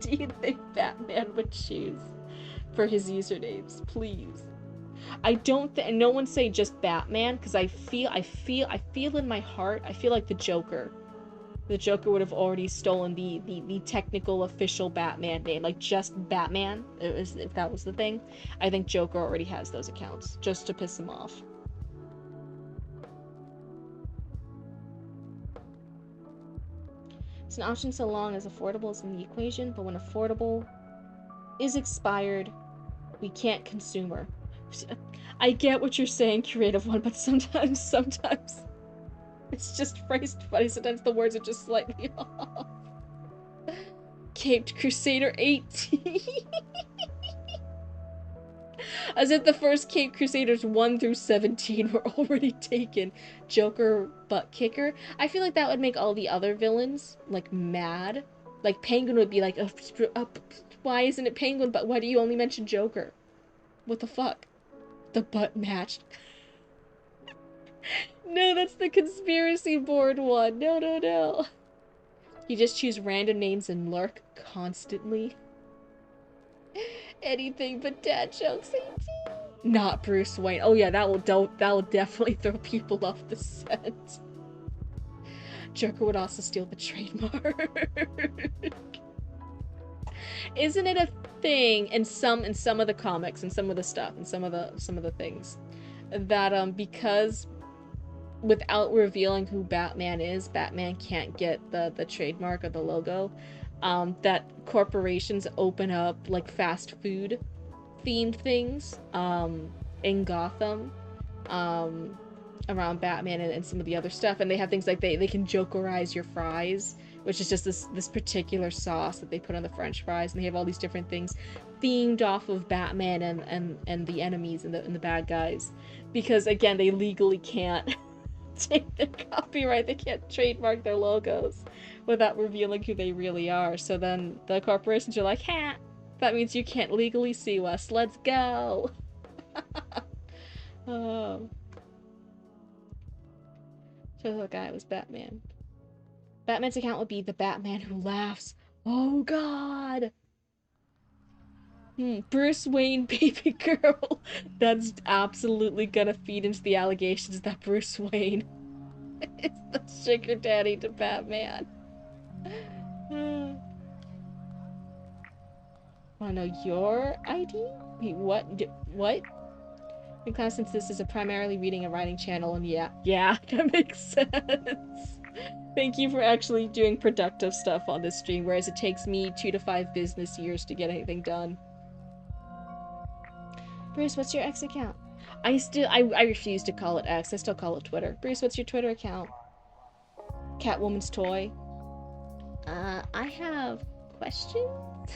A: do you think Batman would choose for his usernames, please? I don't no one say just Batman, because I feel in my heart, I feel like the Joker would have already stolen the technical official Batman name, like just Batman, if that was the thing. I think Joker already has those accounts, just to piss him off. It's an option so long as affordable is in the equation, but when affordable is expired, we can't consumer. I get what you're saying, Creative One, but sometimes it's just phrased funny. Sometimes the words are just slightly off. Caped Crusader 18. As if the first Caped Crusaders 1 through 17 were already taken. Joker butt kicker. I feel like that would make all the other villains, like, mad. Like, Penguin would be like, why isn't it Penguin, but why do you only mention Joker? What the fuck? The butt matched. No, that's the conspiracy board one. No, no, no. You just choose random names and lurk constantly. Anything but dad jokes, 18. Not Bruce Wayne. Oh yeah, that will definitely throw people off the scent. Joker would also steal the trademark. Isn't it a thing in some of the comics and some of the stuff and some of the things that because without revealing who Batman is, Batman can't get the trademark or the logo. That corporations open up like fast food themed things in Gotham around Batman and some of the other stuff, and they have things like they can jokerize your fries, which is just this particular sauce that they put on the French fries, and they have all these different things themed off of Batman and the enemies and the bad guys, because again they legally can't take their copyright, they can't trademark their logos without revealing who they really are. So then the corporations are like, ha, that means you can't legally sue us, let's go. Oh. So the guy was Batman. Batman's account would be the Batman who laughs. Oh god. Bruce Wayne baby girl. That's absolutely gonna feed into the allegations that Bruce Wayne is the sugar daddy to Batman. Wanna know your ID? Wait, what? What? In class, since this is a primarily reading and writing channel, and yeah, that makes sense. Thank you for actually doing productive stuff on this stream, whereas it takes me 2 to 5 business years to get anything done. Bruce, what's your X account? I refuse to call it X. I still call it Twitter. Bruce, what's your Twitter account? Catwoman's toy. I have questions?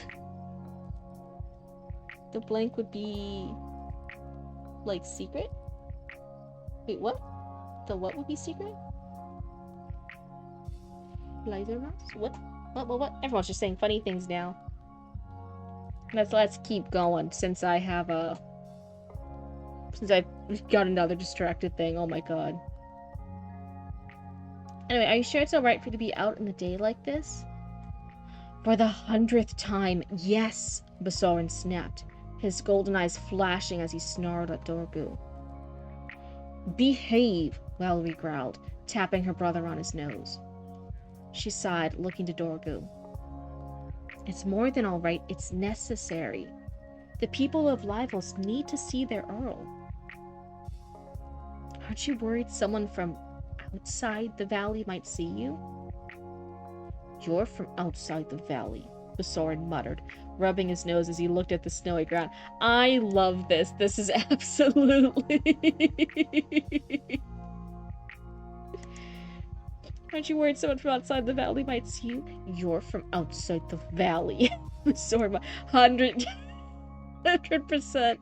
A: The blank would be like secret? Wait, what? The what would be secret? Laser mouse? What? Everyone's just saying funny things now. Let's keep going since I have since I've got another distracted thing. Oh my god. Anyway, are you sure it's alright for you to be out in the day like this? For the 100th time, yes, Basorin snapped, his golden eyes flashing as he snarled at Dorgu. Behave, Valerie growled, tapping her brother on his nose. She sighed, looking to Dorgu. It's more than all right, it's necessary. The people of Livos need to see their Earl. Aren't you worried someone from outside the valley might see you? You're from outside the valley, Basorin muttered, rubbing his nose as he looked at the snowy ground. I love this. This is absolutely... Aren't you worried someone from outside the valley might see you? You're from outside the valley. Basorin, 100%.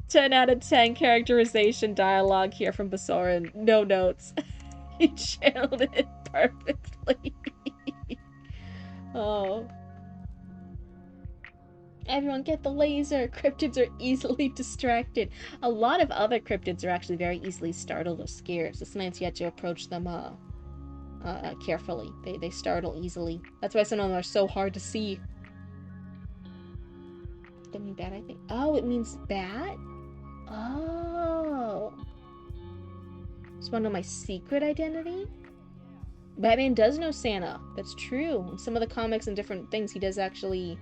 A: 10 out of 10 characterization dialogue here from Basorin. No notes. He channeled it perfectly. Oh. Everyone get the laser! Cryptids are easily distracted. A lot of other cryptids are actually very easily startled or scared, so sometimes you have to approach them carefully. They startle easily. That's why some of them are so hard to see. Does it mean bat, I think? Oh, it means bat? Oh. Just wanna know my secret identity? Batman does know Santa. That's true. In some of the comics and different things, he does actually...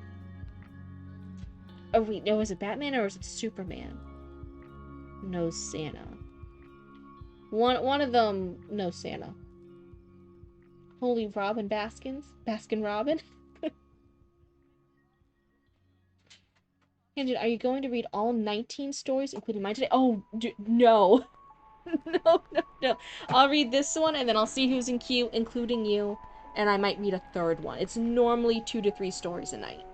A: Oh, wait, no, is it Batman or is it Superman? Knows Santa. One of them knows Santa. Holy Robin Baskins? Baskin Robin? Angel, are you going to read all 19 stories, including mine today? Oh, no. No. I'll read this one, and then I'll see who's in queue, including you, and I might read a third one. It's normally 2 to 3 stories a night.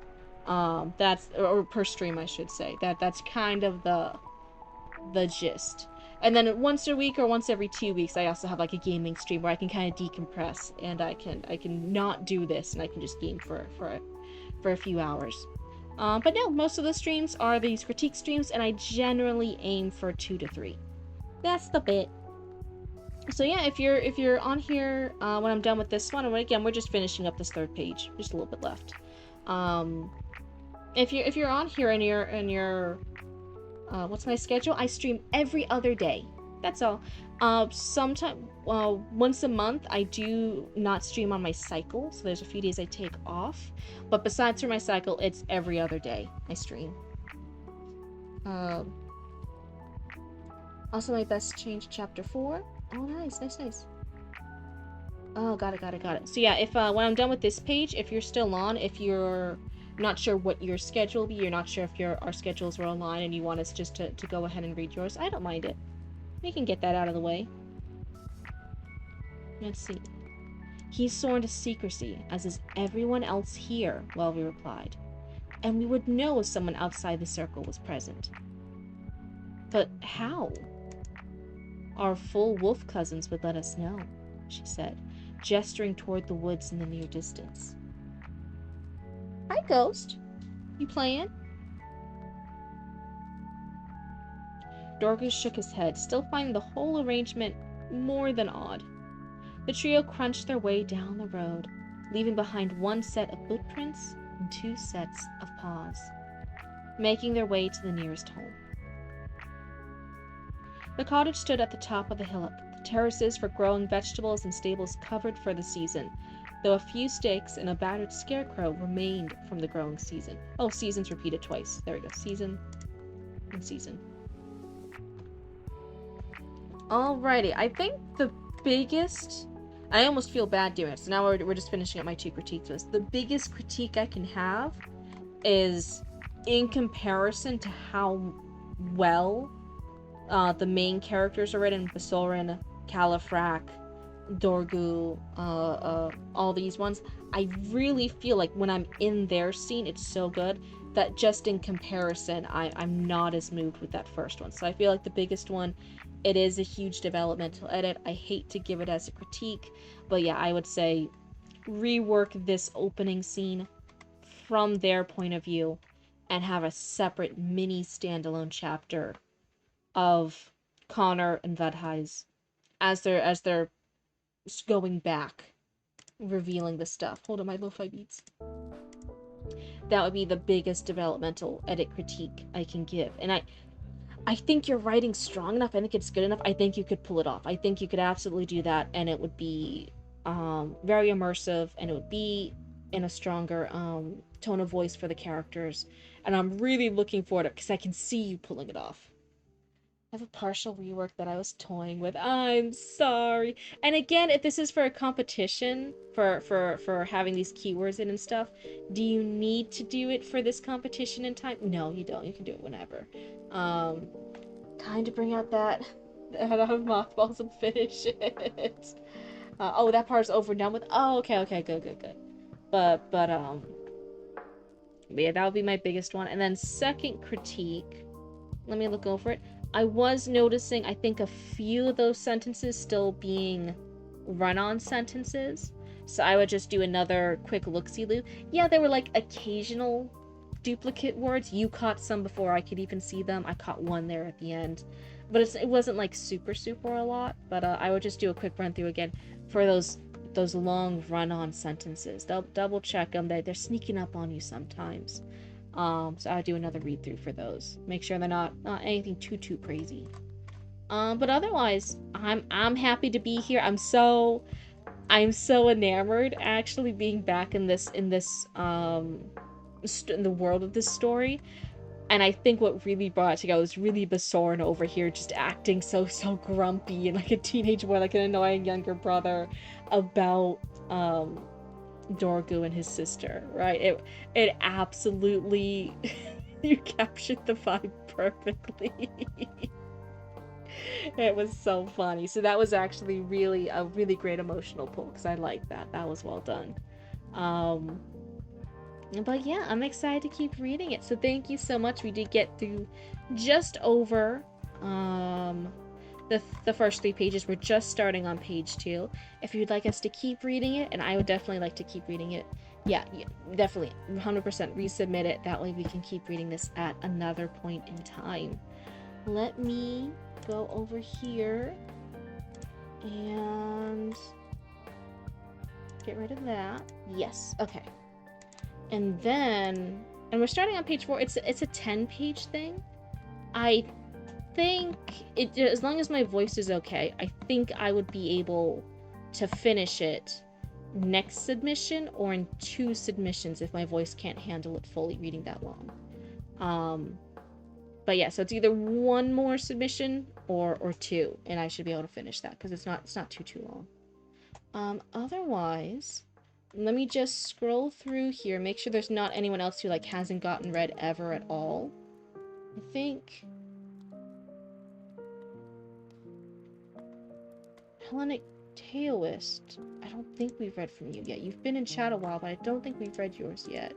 A: That's, or per stream, I should say. That's kind of the gist. And then once a week or once every 2 weeks, I also have like a gaming stream where I can kind of decompress, and I can not do this, and I can just game for a few hours. But no, most of the streams are these critique streams, and I generally aim for 2 to 3. That's the bit. So yeah, if you're on here when I'm done with this one, and again we're just finishing up this third page, just a little bit left. Um, if you're on here and you're what's my schedule? I stream every other day. That's all. Sometime once a month I do not stream on my cycle, so there's a few days I take off. But besides for my cycle, it's every other day I stream. Um, Also, my best change chapter 4. Oh, nice, nice, nice. Oh, got it, got it, got it. So yeah, if when I'm done with this page, if you're still on, if you're not sure what your schedule will be, you're not sure if our schedules are online and you want us just to go ahead and read yours, I don't mind it. We can get that out of the way. Let's see. He's sworn to secrecy, as is everyone else here, Welby replied. And we would know if someone outside the circle was present. But how? Our full wolf cousins would let us know, she said, gesturing toward the woods in the near distance. Hi, Ghost. You playing? Dorcas shook his head, still finding the whole arrangement more than odd. The trio crunched their way down the road, leaving behind one set of footprints and 2 sets of paws, making their way to the nearest home. The cottage stood at the top of the hillock, the terraces for growing vegetables and stables covered for the season, though a few stakes and a battered scarecrow remained from the growing season. Oh, seasons repeated twice. There we go. Season and season. Alrighty, I think the biggest... I almost feel bad doing it, so now we're just finishing up my 2 critiques list. The biggest critique I can have is in comparison to how well the main characters are written, Basorin, Califrac, Dorgu, all these ones. I really feel like when I'm in their scene, it's so good that just in comparison, I'm not as moved with that first one. So I feel like the biggest one, it is a huge developmental edit. I hate to give it as a critique, but yeah, I would say rework this opening scene from their point of view and have a separate mini standalone chapter of Connor and Vedheis as they're going back, revealing the stuff. Hold on, my lo-fi beats. That would be the biggest developmental edit critique I can give. And I think your writing's strong enough. I think it's good enough. I think you could pull it off. I think you could absolutely do that, and it would be very immersive, and it would be in a stronger tone of voice for the characters. And I'm really looking forward to it because I can see you pulling it off. I have a partial rework that I was toying with. I'm sorry. And again, if this is for a competition, for having these keywords in and stuff, do you need to do it for this competition in time? No, you don't. You can do it whenever. Time to bring out that out of mothballs and finish it. Oh, that part's over and done with. Oh, okay, good. But yeah, that would be my biggest one. And then second critique, let me look over it. I was noticing, I think, a few of those sentences still being run-on sentences. So I would just do another quick look-see-loo. Yeah, there were like occasional duplicate words. You caught some before I could even see them. I caught one there at the end. But it wasn't like super a lot. But I would just do a quick run-through again for those long run-on sentences. They'll double check them. They're sneaking up on you sometimes. So I would do another read through for those. Make sure they're not anything too crazy. But otherwise, I'm happy to be here. I'm so enamored actually being back in the world of this story. And I think what really brought it together was really Basorin over here just acting so grumpy and like a teenage boy, like an annoying younger brother about Dorgu and his sister, right? It absolutely you captured the vibe perfectly. It was so funny. So that was actually really a really great emotional pull because I like that. That was well done. But yeah, I'm excited to keep reading it. So thank you so much. We did get through just over the first 3 pages. We're just starting on page 2. If you'd like us to keep reading it, and I would definitely like to keep reading it, yeah, definitely 100% resubmit it. That way we can keep reading this at another point in time. Let me go over here And get rid of that. Yes, okay. And then, and we're starting on page 4. It's a 10-page thing. I think it, as long as my voice is okay, I think I would be able to finish it next submission or in 2 submissions if my voice can't handle it fully reading that long. But yeah, so it's either 1 more submission or 2, and I should be able to finish that because it's not too long. Otherwise, let me just scroll through here, make sure there's not anyone else who like hasn't gotten read ever at all. I think Hellenic Taoist, I don't think we've read from you yet. You've been in chat a while, but I don't think we've read yours yet.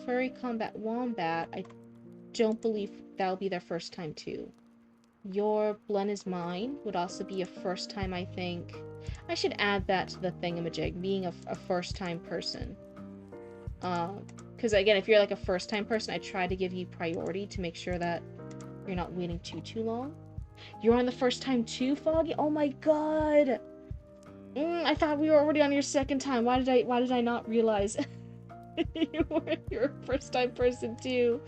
A: Furry Combat Wombat, I don't believe that'll be their first time too. Your Blen is Mine would also be a first time, I think. I should add that to the thingamajig, being a first time person. Because again, if you're like a first time person, I try to give you priority to make sure that you're not waiting too long. You're on the first time too, Foggy? Oh my god! I thought we were already on your second time. Why did I not realize you're a first time person too?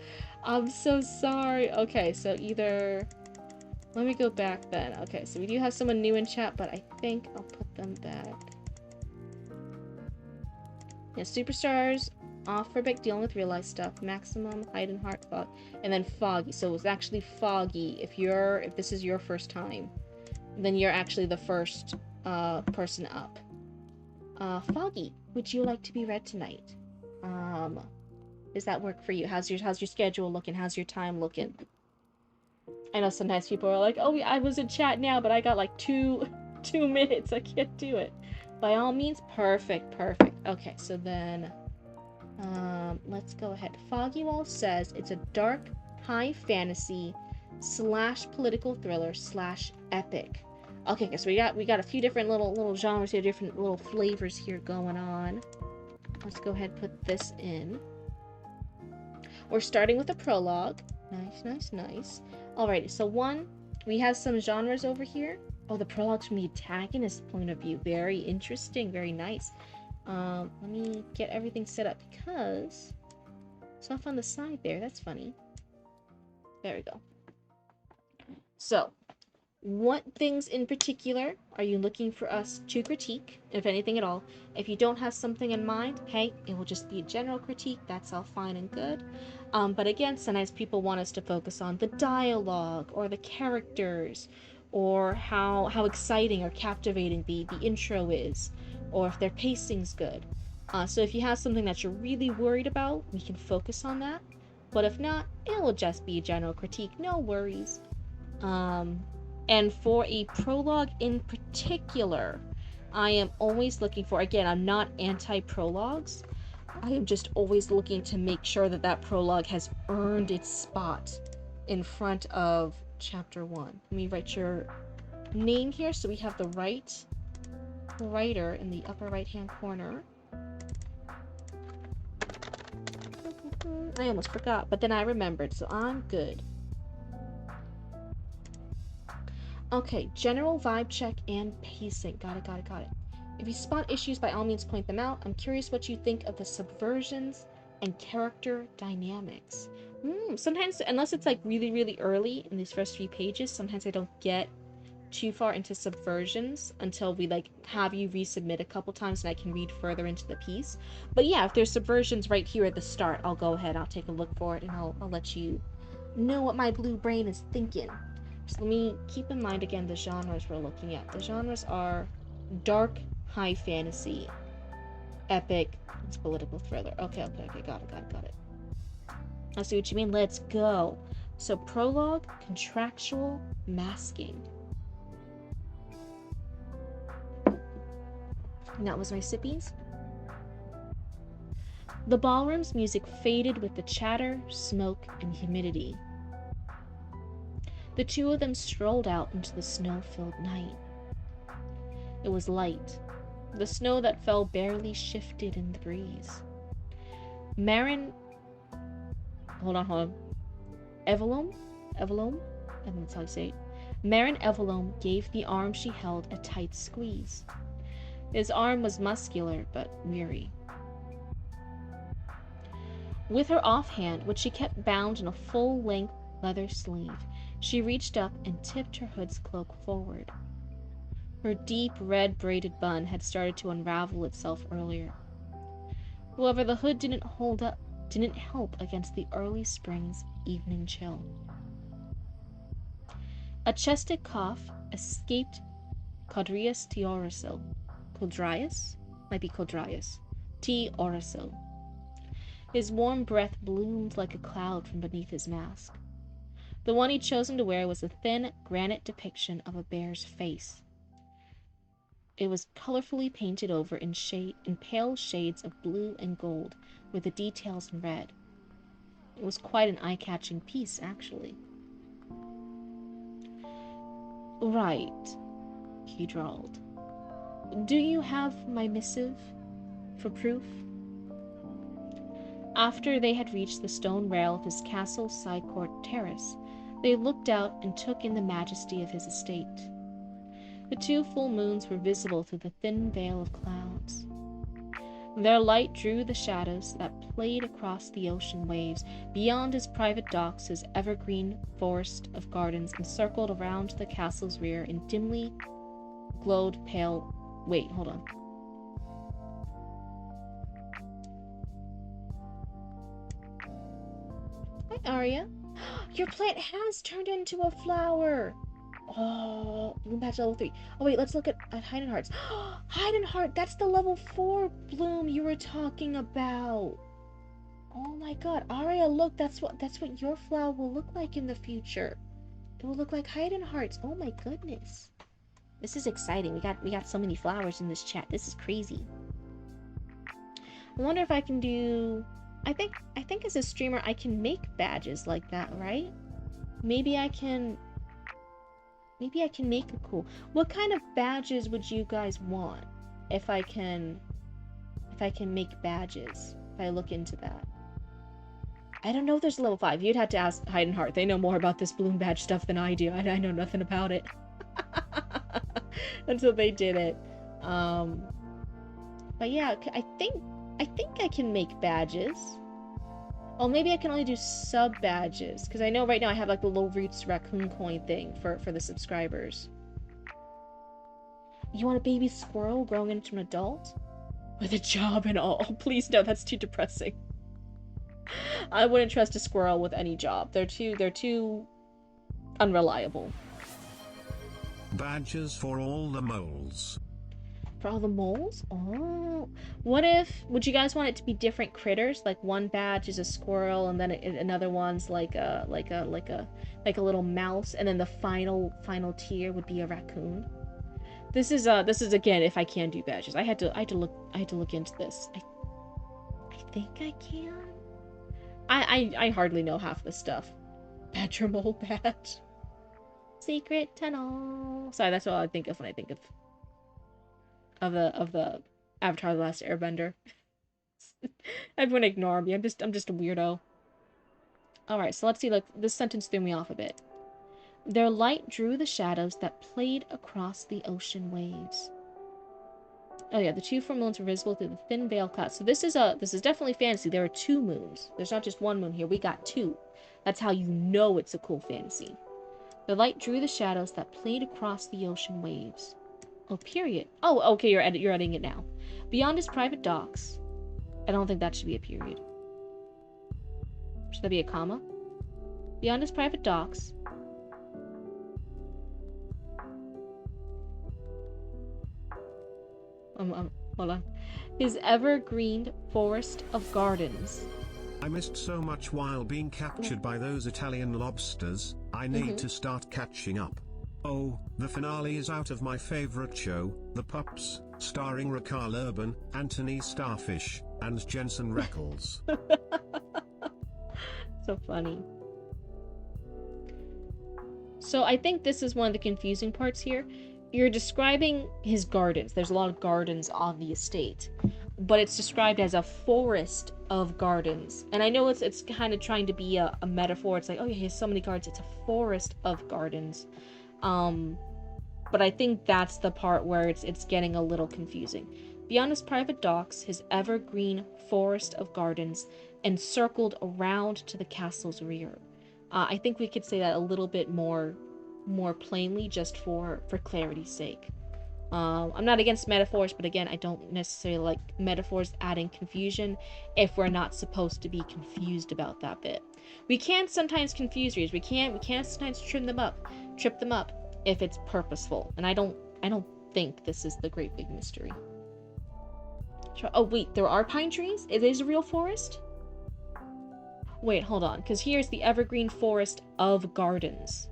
A: I'm so sorry. Okay, so either... Let me go back then. Okay, so we do have someone new in chat, but I think I'll put them back. Yeah, Superstars, Off for Big dealing with real life stuff, Maximum, Hide and Heart, Fog, and then Foggy. So it's actually Foggy. If this is your first time, then you're actually the first person up. Foggy, would you like to be read tonight? Does that work for you? How's your schedule looking? How's your time looking? I know sometimes people are like, oh, I was in chat now, but I got like two minutes. I can't do it. By all means, perfect. Okay, so then, let's go ahead. Foggy Wall says it's a dark, high fantasy / political thriller / epic. Okay, so we got a few different little genres here, different little flavors here going on. Let's go ahead and put this in. We're starting with a prologue. Nice. Alrighty, so 1, we have some genres over here. Oh, the prologue's from the antagonist point of view. Very interesting, very nice. Let me get everything set up because it's off on the side there. That's funny. There we go. So, what things in particular are you looking for us to critique, if anything at all? If you don't have something in mind, hey, it will just be a general critique. That's all fine and good. But again, sometimes people want us to focus on the dialogue or the characters or how exciting or captivating the intro is, or if their pacing's good. So if you have something that you're really worried about, we can focus on that. But if not, it will just be a general critique. No worries. And for a prologue in particular, I am always looking for, again, I'm not anti-prologues. I am just always looking to make sure that that prologue has earned its spot in front of chapter 1. Let me write your name here so we have the right writer in the upper right-hand corner. I almost forgot, but then I remembered, so I'm good. Okay, general vibe check and pacing. Got it. If you spot issues, by all means point them out. I'm curious what you think of the subversions and character dynamics. Sometimes, unless it's like really early in these first few pages, sometimes I don't get too far into subversions until we like have you resubmit a couple times and I can read further into the piece. But yeah, if there's subversions right here at the start, I'll go ahead, I'll take a look for it, and I'll let you know what my blue brain is thinking. So let me keep in mind again the genres we're looking at. The genres are dark, high fantasy, epic, it's political thriller. Okay, got it. I see what you mean. Let's go. So prologue, contractual masking. And that was my sippies. The ballroom's music faded with the chatter, smoke, and humidity. The two of them strolled out into the snow-filled night. It was light. The snow that fell barely shifted in the breeze. Marin... Hold on. Evelome? I think that's how you say it. Marin Evelome gave the arm she held a tight squeeze. His arm was muscular but weary. With her offhand, which she kept bound in a full-length leather sleeve, she reached up and tipped her hood's cloak forward. Her deep red braided bun had started to unravel itself earlier. However, the hood didn't help against the early spring's evening chill. A chested cough escaped Codrius Teorasil. Codrius? Might be Codrius. Teorasil. His warm breath bloomed like a cloud from beneath his mask. The one he'd chosen to wear was a thin granite depiction of a bear's face. It was colorfully painted over in pale shades of blue and gold, with the details in red. It was quite an eye-catching piece, actually. Right, he drawled. Do you have my missive for proof? After they had reached the stone rail of his castle's side court terrace, they looked out and took in the majesty of his estate. The 2 full moons were visible through the thin veil of clouds. Their light drew the shadows that played across the ocean waves beyond his private docks, his evergreen forest of gardens encircled around the castle's rear in dimly glowed pale... Wait, hold on. Hi, Arya. Your plant has turned into a flower. Oh, bloom patch level 3. Oh wait, let's look at Hidden Hearts. Hidden Heart, that's the level 4 bloom you were talking about. Oh my god, Arya, look, that's what your flower will look like in the future. It will look like Hidden Hearts. Oh my goodness. This is exciting. We got so many flowers in this chat. This is crazy. I wonder if I can do... I think as a streamer I can make badges like that, right? Maybe I can make a cool... What kind of badges would you guys want if I can make badges? If I look into that. I don't know if there's a level 5. You'd have to ask Hidden Heart. They know more about this bloom badge stuff than I do. I know nothing about it. Until they did it. But yeah, I think I can make badges. Oh, maybe I can only do sub badges, because I know right now I have like the Low Roots raccoon coin thing for the subscribers. You want a baby squirrel growing into an adult? With a job and all. Oh, please no, that's too depressing. I wouldn't trust a squirrel with any job. They're too unreliable.
B: Badges for all the moles.
A: For all the moles? Oh. Would you guys want it to be different critters? Like one badge is a squirrel and then another one's like a little mouse, and then the final tier would be a raccoon. This is again if I can do badges. I had to look into this. I think I can. I hardly know half the stuff. Badger mole badge. Secret tunnel. Sorry, that's what I think of when I think of the Avatar: The Last Airbender. Everyone ignore me. I'm just a weirdo. Alright, so let's see. Look, this sentence threw me off a bit. Their light drew the shadows that played across the ocean waves. Oh yeah, the 2 full moons were visible through the thin veil cloud. So this is definitely fantasy. There are 2 moons. There's not just 1 moon here. We got 2. That's how you know it's a cool fantasy. The light drew the shadows that played across the ocean waves. Oh, period. Oh, okay, you're editing it now. Beyond his private docks. I don't think that should be a period. Should that be a comma? Beyond his private docks. Hold on. His evergreen forest of gardens.
B: I missed so much while being captured by those Italian lobsters. I need to start catching up. Oh, the finale is out of my favorite show, The Pups, starring Raquel Urban, Anthony Starfish, and Jensen Reckles.
A: So funny. So I think this is one of the confusing parts here. You're describing his gardens. There's a lot of gardens on the estate, but it's described as a forest of gardens. And I know it's kind of trying to be a metaphor. It's like, oh yeah, he has so many gardens. It's a forest of gardens. But I think that's the part where it's getting a little confusing. Beyond his private docks, his evergreen forest of gardens encircled around to the castle's rear. I think we could say that a little bit more plainly, just for clarity's sake. I'm not against metaphors, but again, I don't necessarily like metaphors adding confusion if we're not supposed to be confused about that bit. We can sometimes confuse readers. We can sometimes trip them up if it's purposeful. And I don't think this is the great big mystery. Oh wait, there are pine trees? It is a real forest? Wait, hold on, because here's the evergreen forest of gardens.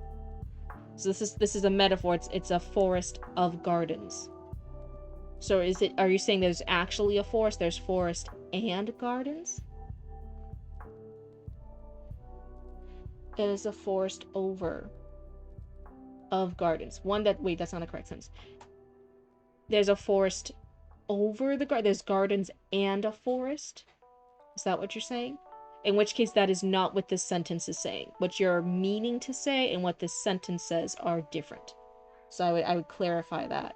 A: So this is a metaphor. It's a forest of gardens. So are you saying there's actually a forest? There's forest and gardens? It is a forest over of gardens. Wait, that's not a correct sentence. There's a forest over the garden. There's gardens and a forest. Is that what you're saying? In which case, that is not what this sentence is saying. What you're meaning to say and what this sentence says are different. So I would clarify that.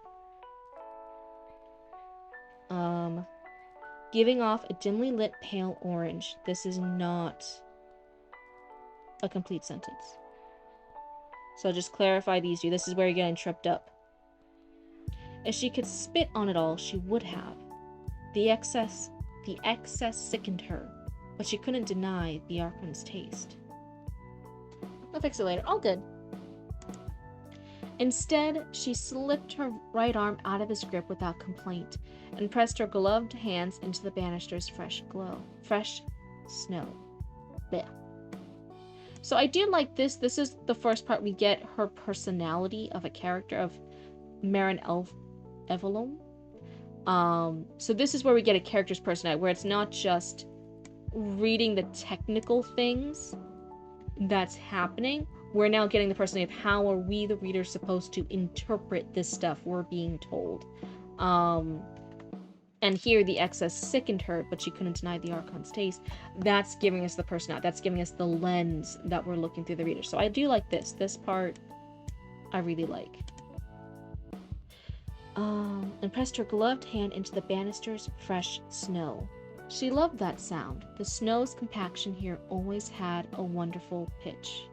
A: Giving off a dimly lit pale orange. This is not a complete sentence. So I'll just clarify these two. This is where you're getting tripped up. If she could spit on it all, she would have. The excess sickened her, but she couldn't deny the Archon's taste. I'll fix it later. All good. Instead, she slipped her right arm out of his grip without complaint and pressed her gloved hands into the banister's fresh snow. Blech. So I do like this. This is the first part we get her personality of a character of Marin Evelyn. So this is where we get a character's personality, where it's not just reading the technical things that's happening. We're now getting the personality of how are we, the reader, supposed to interpret this stuff we're being told. And here the excess sickened her, but she couldn't deny the Archon's taste. That's giving us the personality. That's giving us the lens that we're looking through the reader. So I do like this. This part I really like. And pressed her gloved hand into the banister's fresh snow. She loved that sound. The snow's compaction here always had a wonderful pitch.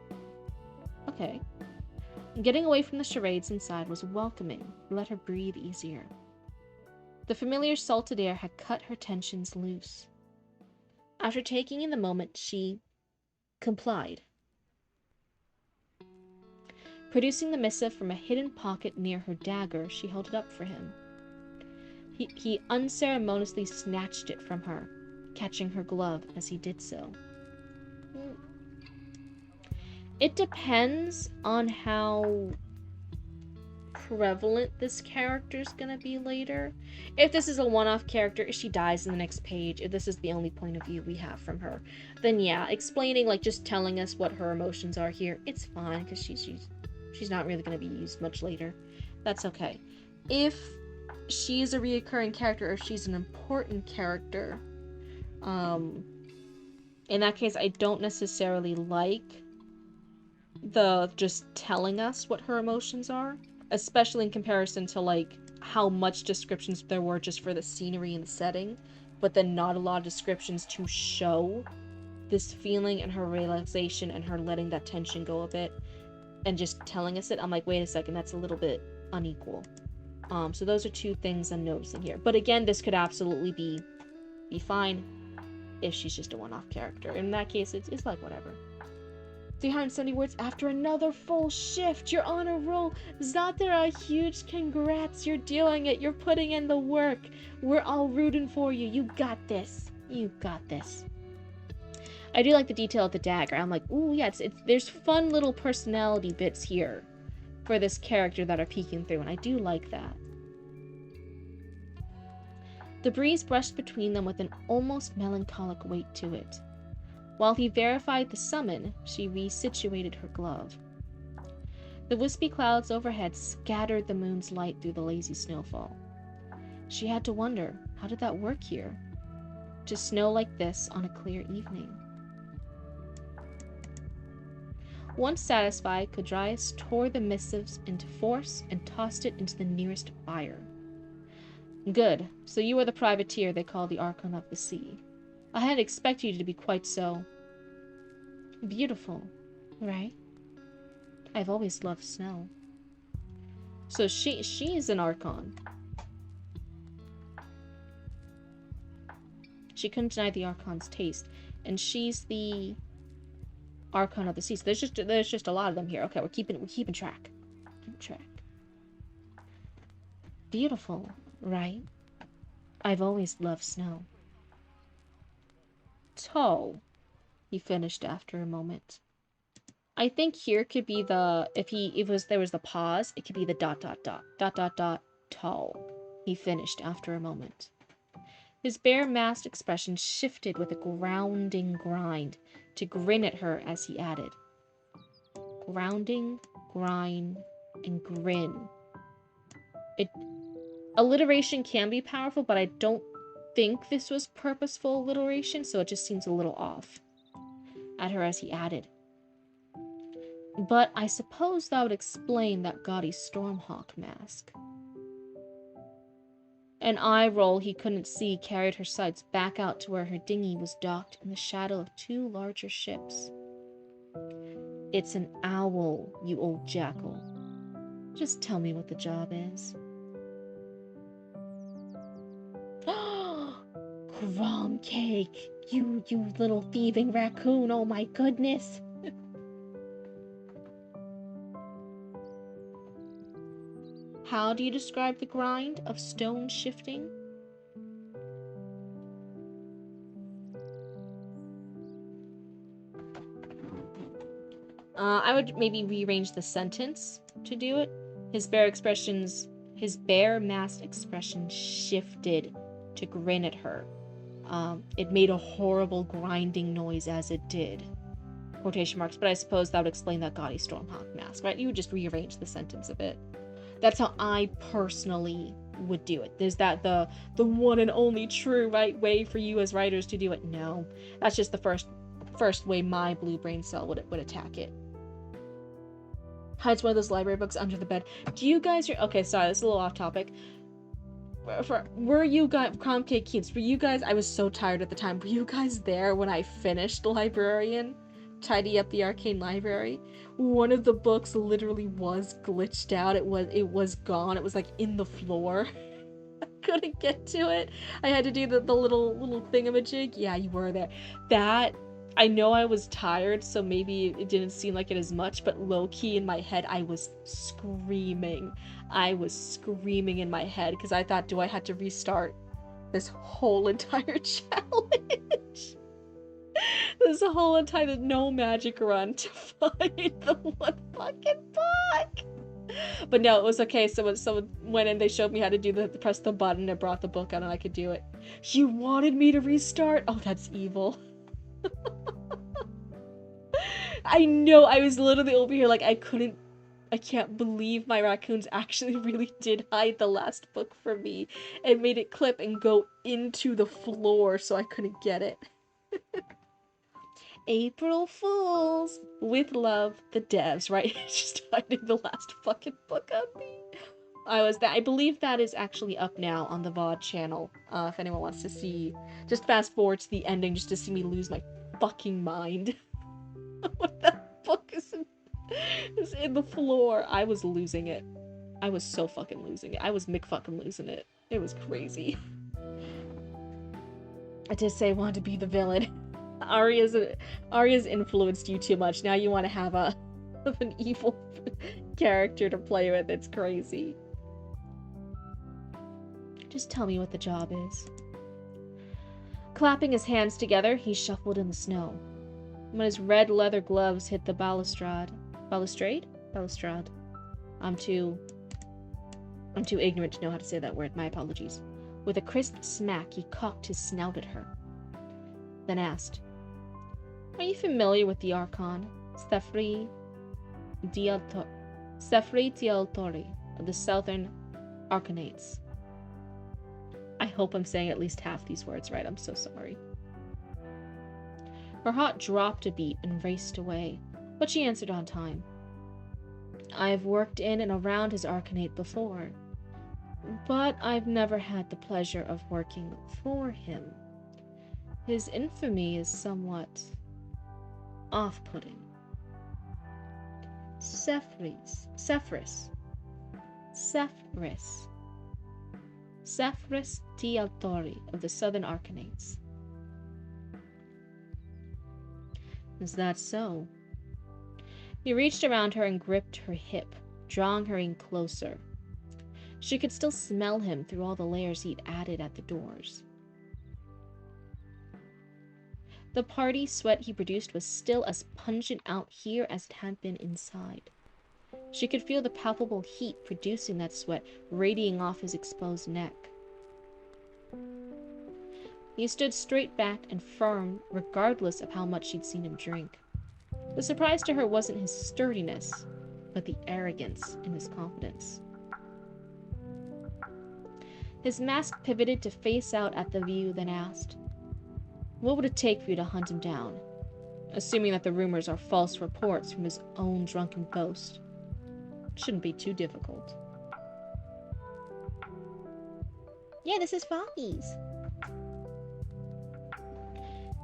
A: Okay. Getting away from the charades inside was welcoming. Let her breathe easier. The familiar salted air had cut her tensions loose. After taking in the moment, she complied. Producing the missive from a hidden pocket near her dagger, she held it up for him. He unceremoniously snatched it from her, catching her glove as he did so. It depends on how prevalent this character's gonna be later. If this is a one-off character, if she dies in the next page, if this is the only point of view we have from her, then yeah, explaining, like just telling us what her emotions are here, it's fine, because she's not really gonna be used much later. That's okay. If she's a reoccurring character, or if she's an important character, in that case, I don't necessarily like the just telling us what her emotions are, especially in comparison to like how much descriptions there were just for the scenery and setting, but then not a lot of descriptions to show this feeling and her realization and her letting that tension go a bit and just telling us it. I'm like, wait a second, that's a little bit unequal. So those are two things I'm noticing here. But again, this could absolutely be fine if she's just a one-off character. In that case, it's like whatever. 370 words after another full shift. You're on a roll. Zatara, a huge congrats. You're doing it. You're putting in the work. We're all rooting for you. You got this. You got this. I do like the detail of the dagger. I'm like, ooh, yeah, there's fun little personality bits here for this character that are peeking through, and I do like that. The breeze brushed between them with an almost melancholic weight to it. While he verified the summon, she resituated her glove. The wispy clouds overhead scattered the moon's light through the lazy snowfall. She had to wonder, how did that work here? To snow like this on a clear evening. Once satisfied, Codrias tore the missives into force and tossed it into the nearest fire. Good. So you are the privateer they call the Archon of the Sea. I hadn't expected you to be quite so beautiful, right? I've always loved snow. So she's an Archon. She couldn't deny the Archon's taste, and she's the Archon of the Sea. So there's just a lot of them here. Okay, we're keeping track. Keep track. Beautiful, right? I've always loved snow. Toe, he finished after a moment. I think here could be the there was the pause, it could be the ... toe. He finished after a moment. His bare masked expression shifted with a grounding grind to grin at her as he added. Grounding, grind, and grin. Alliteration can be powerful, but I don't think this was purposeful alliteration, so it just seems a little off. At her as he added. But I suppose that would explain that gaudy Stormhawk mask. An eye roll he couldn't see carried her sights back out to where her dinghy was docked in the shadow of two larger ships. It's an owl, you old jackal. Just tell me what the job is. Crumb cake! You little thieving raccoon, oh my goodness! How do you describe the grind of stone shifting? I would maybe rearrange the sentence to do it. His bare masked expression shifted to grin at her. It made a horrible grinding noise as it did. Quotation marks, but I suppose that would explain that gaudy Stormhawk mask, right? You would just rearrange the sentence a bit. That's how I personally would do it. Is that the one and only true right way for you as writers to do it? No. That's just the first way my blue brain cell would attack it. Hides one of those library books under the bed. Do you guys... Okay, sorry, this is a little off topic. Were you guys... Crumb Cake Cubes, were you guys... I was so tired at the time. Were you guys there when I finished Librarian? Tidy up the arcane library? One of the books literally was glitched out. It was gone. It was like in the floor. I couldn't get to it. I had to do the little thingamajig. Yeah, you were there. That... I know I was tired, so maybe it didn't seem like it as much, but low-key in my head, I was screaming. I was screaming in my head, because I thought, do I have to restart this whole entire challenge? This whole entire no magic run to find the one fucking book! But no, it was okay. Someone went in, they showed me how to do press the button, it brought the book out, and I could do it. You wanted me to restart? Oh, that's evil. I know, I was literally over here like I can't believe my raccoons actually really did hide the last book for me and made it clip and go into the floor so I couldn't get it. April Fools! With love, the devs, right? Just hiding the last fucking book on me. I believe that is actually up now on the VOD channel. If anyone wants to see, just fast forward to the ending just to see me lose my fucking mind. What that book is in the floor. I was losing it. I was so fucking losing it. I was fucking losing it. It was crazy. I did say I wanted to be the villain. Arya's influenced you too much. Now you want to have an evil character to play with. It's crazy. Just tell me what the job is. Clapping his hands together, he shuffled in the snow. When his red leather gloves hit the balustrade. I'm too ignorant to know how to say that word. My apologies. With a crisp smack, he cocked his snout at her. Then asked, "Are you familiar with the Archon, Sefri Tialtori of the Southern Archanates?" I hope I'm saying at least half these words right. I'm so sorry. Her heart dropped a beat and raced away. but she answered on time. I've worked in and around his arcanate before, but I've never had the pleasure of working for him. His infamy is somewhat off-putting. Cephris T. Altori of the Southern Arcanates. Is that so? He reached around her and gripped her hip, drawing her in closer. She could still smell him through all the layers he'd added at the doors. The party sweat he produced was still as pungent out here as it had been inside. She could feel the palpable heat producing that sweat radiating off his exposed neck. He stood straight back and firm, regardless of how much she'd seen him drink. The surprise to her wasn't his sturdiness, but the arrogance in his confidence. His mask pivoted to face out at the view, then asked, "What would it take for you to hunt him down? Assuming that the rumors are false reports from his own drunken boast. Shouldn't be too difficult." Yeah, this is Foggy's.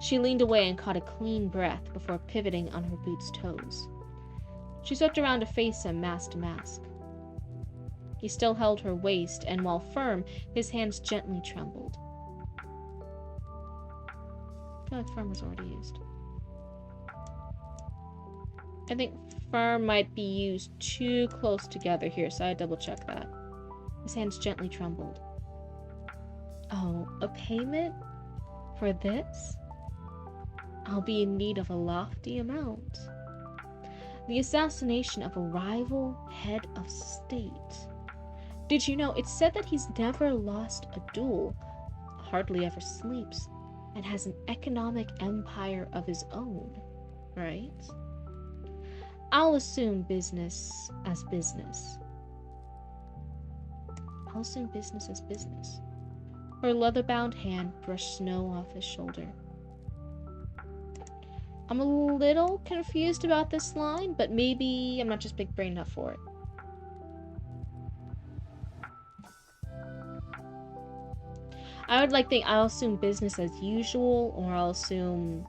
A: She leaned away and caught a clean breath before pivoting on her boots' toes. She swept around to face him, mask to mask. He still held her waist, and while firm, his hands gently trembled. I feel like firm was already used. I think firm might be used too close together here, so I double check that. His hands gently trembled. Oh, a payment? For this? I'll be in need of a lofty amount. The assassination of a rival head of state. Did you know, it's said that he's never lost a duel, hardly ever sleeps, and has an economic empire of his own, right? I'll assume business as business. Her leather-bound hand brushed snow off his shoulder. I'm a little confused about this line, but maybe I'm not just big brain enough for it. I would like think I'll assume business as usual, or I'll assume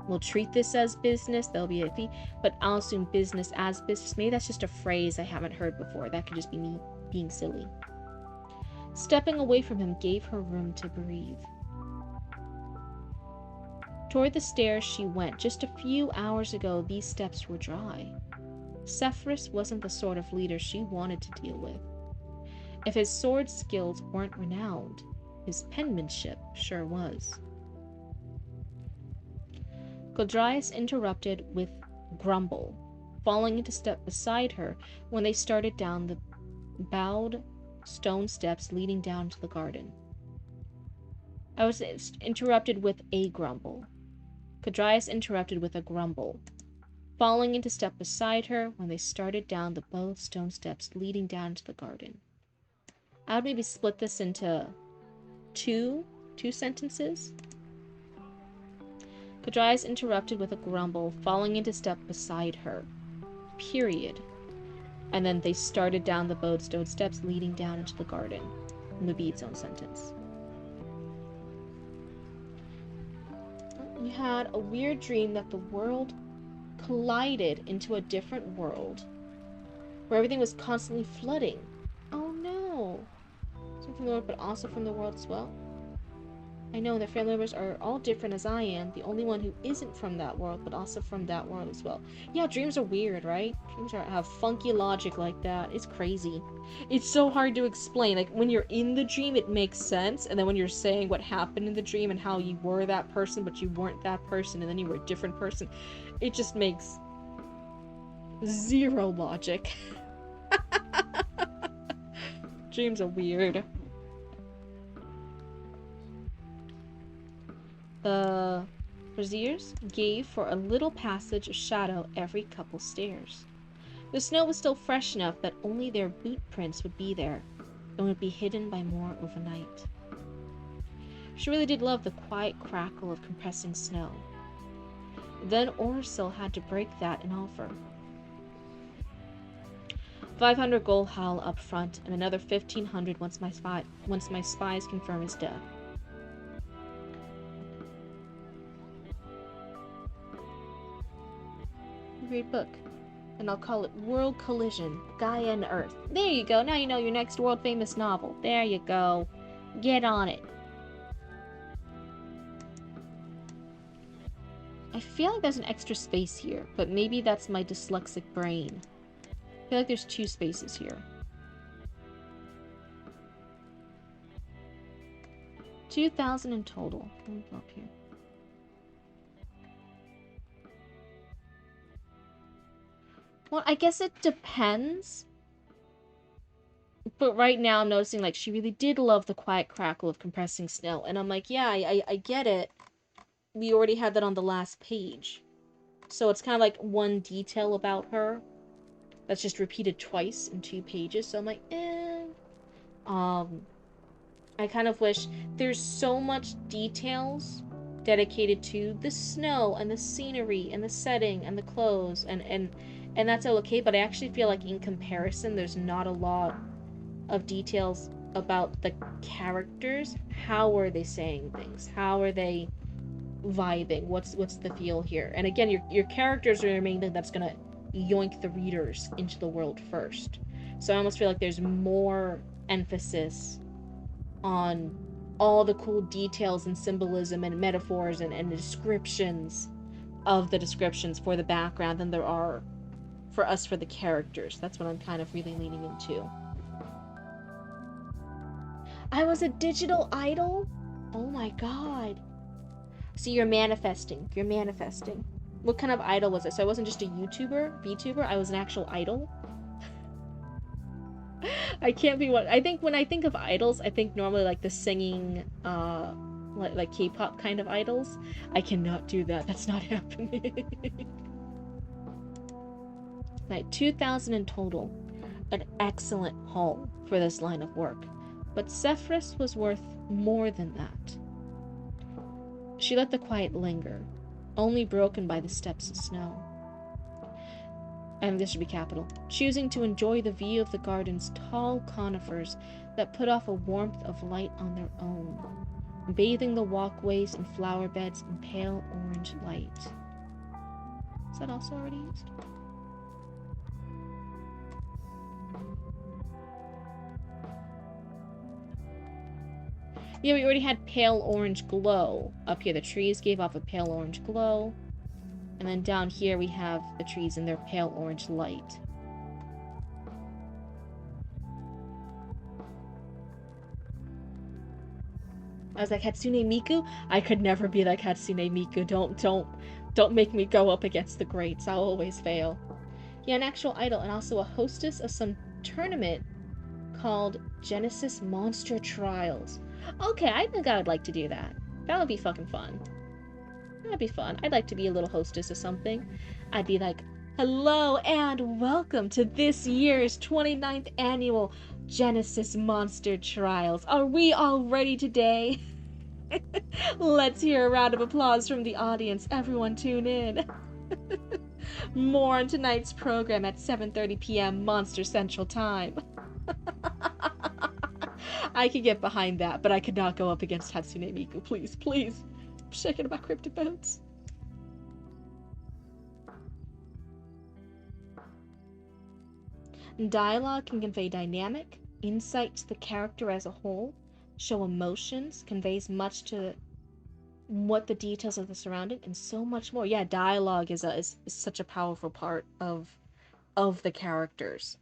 A: we'll treat this as business, there'll be a fee, but I'll assume business as business. Maybe that's just a phrase I haven't heard before. That could just be me being silly. Stepping away from him gave her room to breathe. Toward the stairs she went. Just a few hours ago, these steps were dry. Cephris wasn't the sort of leader she wanted to deal with. If his sword skills weren't renowned, his penmanship sure was. Codrias interrupted with grumble, falling into step beside her when they started down the bowed stone steps leading down to the garden. I was interrupted with a grumble. Codrias interrupted with a grumble, falling into step beside her when they started down the bowed stone steps leading down to the garden. I would maybe split this into two sentences. Codrias interrupted with a grumble, falling into step beside her. Period. And then they started down the bowed stone steps leading down into the garden. It would be its own sentence. You had a weird dream that the world collided into a different world where everything was constantly flooding. Oh no. So from the world, but also from the world as well. I know their family members are all different as I am, the only one who isn't from that world, but also from that world as well. Yeah, dreams are weird, right? Dreams have funky logic like that. It's crazy. It's so hard to explain. Like, when you're in the dream, it makes sense, and then when you're saying what happened in the dream and how you were that person, but you weren't that person, and then you were a different person, it just makes zero logic. Dreams are weird. The braziers gave for a little passage of shadow every couple stairs. The snow was still fresh enough that only their boot prints would be there, and would be hidden by more overnight. She really did love the quiet crackle of compressing snow. Then Orsil had to break that and offer 500 gold howl up front, and another 1,500 once my spies confirm his death. Great book. And I'll call it World Collision, Gaia and Earth. There you go, now you know your next world famous novel. There you go. Get on it. I feel like there's an extra space here, but maybe that's my dyslexic brain. I feel like there's 2 spaces here. 2,000 in total. Up here. Well, I guess it depends. But right now I'm noticing, like, she really did love the quiet crackle of compressing snow. And I'm like, yeah, I get it. We already had that on the last page. So it's kind of like one detail about her that's just repeated twice in 2 pages. So I'm like, I kind of wish there's so much details dedicated to the snow and the scenery and the setting and the clothes and that's okay, but I actually feel like in comparison there's not a lot of details about the characters. How are they saying things? How are they vibing? What's the feel here? And again, your characters are the main thing that's gonna yoink the readers into the world first. So I almost feel like there's more emphasis on all the cool details and symbolism and metaphors and descriptions of the descriptions for the background than there are for us for the characters. That's what I'm kind of really leaning into. I was a digital idol? Oh my god. So you're manifesting. You're manifesting. What kind of idol was it? So I wasn't just a YouTuber, VTuber, I was an actual idol? I can't be what I think when I think of idols, I think normally like the singing, like K-pop kind of idols. I cannot do that. That's not happening. Right, 2,000 in total. An excellent haul for this line of work. But Zephyrus was worth more than that. She let the quiet linger, only broken by the steps of snow. And this should be capital. Choosing to enjoy the view of the garden's tall conifers that put off a warmth of light on their own, bathing the walkways and flower beds in pale orange light. Is that also already used? Yeah, we already had pale orange glow up here. The trees gave off a pale orange glow. And then down here we have the trees in their pale orange light. I was like, Hatsune Miku? I could never be like Hatsune Miku. Don't make me go up against the greats. I'll always fail. Yeah, an actual idol and also a hostess of some tournament called Genesis Monster Trials. Okay, I think I would like to do that. That would be fucking fun. That'd be fun. I'd like to be a little hostess of something. I'd be like, hello and welcome to this year's 29th annual Genesis Monster Trials. Are we all ready today? Let's hear a round of applause from the audience. Everyone tune in. More on tonight's program at 7:30 p.m. Monster Central Time. I could get behind that, but I could not go up against Hatsune Miku. Please, please. I'm shaking about cryptid boats. Dialogue can convey dynamic, insight to the character as a whole, show emotions, conveys much to what the details of the surrounding, and so much more. Yeah, dialogue is such a powerful part of the characters.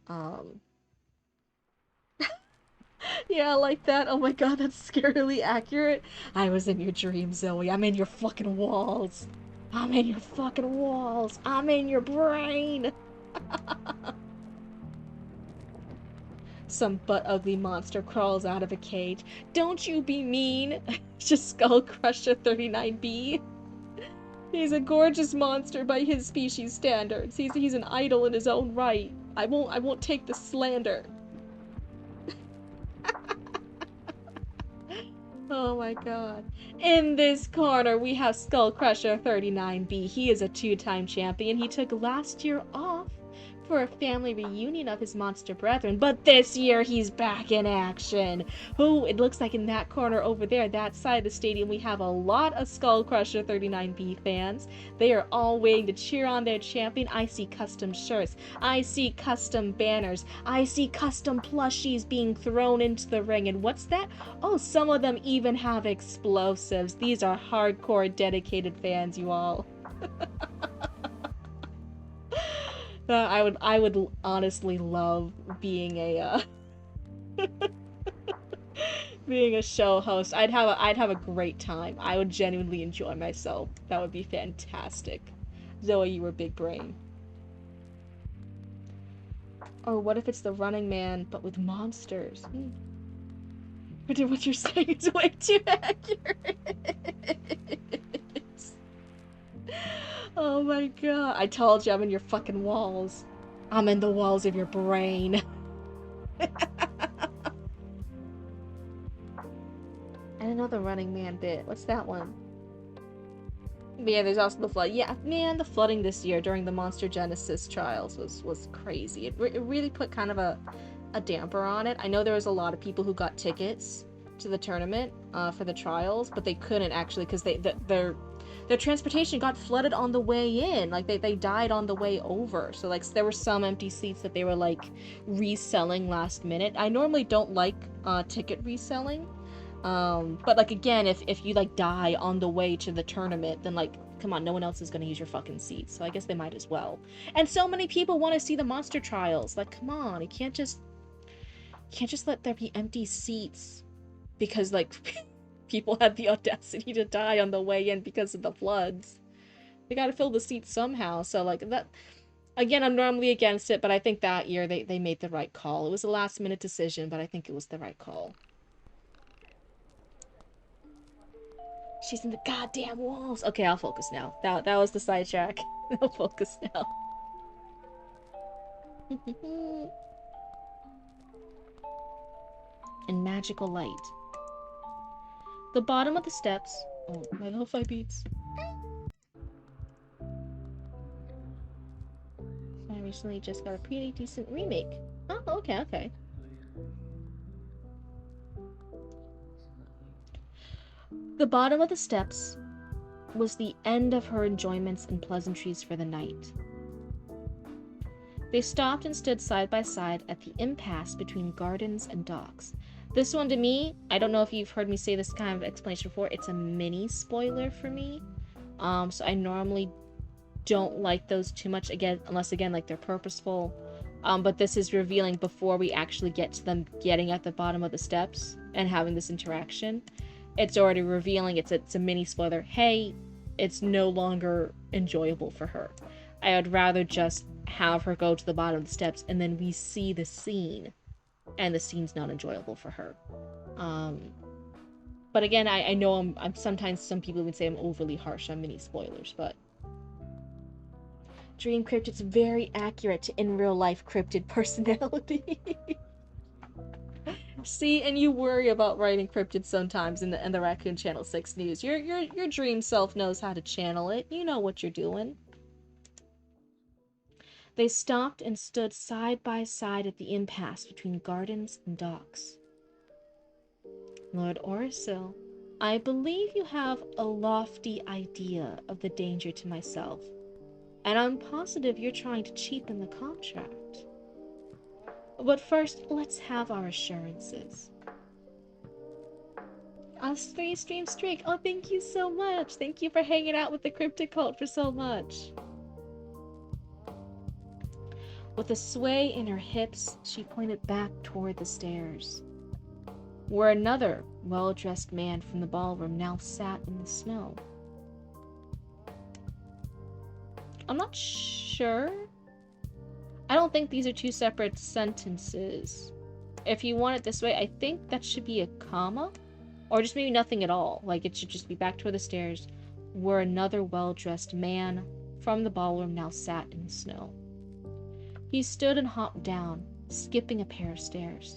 A: Yeah, like that. Oh my god, that's scarily accurate. I was in your dream, Zoe. I'm in your fucking walls. I'm in your fucking walls. I'm in your brain. Some butt-ugly monster crawls out of a cage. Don't you be mean. Just Skull Crusher 39B. He's a gorgeous monster by his species standards. He's an idol in his own right. I won't take the slander. Oh my god. In this corner, we have Skullcrusher 39B. He is a two-time champion. He took last year off for a family reunion of his monster brethren, but this year he's back in action. Oh, it looks like in that corner over there, that side of the stadium, we have a lot of Skullcrusher 39B fans. They are all waiting to cheer on their champion. I see custom shirts. I see custom banners. I see custom plushies being thrown into the ring. And what's that? Oh, some of them even have explosives. These are hardcore, dedicated fans, you all. I would honestly love being a being a show host. I'd have a great time. I would genuinely enjoy myself. That would be fantastic. Zoe, you were big brain. Or what if it's the Running Man but with monsters? What you're saying is way too accurate. Oh my god. I told you I'm in your fucking walls. I'm in the walls of your brain. And another Running Man bit. What's that one? Yeah, there's also the flood. Yeah, man, the flooding this year during the Monster Genesis trials was crazy. It really put kind of a damper on it. I know there was a lot of people who got tickets to the tournament for the trials, but they couldn't actually because their transportation got flooded on the way in. Like they died on the way over. So like there were some empty seats that they were like reselling last minute. I normally don't like ticket reselling. But like again, if you like die on the way to the tournament, then like come on, no one else is gonna use your fucking seats. So I guess they might as well. And so many people want to see the monster trials. Like come on, you can't just let there be empty seats because like people had the audacity to die on the way in because of the floods. They gotta fill the seats somehow. So like that again, I'm normally against it, but I think that year they made the right call. It was a last minute decision, but I think it was the right call. She's in the goddamn walls. Okay, I'll focus now. That was the sidetrack. I'll focus now. And magical light. The bottom of the steps. Oh, my lo-fi beats. I recently just got a pretty decent remake. Oh, okay, okay. The bottom of the steps was the end of her enjoyments and pleasantries for the night. They stopped and stood side by side at the impasse between gardens and docks. This one to me, I don't know if you've heard me say this kind of explanation before, it's a mini spoiler for me. So I normally don't like those too much, again, unless again like they're purposeful. But this is revealing before we actually get to them getting at the bottom of the steps and having this interaction. It's already revealing, it's a mini spoiler. Hey, it's no longer enjoyable for her. I would rather just have her go to the bottom of the steps and then we see the scene and the scene's not enjoyable for her. But again, I know I'm sometimes some people would say I'm overly harsh on mini spoilers, but Dream Cryptid's very accurate to in real life cryptid personality. See, and you worry about writing cryptid sometimes in the Raccoon Channel 6 news. Your dream self knows how to channel it. You know what you're doing. They stopped and stood side by side at the impasse between gardens and docks. Lord Orisil, I believe you have a lofty idea of the danger to myself, and I'm positive you're trying to cheapen the contract. But first, let's have our assurances. A 3-stream streak. Oh, thank you so much. Thank you for hanging out with the Cryptid Cult for so much. With a sway in her hips, she pointed back toward the stairs, where another well-dressed man from the ballroom now sat in the snow. I'm not sure. I don't think these are two separate sentences. If you want it this way, I think that should be a comma. Or just maybe nothing at all. Like, it should just be back toward the stairs, where another well-dressed man from the ballroom now sat in the snow. He stood and hopped down, skipping a pair of stairs.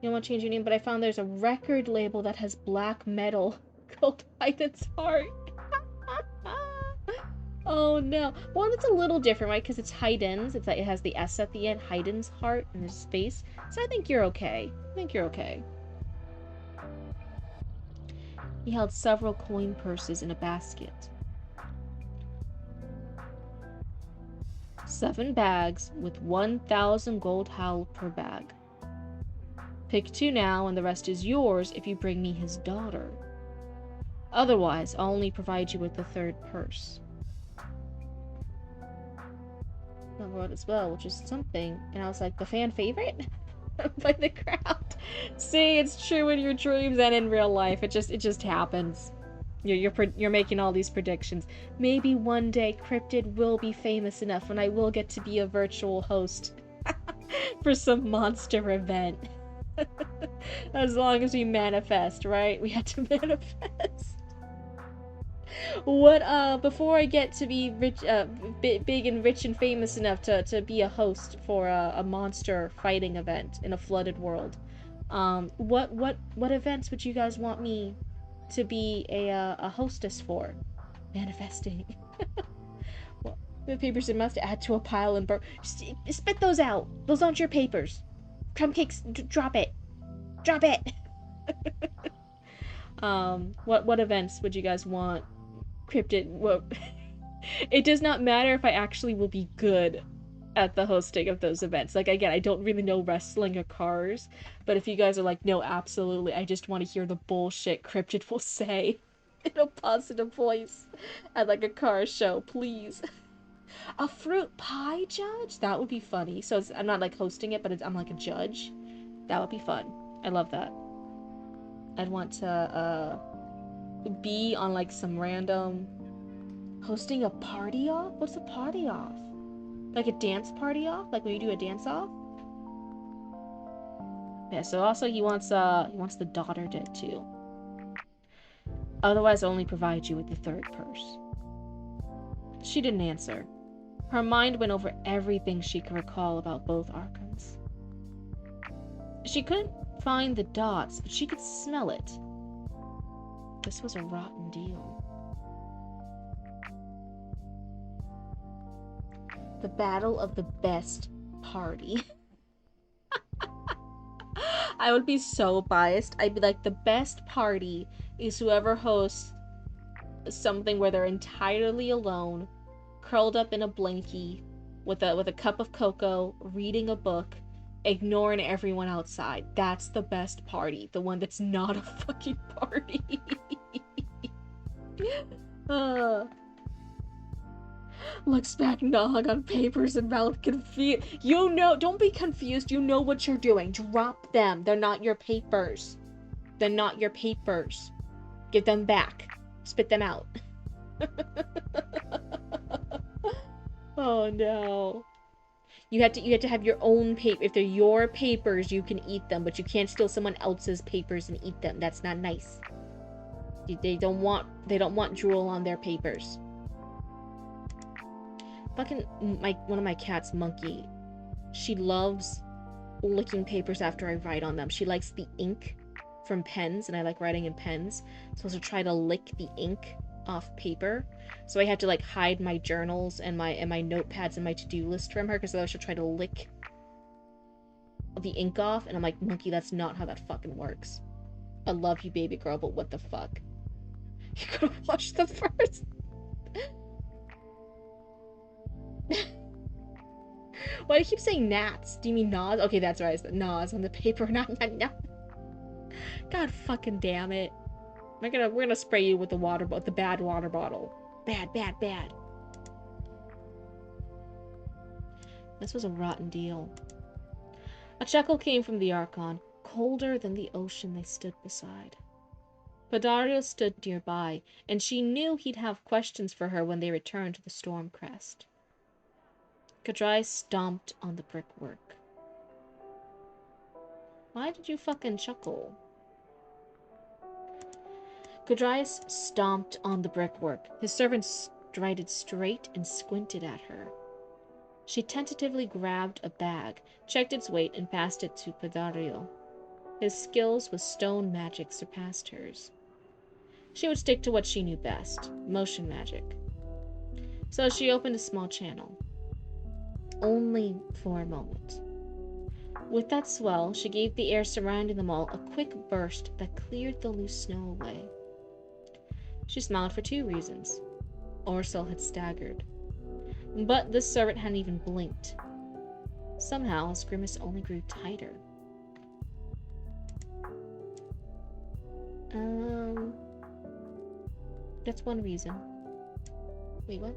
A: You don't want to change your name, but I found there's a record label that has black metal called Haydn's Heart. Oh no. Well, it's a little different, right? Because it's Haydn's. It's like it has the S at the end. Haydn's Heart and there's space. So I think you're okay. I think you're okay. He held several coin purses in a basket. 7 bags with 1,000 gold howl per bag. Pick 2 now, and the rest is yours if you bring me his daughter. Otherwise, I'll only provide you with the 3rd purse. I wrote as well, which is something, and I was like, the fan favorite? By the crowd. See, it's true in your dreams and in real life. It just happens. You're making all these predictions. Maybe one day Cryptid will be famous enough and I will get to be a virtual host for some monster event. As long as we manifest, right? We had to manifest. What, before I get to be rich, big and rich and famous enough to be a host for a monster fighting event in a flooded world, what events would you guys want me to be a hostess for? Manifesting. Well, the papers must add to a pile and burn. Spit those out. Those aren't your papers. Crumb cakes, drop it. Drop it. What events would you guys want Cryptid? Well, it does not matter if I actually will be good at the hosting of those events. Like, again, I don't really know wrestling or cars, but if you guys are like, no, absolutely, I just want to hear the bullshit Cryptid will say in a positive voice at like a car show, please. A fruit pie judge? That would be funny. So I'm not like hosting it, but I'm like a judge. That would be fun. I love that. I'd want to be on like some random hosting a party off. What's a party off? Like a dance party off? Like when you do a dance off? Yeah, so also he wants the daughter dead too. Otherwise I'll only provide you with the 3rd purse. She didn't answer. Her mind went over everything she could recall about both Archons. She couldn't find the dots, but she could smell it. This was a rotten deal. The battle of the best party. I would be so biased. I'd be like, the best party is whoever hosts something where they're entirely alone, curled up in a blankie, with a cup of cocoa, reading a book, ignoring everyone outside. That's the best party. The one that's not a fucking party. Looks back Nog on papers and mouth confused. You know, don't be confused. You know what you're doing. Drop them. They're not your papers. They're not your papers. Give them back. Spit them out. Oh no. You have to have your own paper. If they're your papers, you can eat them, but you can't steal someone else's papers and eat them. That's not nice. They don't want drool on their papers. Fucking one of my cats, Monkey, she loves licking papers after I write on them. She likes the ink from pens, and I like writing in pens, so she'll try to lick the ink off paper. So I had to like hide my journals and my notepads and my to-do list from her, because otherwise she'll try to lick the ink off, and I'm like, Monkey, that's not how that fucking works. I love you, baby girl, but what the fuck? You gotta wash them first. Why do you keep saying gnats? Do you mean gnaws? Okay, that's right. Gnaws on the paper. Not. God fucking damn it. We're gonna spray you with the bad water bottle. Bad. This was a rotten deal. A chuckle came from the Archon, colder than the ocean they stood beside. Padario stood nearby, and she knew he'd have questions for her when they returned to the storm crest. Kadrai stomped on the brickwork. Why did you fucking chuckle? Kadrai stomped on the brickwork. His servant strided straight and squinted at her. She tentatively grabbed a bag, checked its weight, and passed it to Padario. His skills with stone magic surpassed hers. She would stick to what she knew best, motion magic. So she opened a small channel. Only for a moment. With that swell, she gave the air surrounding them all a quick burst that cleared the loose snow away. She smiled for 2 reasons. Orsil had staggered. But the servant hadn't even blinked. Somehow, his grimace only grew tighter. That's one reason. Wait, what?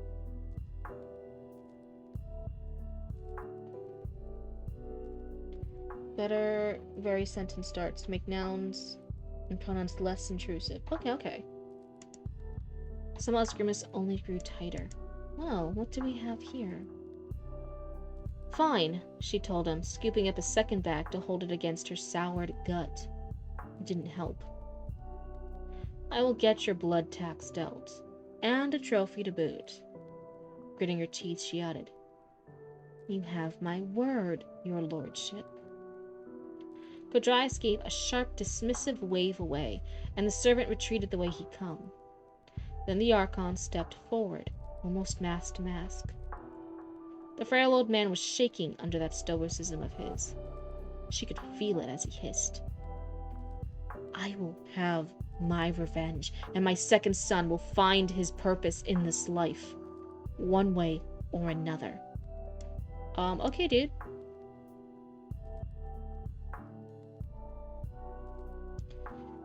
A: Better very sentence starts to make nouns and pronouns less intrusive. Okay. Somehow his grimace only grew tighter. Well, what do we have here? Fine, she told him, scooping up a second bag to hold it against her soured gut. It didn't help. I will get your blood tax dealt, and a trophy to boot. Gritting her teeth, she added, You have my word, your lordship. Kodrias gave a sharp, dismissive wave away, and the servant retreated the way he'd come. Then the Archon stepped forward, almost mask to mask. The frail old man was shaking under that stoicism of his. She could feel it as he hissed. I will have my revenge, and my second son will find his purpose in this life, one way or another. Okay, dude.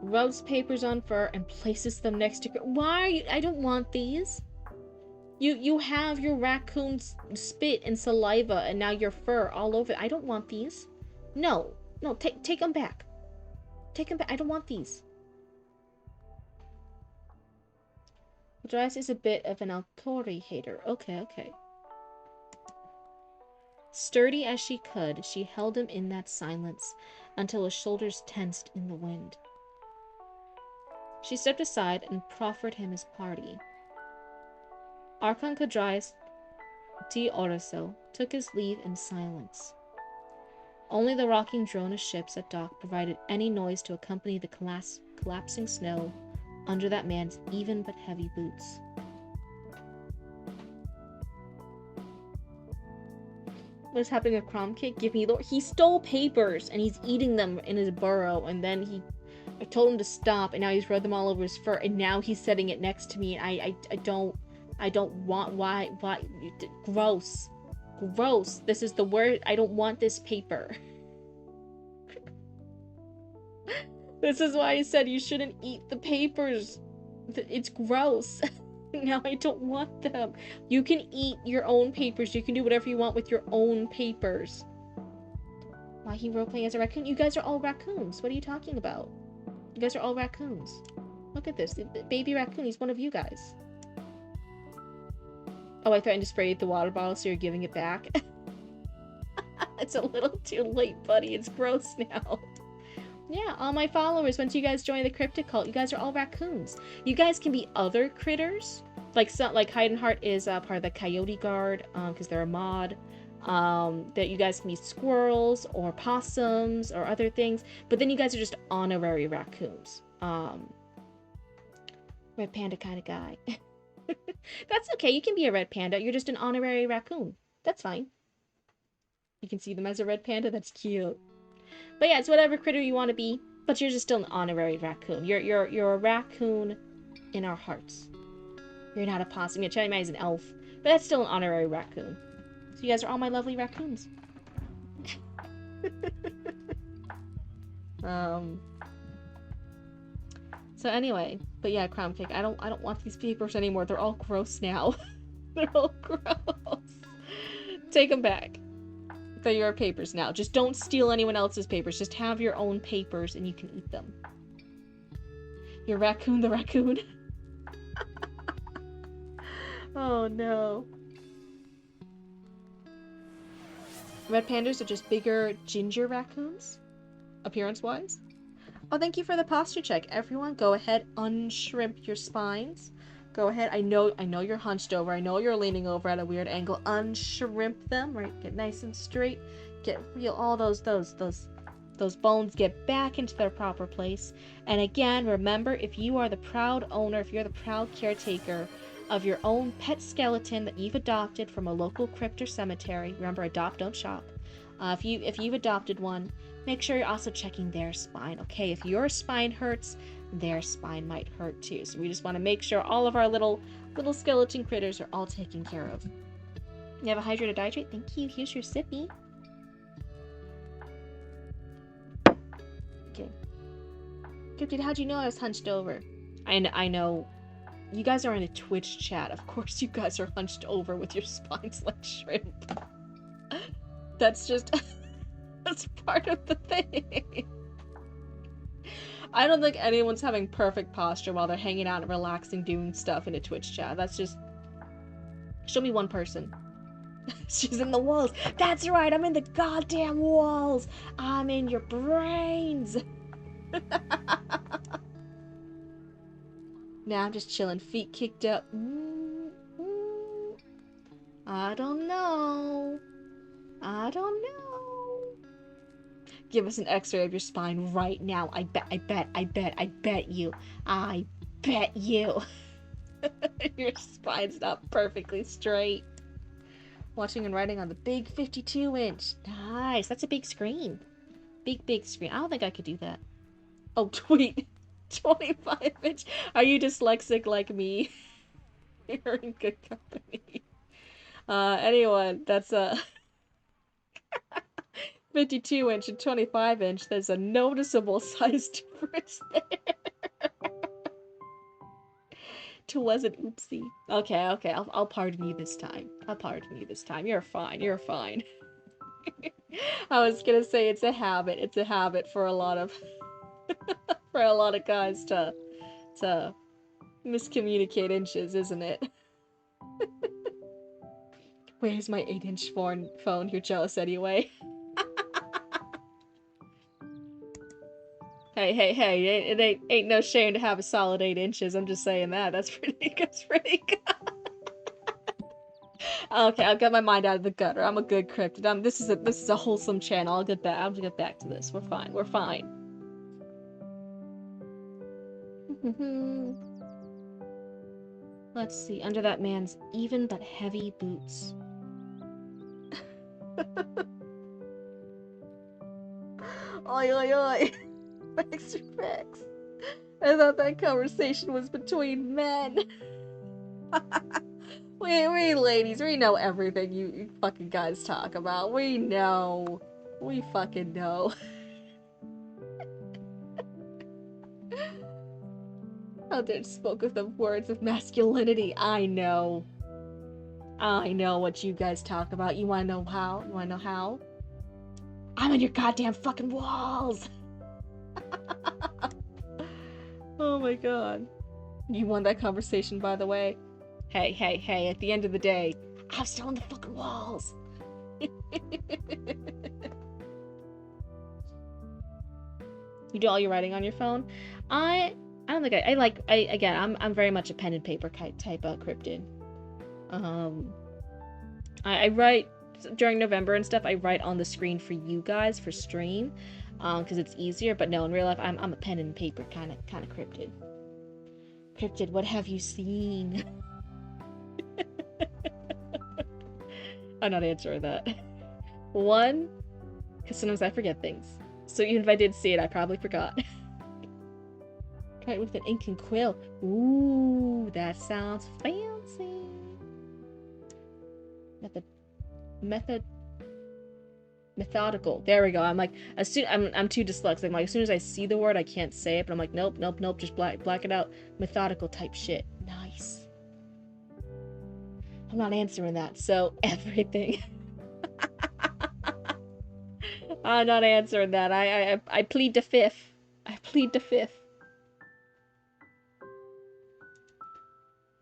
A: Rubs papers on fur and places them next to... Why are you... I don't want these. You have your raccoon's spit and saliva and now your fur all over it. I don't want these. No, take them back. Take them back. I don't want these. Kodrias is a bit of an Altori hater. Okay. Sturdy as she could, she held him in that silence until his shoulders tensed in the wind. She stepped aside and proffered him his party. Archon Kodrias D. Orso took his leave in silence. Only the rocking drone of ships at dock provided any noise to accompany the collapsing snow under that man's even but heavy boots. What is happening with Cromkick? Give me Lord. He stole papers and he's eating them in his burrow, and then I told him to stop, and now he's rubbed them all over his fur, and now he's setting it next to me, and I don't want, why, gross. This is the word, I don't want this paper. This is why I said you shouldn't eat the papers. It's gross. Now I don't want them. You can eat your own papers, you can do whatever you want with your own papers. Why he roleplaying as a raccoon? You guys are all raccoons, what are you talking about? You guys are all raccoons. Look at this, the baby raccoon, he's one of you guys. Oh, I threatened to spray the water bottle, so you're giving it back? It's a little too late, buddy. It's gross now. Yeah, all my followers, once you guys join the Cryptid cult, you guys are all raccoons. You guys can be other critters. Like Heidenheart is part of the Coyote Guard, because they're a mod. That you guys can be squirrels, or possums, or other things. But then you guys are just honorary raccoons. Red panda kind of guy. That's okay, you can be a red panda, you're just an honorary raccoon. That's fine. You can see them as a red panda, that's cute. But yeah, it's whatever critter you want to be, but you're just still an honorary raccoon. You're a raccoon in our hearts. You're not a possum, you're trying as an elf, but that's still an honorary raccoon. So you guys are all my lovely raccoons. So anyway, but yeah, Crown Cake, I don't want these papers anymore. They're all gross now. They're all gross. Take them back. They're your papers now. Just don't steal anyone else's papers. Just have your own papers and you can eat them. You're Raccoon the Raccoon. Oh no. Red pandas are just bigger ginger raccoons, appearance-wise. Oh, thank you for the posture check. Everyone, go ahead, unshrimp your spines. Go ahead. I know you're hunched over. I know you're leaning over at a weird angle. Unshrimp them, right? Get nice and straight. Get real. All those Those bones get back into their proper place. And again, remember, if you are the proud owner, if you're the proud caretaker of your own pet skeleton that you've adopted from a local crypt or cemetery, remember, adopt, don't shop. If you've adopted one, make sure you're also checking their spine, okay? If your spine hurts, their spine might hurt too. So we just want to make sure all of our little skeleton critters are all taken care of. You have a hydrated dihydrate? Thank you. Here's your sippy. Okay. Cryptid, how'd you know I was hunched over? I know. You guys are in a Twitch chat. Of course you guys are hunched over with your spines like shrimp. That's just... that's part of the thing. I don't think anyone's having perfect posture while they're hanging out and relaxing doing stuff in a Twitch chat. That's just... Show me one person. She's in the walls. That's right, I'm in the goddamn walls. I'm in your brains. Now I'm just chilling, feet kicked up. I don't know. I don't know. Give us an x-ray of your spine right now. I bet you. I bet you. Your spine's not perfectly straight. Watching and writing on the big 52-inch. Nice. That's a big screen. Big screen. I don't think I could do that. Oh, tweet. 25-inch. Are you dyslexic like me? You're in good company. Anyone, that's a 52-inch and 25-inch. There's a noticeable size difference there. It was an oopsie. Okay, I'll pardon you this time. I'll pardon you this time. You're fine. You're fine. I was gonna say it's a habit. It's a habit for a lot of for a lot of guys to miscommunicate inches, isn't it? Where's my 8-inch phone? You're jealous anyway. Hey, it ain't no shame to have a solid 8 inches. I'm just saying that. That's pretty good. Okay, I'll get my mind out of the gutter. I'm a good cryptid. This is a wholesome channel. I'll get back to this. We're fine. Let's see. Under that man's even but heavy boots. Oi. Facts. I thought that conversation was between men. we ladies, we know everything you fucking guys talk about. We know. We fucking know. How dare spoke of the words of masculinity. I know what you guys talk about. You wanna know how? I'm in your goddamn fucking walls! Oh my god. You won that conversation, by the way. Hey, at the end of the day, I'm still in the fucking walls! You do all your writing on your phone? I don't think again, I'm very much a pen and paper type of cryptid. I write during November and stuff. I write on the screen for you guys for stream, because it's easier. But no, in real life, I'm a pen and paper kind of cryptid. Cryptid, what have you seen? I'm not answering that. One, because sometimes I forget things. So even if I did see it, I probably forgot. Try it with an ink and quill. Ooh, that sounds fancy. Methodical. There we go. I'm like, I'm too dyslexic. I'm like, as soon as I see the word, I can't say it. But I'm like, nope. Just black it out. Methodical type shit. Nice. I'm not answering that. So everything. I'm not answering that. I plead the fifth. I plead the fifth.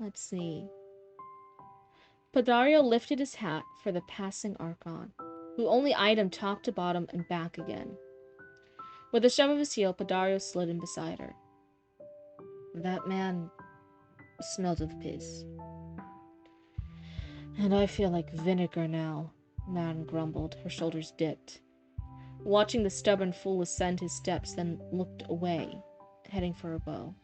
A: Let's see. Padario lifted his hat for the passing Archon, who only eyed him top to bottom and back again. With a shove of his heel, Padario slid in beside her. That man smelled of piss. And I feel like vinegar now, Madame grumbled, her shoulders dipped. watching the stubborn fool ascend his steps, then looked away, heading for a bow.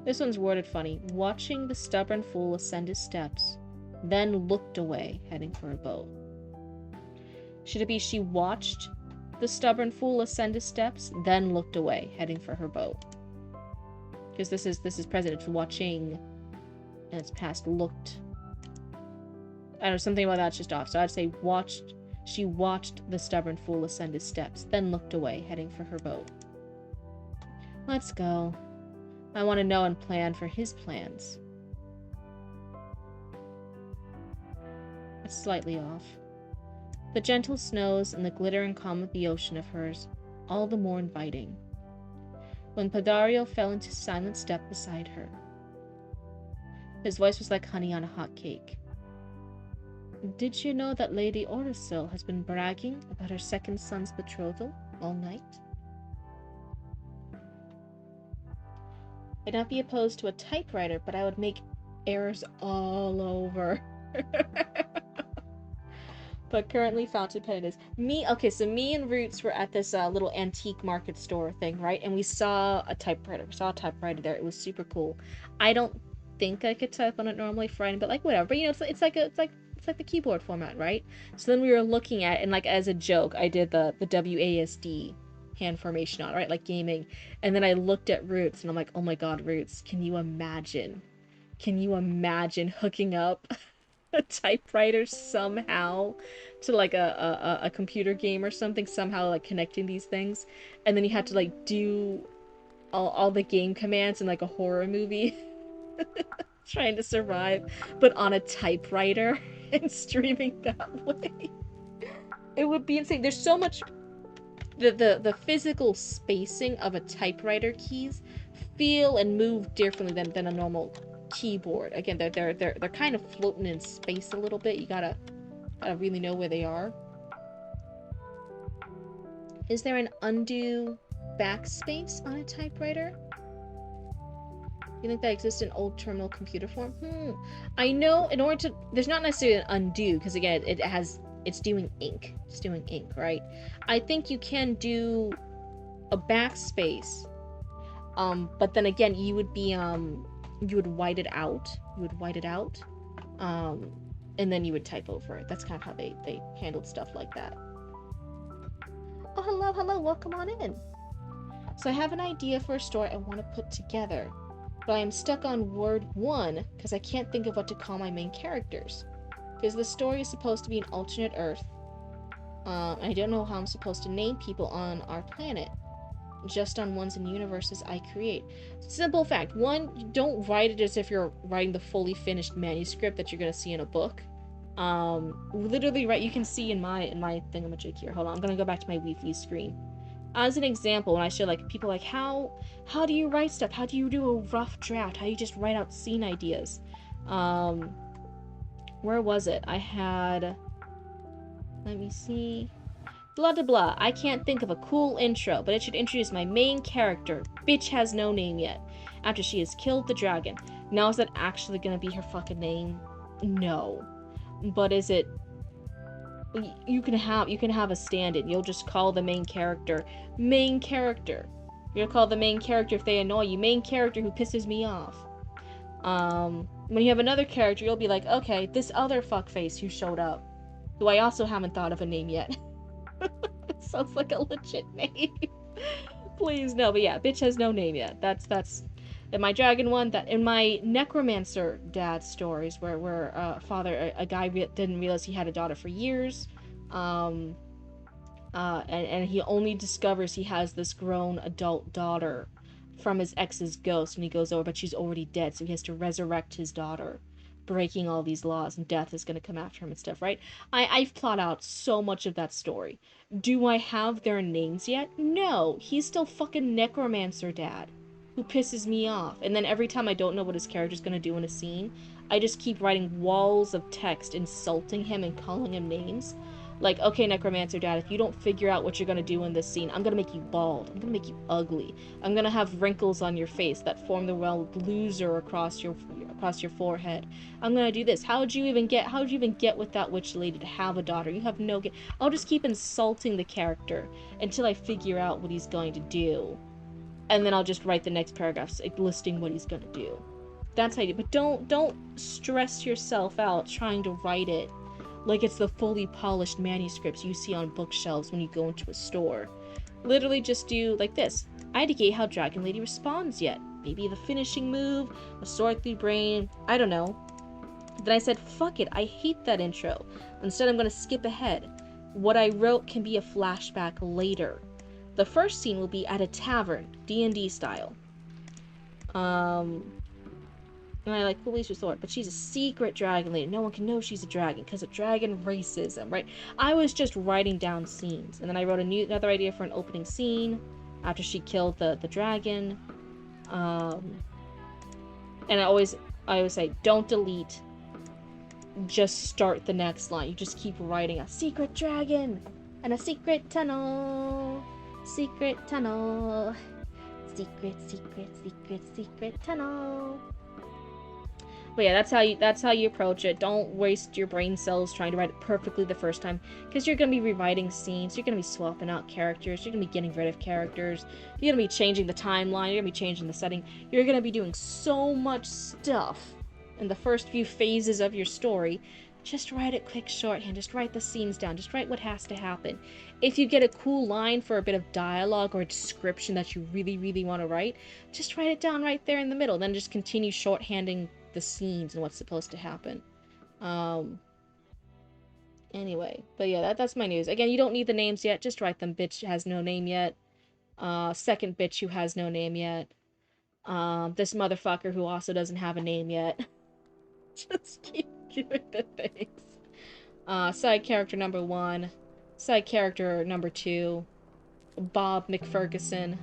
A: This one's worded funny. Watching the stubborn fool ascend his steps, then looked away, heading for a bow. Should it be she watched the stubborn fool ascend his steps, then looked away, heading for her bow? Because this is present. It's watching, and it's past looked. I don't know, something about that's just off. So I'd say watched. She watched the stubborn fool ascend his steps, then looked away, heading for her bow. Let's go. I want to know and plan for his plans. It's slightly off. The gentle snows and the glittering calm of the ocean of hers, all the more inviting. When Padario fell into silent step beside her. His voice was like honey on a hot cake. Did you know that Lady Orasil has been bragging about her second son's betrothal all night? I'd not be opposed to a typewriter, but I would make errors all over. But currently fountain pen it is. Okay, so me and Roots were at this little antique market store thing, right? And we saw a typewriter. We saw a typewriter there. It was super cool. I don't think I could type on it normally for writing, but like whatever. But you know, it's like the keyboard format, right? So then we were looking at it, and like as a joke, I did the WASD hand formation on it, right? Like gaming. And then I looked at Roots and I'm like, oh my god, Roots, can you imagine? Can you imagine hooking up a typewriter somehow to like a computer game or something, somehow like connecting these things, and then you had to like do all the game commands in like a horror movie trying to survive, but on a typewriter and streaming that way. It would be insane. There's so much the physical spacing of a typewriter keys feel and move differently than a normal keyboard. Again, they're kind of floating in space a little bit. You gotta really know where they are. Is there an undo backspace on a typewriter? You think that exists in old terminal computer form? I know in order to, there's not necessarily an undo, because again, it's doing ink. It's doing ink, right? I think you can do a backspace, but then again, you would be you would white it out. And then you would type over it. That's kind of how they handled stuff like that. Oh, hello, welcome on in. So I have an idea for a story I want to put together, but I am stuck on word 1 because I can't think of what to call my main characters. Because the story is supposed to be an alternate Earth. I don't know how I'm supposed to name people on our planet. Just on ones and universes I create. Simple fact. 1, don't write it as if you're writing the fully finished manuscript that you're going to see in a book. Literally, right, you can see in my thingamajig here. Hold on, I'm going to go back to my Wi-Fi screen. As an example, when I show like people like how do you write stuff? How do you do a rough draft? How do you just write out scene ideas? Where was it? I had, let me see. Blah blah blah. I can't think of a cool intro, but it should introduce my main character. Bitch has no name yet. After she has killed the dragon. Now is that actually gonna be her fucking name? No. But is it? You can have a stand-in. You'll just call the main character main character. You'll call the main character if they annoy you. Main character who pisses me off. When you have another character, you'll be like, okay, this other fuckface who showed up, who I also haven't thought of a name yet. It sounds like a legit name. Please, no, but yeah, bitch has no name yet. That's in my dragon one, that in my necromancer dad stories where a guy didn't realize he had a daughter for years, and he only discovers he has this grown adult daughter from his ex's ghost when he goes over, but she's already dead, so he has to resurrect his daughter, breaking all these laws, and death is going to come after him and stuff, right? I've plotted out so much of that story. Do I have their names yet? No. He's still fucking necromancer dad, who pisses me off. And then every time I don't know what his character's going to do in a scene, I just keep writing walls of text insulting him and calling him names. Like, okay, Necromancer Dad, if you don't figure out what you're gonna do in this scene, I'm gonna make you bald. I'm gonna make you ugly. I'm gonna have wrinkles on your face that form the word loser across your forehead. I'm gonna do this. How'd you even get with that witch lady to have a daughter? You have no. I'll just keep insulting the character until I figure out what he's going to do, and then I'll just write the next paragraphs like, listing what he's gonna do. That's how you do. But don't stress yourself out trying to write it like it's the fully polished manuscripts you see on bookshelves when you go into a store. Literally just do like this. I indicate how Dragon Lady responds yet. Maybe the finishing move, a sword through brain, I don't know. Then I said, fuck it, I hate that intro. Instead, I'm gonna skip ahead. What I wrote can be a flashback later. The first scene will be at a tavern, D&D style. And I like police resort, but she's a secret dragon lady. No one can know she's a dragon because of dragon racism, right? I was just writing down scenes, and then I wrote another idea for an opening scene after she killed the dragon. And I always say, don't delete. Just start the next line. You just keep writing a secret dragon and a secret tunnel, secret tunnel, secret tunnel. But yeah, that's how you approach it. Don't waste your brain cells trying to write it perfectly the first time, because you're gonna be rewriting scenes, you're gonna be swapping out characters, you're gonna be getting rid of characters, you're gonna be changing the timeline, you're gonna be changing the setting, you're gonna be doing so much stuff in the first few phases of your story. Just write it quick shorthand, just write the scenes down, just write what has to happen. If you get a cool line for a bit of dialogue or a description that you really, really want to write, just write it down right there in the middle, then just continue shorthanding the scenes and what's supposed to happen. Anyway, but yeah, that's my news. Again, you don't need the names yet, just write them. Bitch has no name yet. Second bitch who has no name yet. This motherfucker who also doesn't have a name yet. Just keep giving the things. Side character number 1. Side character number 2. Bob McFerguson.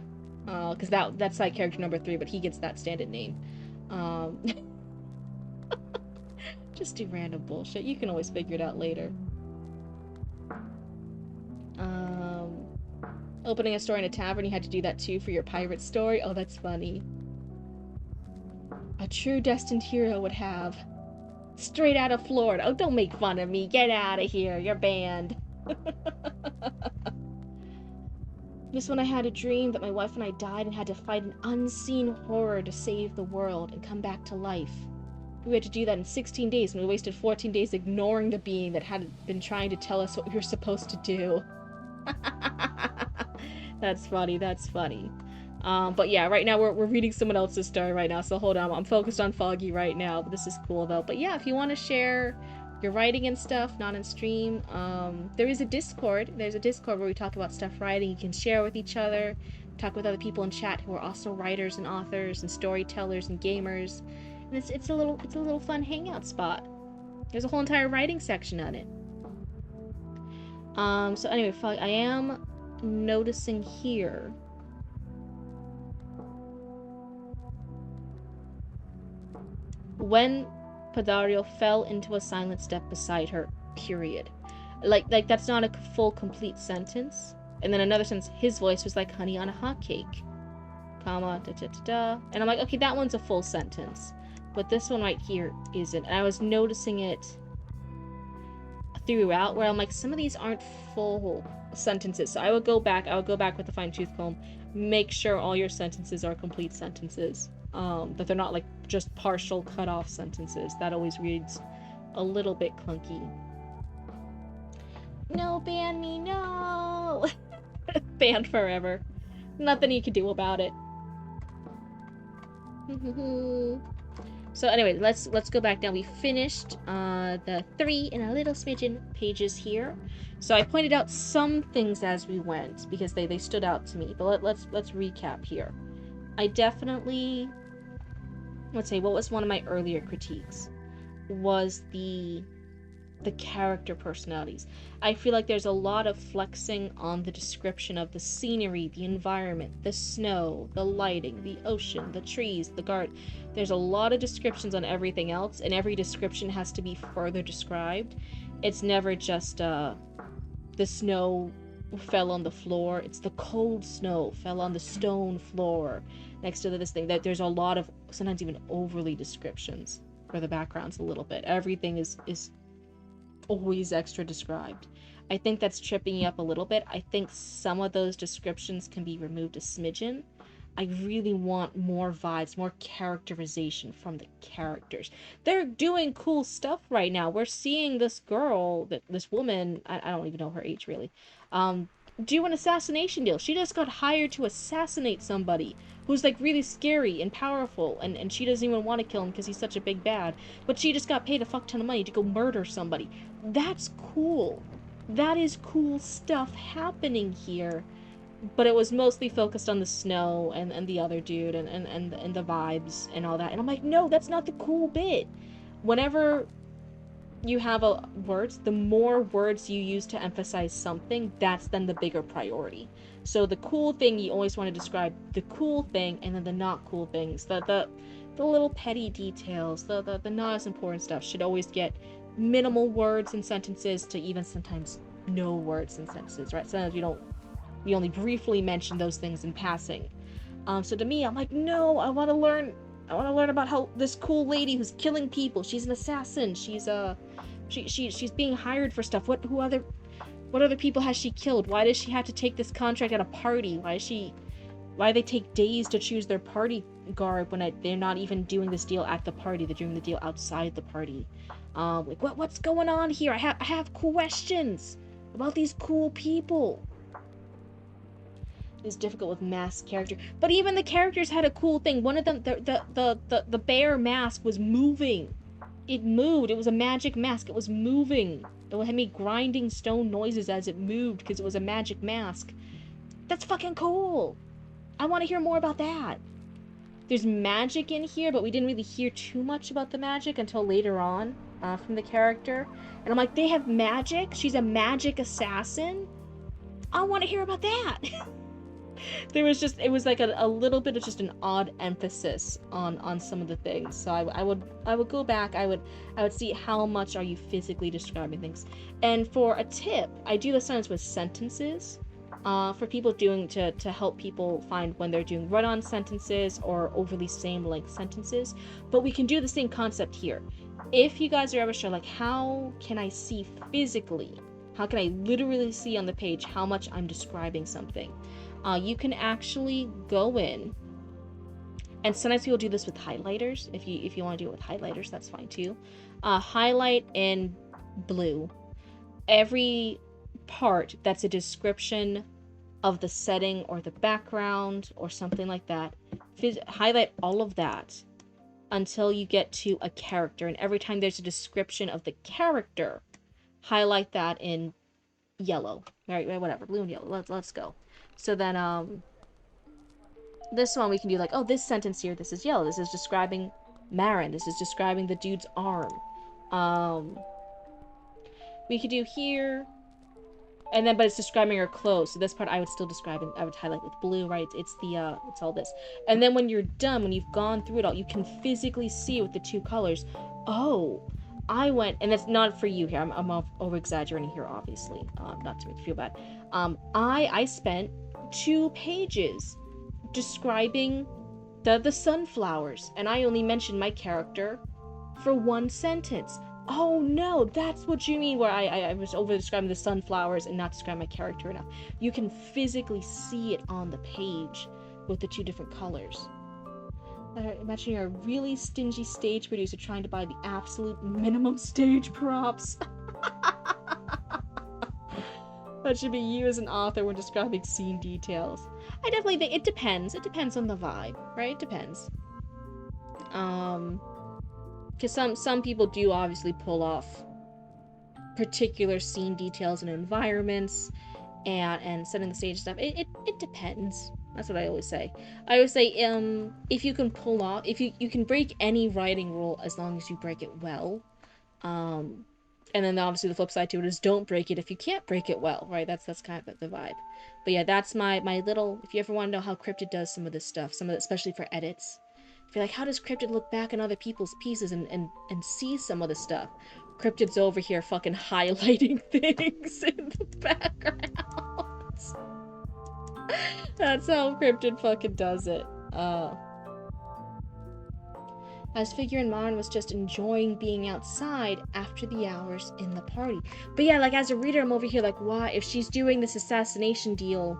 A: Because that's side character number 3, but he gets that stand-in name. Just do random bullshit. You can always figure it out later. Opening a store in a tavern, you had to do that too for your pirate story? Oh, that's funny. A true destined hero would have. Straight out of Florida. Oh, don't make fun of me. Get out of here. You're banned. Just when I had a dream that my wife and I died and had to fight an unseen horror to save the world and come back to life. We had to do that in 16 days, and we wasted 14 days ignoring the being that had been trying to tell us what we were supposed to do. That's funny, that's funny. But yeah, right now we're reading someone else's story right now, so hold on. I'm focused on Foggy right now, but this is cool though. But yeah, if you want to share your writing and stuff, not in stream, there is a Discord. There's a Discord where we talk about stuff writing. You can share with each other, talk with other people in chat who are also writers and authors and storytellers and gamers. And it's a little fun hangout spot. There's a whole entire writing section on it. So anyway, I am noticing here when Padario fell into a silent step beside her, period. Like that's not a full complete sentence. And then another sentence, his voice was like honey on a hot cake, comma, da da da da. And I'm like, okay, that one's a full sentence. But this one right here isn't. And I was noticing it throughout where I'm like, some of these aren't full sentences. So I would go back with a fine-tooth comb, make sure all your sentences are complete sentences. That they're not like just partial cut off sentences. That always reads a little bit clunky. No, ban me, no! Banned forever. Nothing you can do about it. So anyway, let's go back down. We finished the 3 and a little smidgen pages here. So I pointed out some things as we went because they stood out to me. But let's recap here. I definitely, let's say, what was one of my earlier critiques was the character personalities. I feel like there's a lot of flexing on the description of the scenery, the environment, the snow, the lighting, the ocean, the trees, the garden. There's a lot of descriptions on everything else, and every description has to be further described. It's never just the snow fell on the floor. It's the cold snow fell on the stone floor next to this thing. That there's a lot of sometimes even overly descriptions for the backgrounds a little bit. Everything is always extra described. I think that's tripping you up a little bit. I think some of those descriptions can be removed a smidgen. I really want more vibes, more characterization from the characters. They're doing cool stuff right now. We're seeing this girl, this woman, I don't even know her age really, do an assassination deal. She just got hired to assassinate somebody who's like really scary and powerful, and she doesn't even want to kill him because he's such a big bad. But she just got paid a fuck ton of money to go murder somebody. That's cool. That is cool stuff happening here, but it was mostly focused on the snow and the other dude and the vibes and all that. And I'm like, no, that's not the cool bit. Whenever you have words, the more words you use to emphasize something, that's then the bigger priority. So the cool thing, you always want to describe the cool thing, and then the not cool things, the little petty details, the not as important stuff should always get minimal words and sentences to even sometimes no words and sentences, right? Sometimes we only briefly mention those things in passing. So to me, I'm like, no, I want to learn about how this cool lady who's killing people. She's an assassin. She's being hired for stuff. What other people has she killed? Why does she have to take this contract at a party? Why do they take days to choose their party garb when they're not even doing this deal at the party? They're doing the deal outside the party. Like what's going on here? I have questions about these cool people. Is difficult with masked character, but even the characters had a cool thing. One of them, the bear mask was moving. It moved. It was a magic mask. It was moving. It had me grinding stone noises as it moved because it was a magic mask. That's fucking cool. I want to hear more about that. There's magic in here, but we didn't really hear too much about the magic until later on from the character. And I'm like, they have magic? She's a magic assassin? I want to hear about that. It was like a little bit of just an odd emphasis on some of the things. So I would go back. I would see how much are you physically describing things. And for a tip, I do this sometimes with sentences. For people to help people find when they're doing run-on sentences or overly same length sentences. But we can do the same concept here. If you guys are ever sure, like, how can I see physically? How can I literally see on the page how much I'm describing something? You can actually go in, and sometimes people do this with highlighters. If you want to do it with highlighters, that's fine too. Highlight in blue every part that's a description of the setting or the background or something like that. Highlight all of that until you get to a character, and every time there's a description of the character, highlight that in yellow. Right, whatever, blue and yellow. Let's go. So then this one we can do like, oh, this sentence here, this is yellow. This is describing Marin. This is describing the dude's arm. We could do here, and then but it's describing her clothes. So this part I would still describe, and I would highlight with blue, right? It's all this. And then when you're done, when you've gone through it all, you can physically see with the two colors. Oh, I went, and that's not for you here. I'm over exaggerating here, obviously, not to make you feel bad. I spent 2 pages describing the sunflowers, and I only mentioned my character for 1 sentence. Oh no, that's what you mean where I was over describing the sunflowers and not describing my character enough. You can physically see it on the page with the 2 different colors. Imagine you're a really stingy stage producer trying to buy the absolute minimum stage props. That should be you as an author when describing scene details. I definitely think it depends. It depends on the vibe, right? It depends. Because some people do obviously pull off particular scene details and environments and setting the stage stuff. It depends. That's what I always say. I always say, if you can pull off, if you can break any writing rule as long as you break it well. And then obviously the flip side to it is don't break it if you can't break it well, right? That's kind of the vibe. But yeah, that's my little, if you ever want to know how Cryptid does some of this stuff, especially for edits. If you're like, how does Cryptid look back on other people's pieces and see some of the stuff? Cryptid's over here fucking highlighting things in the background. That's how Cryptid fucking does it. As Figure and Mon was just enjoying being outside after the hours in the party. But yeah, like as a reader, I'm over here like, why? If she's doing this assassination deal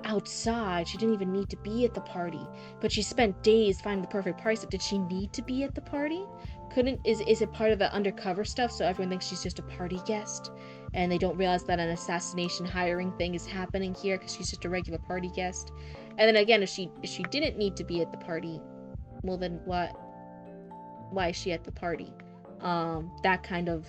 A: outside, she didn't even need to be at the party. But she spent days finding the perfect price. Did she need to be at the party? Is it part of the undercover stuff so everyone thinks she's just a party guest? And they don't realize that an assassination hiring thing is happening here because she's just a regular party guest. And then again, if she didn't need to be at the party, well then what? Why is she at the party? That kind of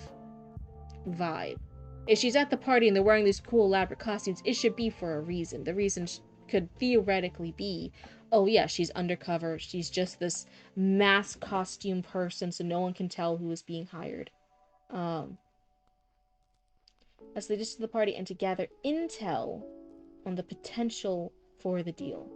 A: vibe. If she's at the party and they're wearing these cool elaborate costumes, it should be for a reason. The reason could theoretically be, oh yeah, she's undercover. She's just this mask costume person, so no one can tell who is being hired. As they just to the party and to gather intel on the potential for the deal.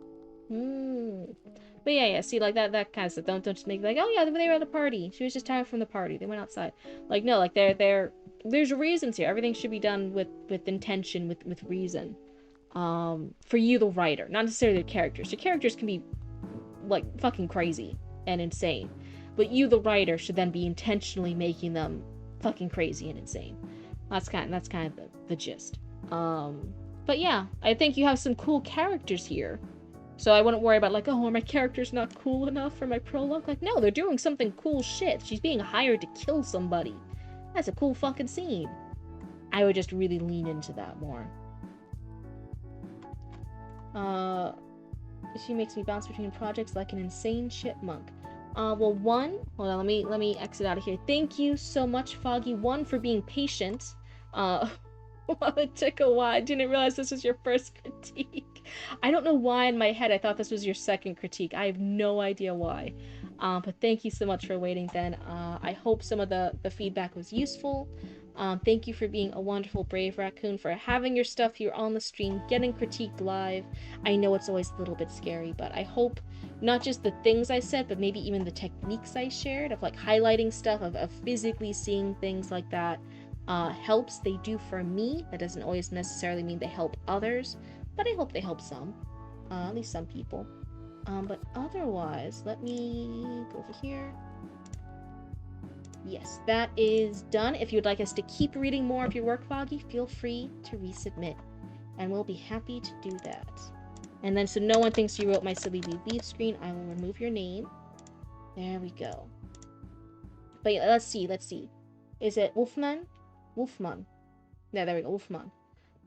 A: But yeah, see, like that kind of stuff. Don't just make like, oh yeah, they were at a party. She was just tired from the party. They went outside. Like no, like there's reasons here. Everything should be done with intention, with reason. For you, the writer, not necessarily the characters. Your characters can be like fucking crazy and insane, but you, the writer, should then be intentionally making them fucking crazy and insane. That's kind of the gist. But yeah, I think you have some cool characters here. So I wouldn't worry about like, oh, are my characters not cool enough for my prologue? Like, no, they're doing something cool shit. She's being hired to kill somebody. That's a cool fucking scene. I would just really lean into that more. She makes me bounce between projects like an insane chipmunk. Well, one, hold on, let me exit out of here. Thank you so much, Foggy. One, for being patient. Well, it took a while. I didn't realize this was your first critique. I don't know why in my head I thought this was your second critique. I have no idea why. But thank you so much for waiting then. I hope some of the feedback was useful. Thank you for being a wonderful, brave raccoon, for having your stuff here on the stream, getting critiqued live. I know it's always a little bit scary, but I hope not just the things I said, but maybe even the techniques I shared of like highlighting stuff, of physically seeing things like that. Helps. They do for me. That doesn't always necessarily mean they help others, but I hope they help some, at least some people. But otherwise, let me go over here. Yes, that is done. If you'd like us to keep reading more of your work, Foggy, feel free to resubmit, and we'll be happy to do that. And then so no one thinks you wrote my silly leave screen, I will remove your name. There we go. But yeah, let's see. Is it Wolfman? Wolfman. Yeah, there we go, Wolfman.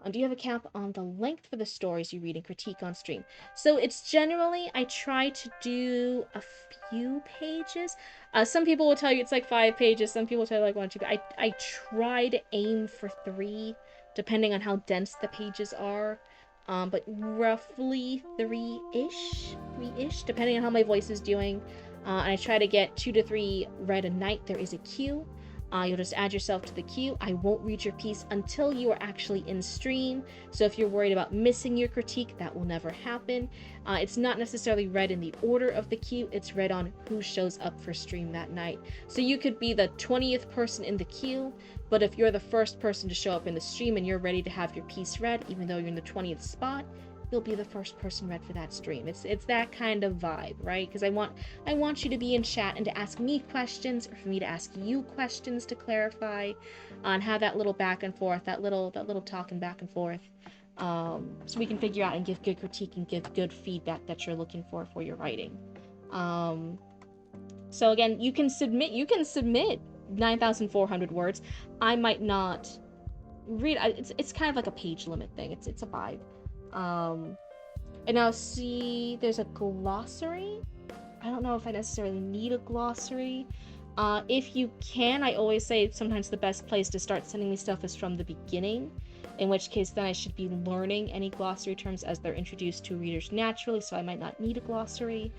A: Do you have a cap on the length for the stories you read and critique on stream? So it's generally, I try to do a few pages. Some people will tell you it's like 5 pages. Some people tell you like 1 or 2. I try to aim for 3, depending on how dense the pages are. But roughly 3-ish, depending on how my voice is doing. And I try to get 2 to 3 read a night. There is a queue. You'll just add yourself to the queue. I won't read your piece until you are actually in stream. So if you're worried about missing your critique, that will never happen. It's not necessarily read in the order of the queue. It's read on who shows up for stream that night. So you could be the 20th person in the queue, but if you're the first person to show up in the stream and you're ready to have your piece read, even though you're in the 20th spot, you'll be the first person read for that stream. It's that kind of vibe, right? Because I want you to be in chat and to ask me questions, or for me to ask you questions to clarify, and have that little back and forth, that little talking back and forth, so we can figure out and give good critique and give good feedback that you're looking for your writing. So again, you can submit 9,400 words. I might not read. It's kind of like a page limit thing. It's a vibe. And now see, there's a glossary. I don't know if I necessarily need a glossary. If you can, I always say sometimes the best place to start sending me stuff is from the beginning, in which case then I should be learning any glossary terms as they're introduced to readers naturally, so I might not need a glossary.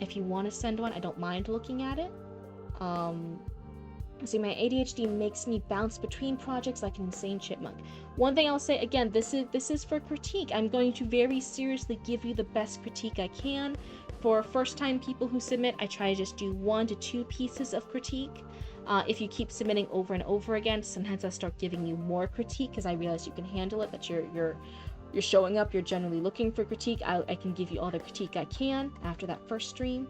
A: If you want to send one, I don't mind looking at it. See, my ADHD makes me bounce between projects like an insane chipmunk. One thing I'll say, again, this is for critique. I'm going to very seriously give you the best critique I can. For first-time people who submit, I try to just do 1 to 2 pieces of critique. If you keep submitting over and over again, sometimes I'll start giving you more critique because I realize you can handle it, that you're showing up, you're generally looking for critique. I can give you all the critique I can after that first stream.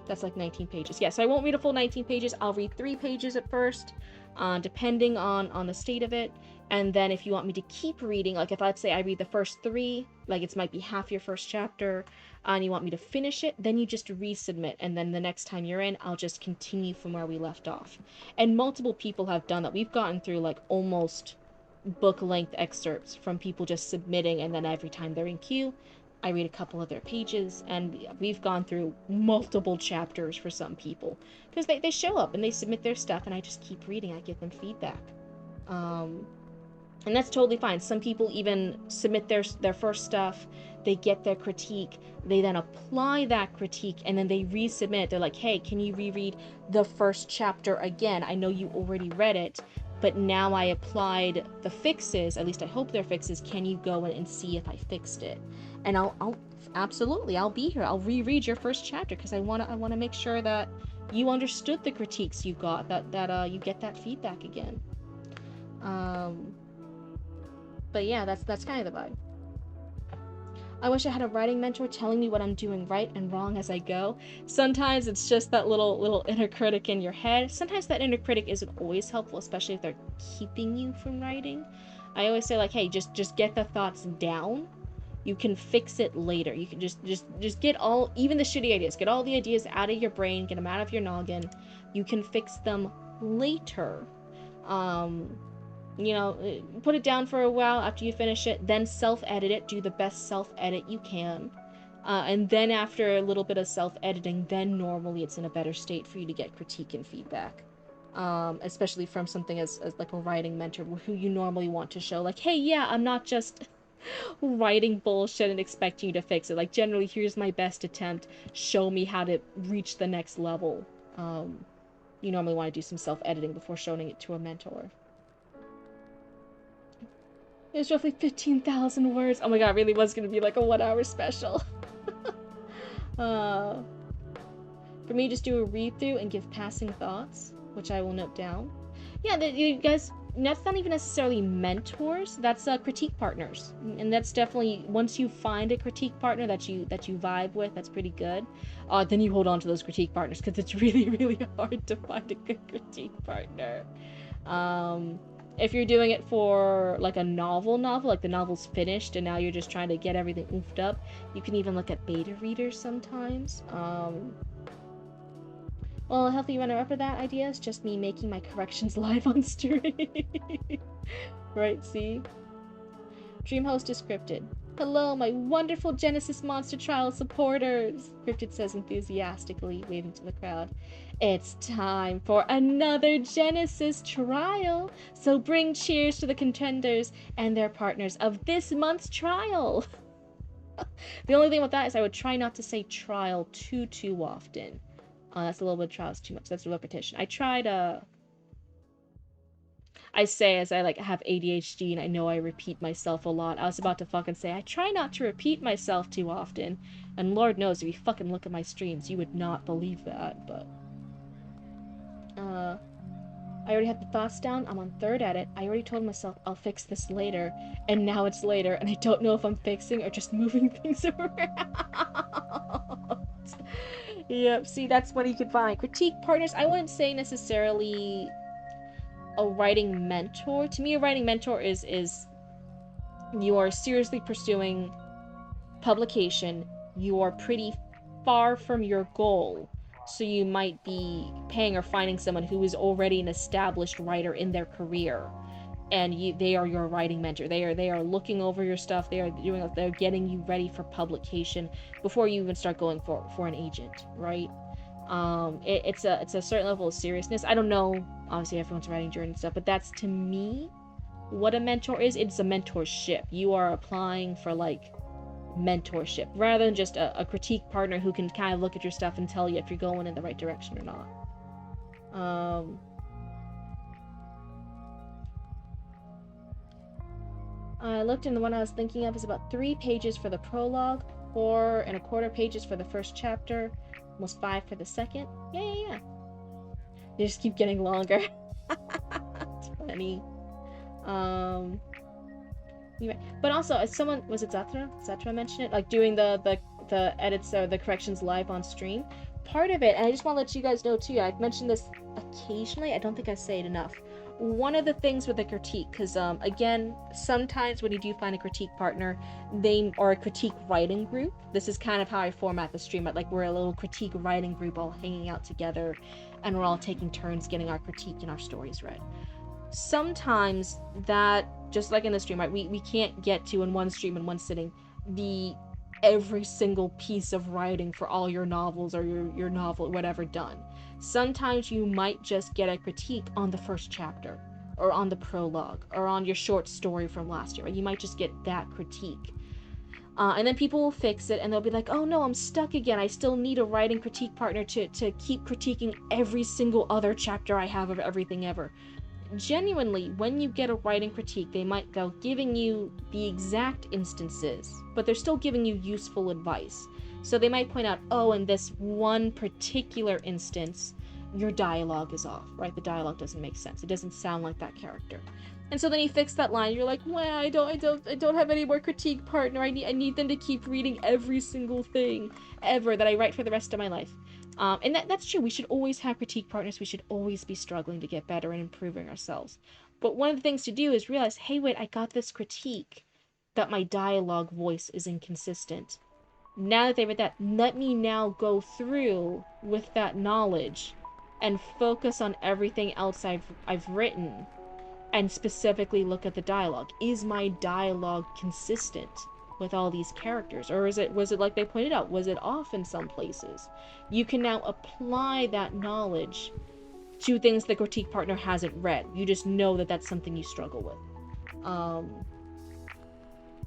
A: That's like 19 pages. Yeah, so I won't read a full 19 pages. I'll read 3 pages at first, depending on the state of it. And then if you want me to keep reading, like if let's say I read the first 3, like it might be half your first chapter, and you want me to finish it, then you just resubmit. And then the next time you're in, I'll just continue from where we left off. And multiple people have done that. We've gotten through like almost book-length excerpts from people just submitting, and then every time they're in queue, I read a couple of their pages, and we've gone through multiple chapters for some people because they show up and they submit their stuff, and I just keep reading. I give them feedback, and that's totally fine. Some people even submit their first stuff, they get their critique, they then apply that critique, and then they resubmit. They're like, hey, can you reread the first chapter again? I know you already read it, but now I applied the fixes, at least I hope they're fixes. Can you go in and see if I fixed it? And I'll absolutely, I'll be here. I'll reread your first chapter because I wanna make sure that you understood the critiques you got, that you get that feedback again. But yeah, that's kind of the vibe. I wish I had a writing mentor telling me what I'm doing right and wrong as I go. Sometimes it's just that little inner critic in your head. Sometimes that inner critic isn't always helpful, especially if they're keeping you from writing. I always say, like, hey, just get the thoughts down. You can fix it later. You can just get all, even the shitty ideas, get all the ideas out of your brain, get them out of your noggin. You can fix them later. You know, put it down for a while after you finish it, then self-edit it, do the best self-edit you can. And then after a little bit of self-editing, then normally it's in a better state for you to get critique and feedback. Especially from something as like a writing mentor who you normally want to show, like, hey, yeah, I'm not just writing bullshit and expecting you to fix it. Like, generally, here's my best attempt. Show me how to reach the next level. You normally want to do some self-editing before showing it to a mentor. It was roughly 15,000 words. Oh my god, it really was going to be like a 1-hour special. For me, just do a read-through and give passing thoughts, which I will note down. Yeah, you guys, that's not even necessarily mentors. That's critique partners, and that's definitely, once you find a critique partner that you vibe with, that's pretty good. Then you hold on to those critique partners because it's really, really hard to find a good critique partner. If you're doing it for like a novel, like the novel's finished and now you're just trying to get everything oofed up, you can even look at beta readers sometimes. Well, healthy runner-up for that idea is just me making my corrections live on stream. Right, see? Dream host is Cryptid. Hello, my wonderful Genesis Monster Trial supporters! Cryptid says enthusiastically, waving to the crowd. It's time for another Genesis trial! So bring cheers to the contenders and their partners of this month's trial! The only thing with that is I would try not to say trial too often. That's a little bit of trials too much. That's a repetition. I tried, I say as I like have ADHD and I know I repeat myself a lot. I was about to fucking say I try not to repeat myself too often, and Lord knows if you fucking look at my streams, you would not believe that. But I already had the thoughts down. I'm on 3rd edit. I already told myself I'll fix this later, and now it's later, and I don't know if I'm fixing or just moving things around. Yep. See, that's what you could find. Critique partners. I wouldn't say necessarily a writing mentor. To me, a writing mentor is you are seriously pursuing publication. You are pretty far from your goal, so you might be paying or finding someone who is already an established writer in their career, and they are your writing mentor. They are looking over your stuff. They're getting you ready for publication before you even start going for an agent, right? It's a certain level of seriousness. I don't know, obviously everyone's writing journey and stuff, but that's, to me, what a mentor is. It's a mentorship. You are applying for like mentorship rather than just a critique partner who can kind of look at your stuff and tell you if you're going in the right direction or not. I looked, and the one I was thinking of is about 3 pages for the prologue, 4 1/4 pages for the first chapter, Almost 5 for the second. Yeah. They just keep getting longer. It's funny. Um, but also, as someone was it Zatra mentioned it, like doing the edits or the corrections live on stream. Part of it, and I just want to let you guys know too. I've mentioned this occasionally. I don't think I say it enough. One of the things with a critique, because again, sometimes when you do find a critique partner, they or a critique writing group. This is kind of how I format the stream. Like we're a little critique writing group, all hanging out together, and we're all taking turns getting our critique and our stories read. Sometimes that, just like in the stream, right, we can't get to in one stream in one sitting the every single piece of writing for all your novels or your novel, whatever, done. Sometimes you might just get a critique on the first chapter or on the prologue or on your short story from last year, right? You might just get that critique. And then people will fix it and they'll be like, oh no, I'm stuck again. I still need a writing critique partner to keep critiquing every single other chapter I have of everything ever. Genuinely, when you get a writing critique, they'll giving you the exact instances, but they're still giving you useful advice. So they might point out, oh, in this one particular instance, your dialogue is off, right? The dialogue doesn't make sense. It doesn't sound like that character. And so then you fix that line. You're like, well, I don't have any more critique partner. I need them to keep reading every single thing ever that I write for the rest of my life. And that's true. We should always have critique partners. We should always be struggling to get better and improving ourselves. But one of the things to do is realize, hey, wait, I got this critique that my dialogue voice is inconsistent. Now that they read that, let me now go through with that knowledge and focus on everything else I've written and specifically look at the dialogue. Is my dialogue consistent with all these characters, or was it like they pointed out, was it off in some places? You can now apply that knowledge to things the critique partner hasn't read. You just know that that's something you struggle with.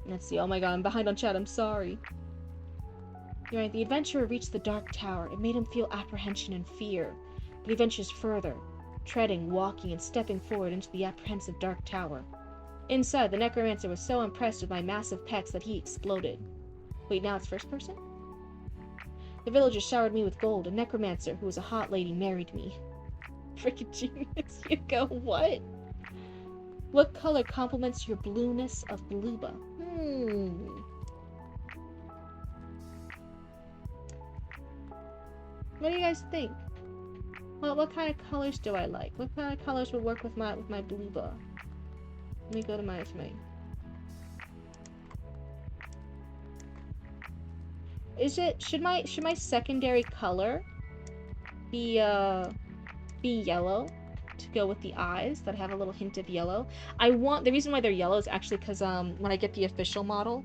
A: Let's see. Oh my god, I'm behind on chat. I'm sorry. You're right. The adventurer reached the dark tower. It made him feel apprehension and fear, but he ventures further, treading, walking, and stepping forward into the apprehensive dark tower. Inside, the necromancer was so impressed with my massive pecs that he exploded. Wait, now it's first person? The villagers showered me with gold. A necromancer, who was a hot lady, married me. Freaking genius, you go, what? What color complements your blueness of blueba? What do you guys think? Well, what kind of colors do I like? What kind of colors would work with my blueba? Let me go to my should my secondary color be yellow to go with the eyes that have a little hint of yellow? The reason why they're yellow is actually because when I get the official model,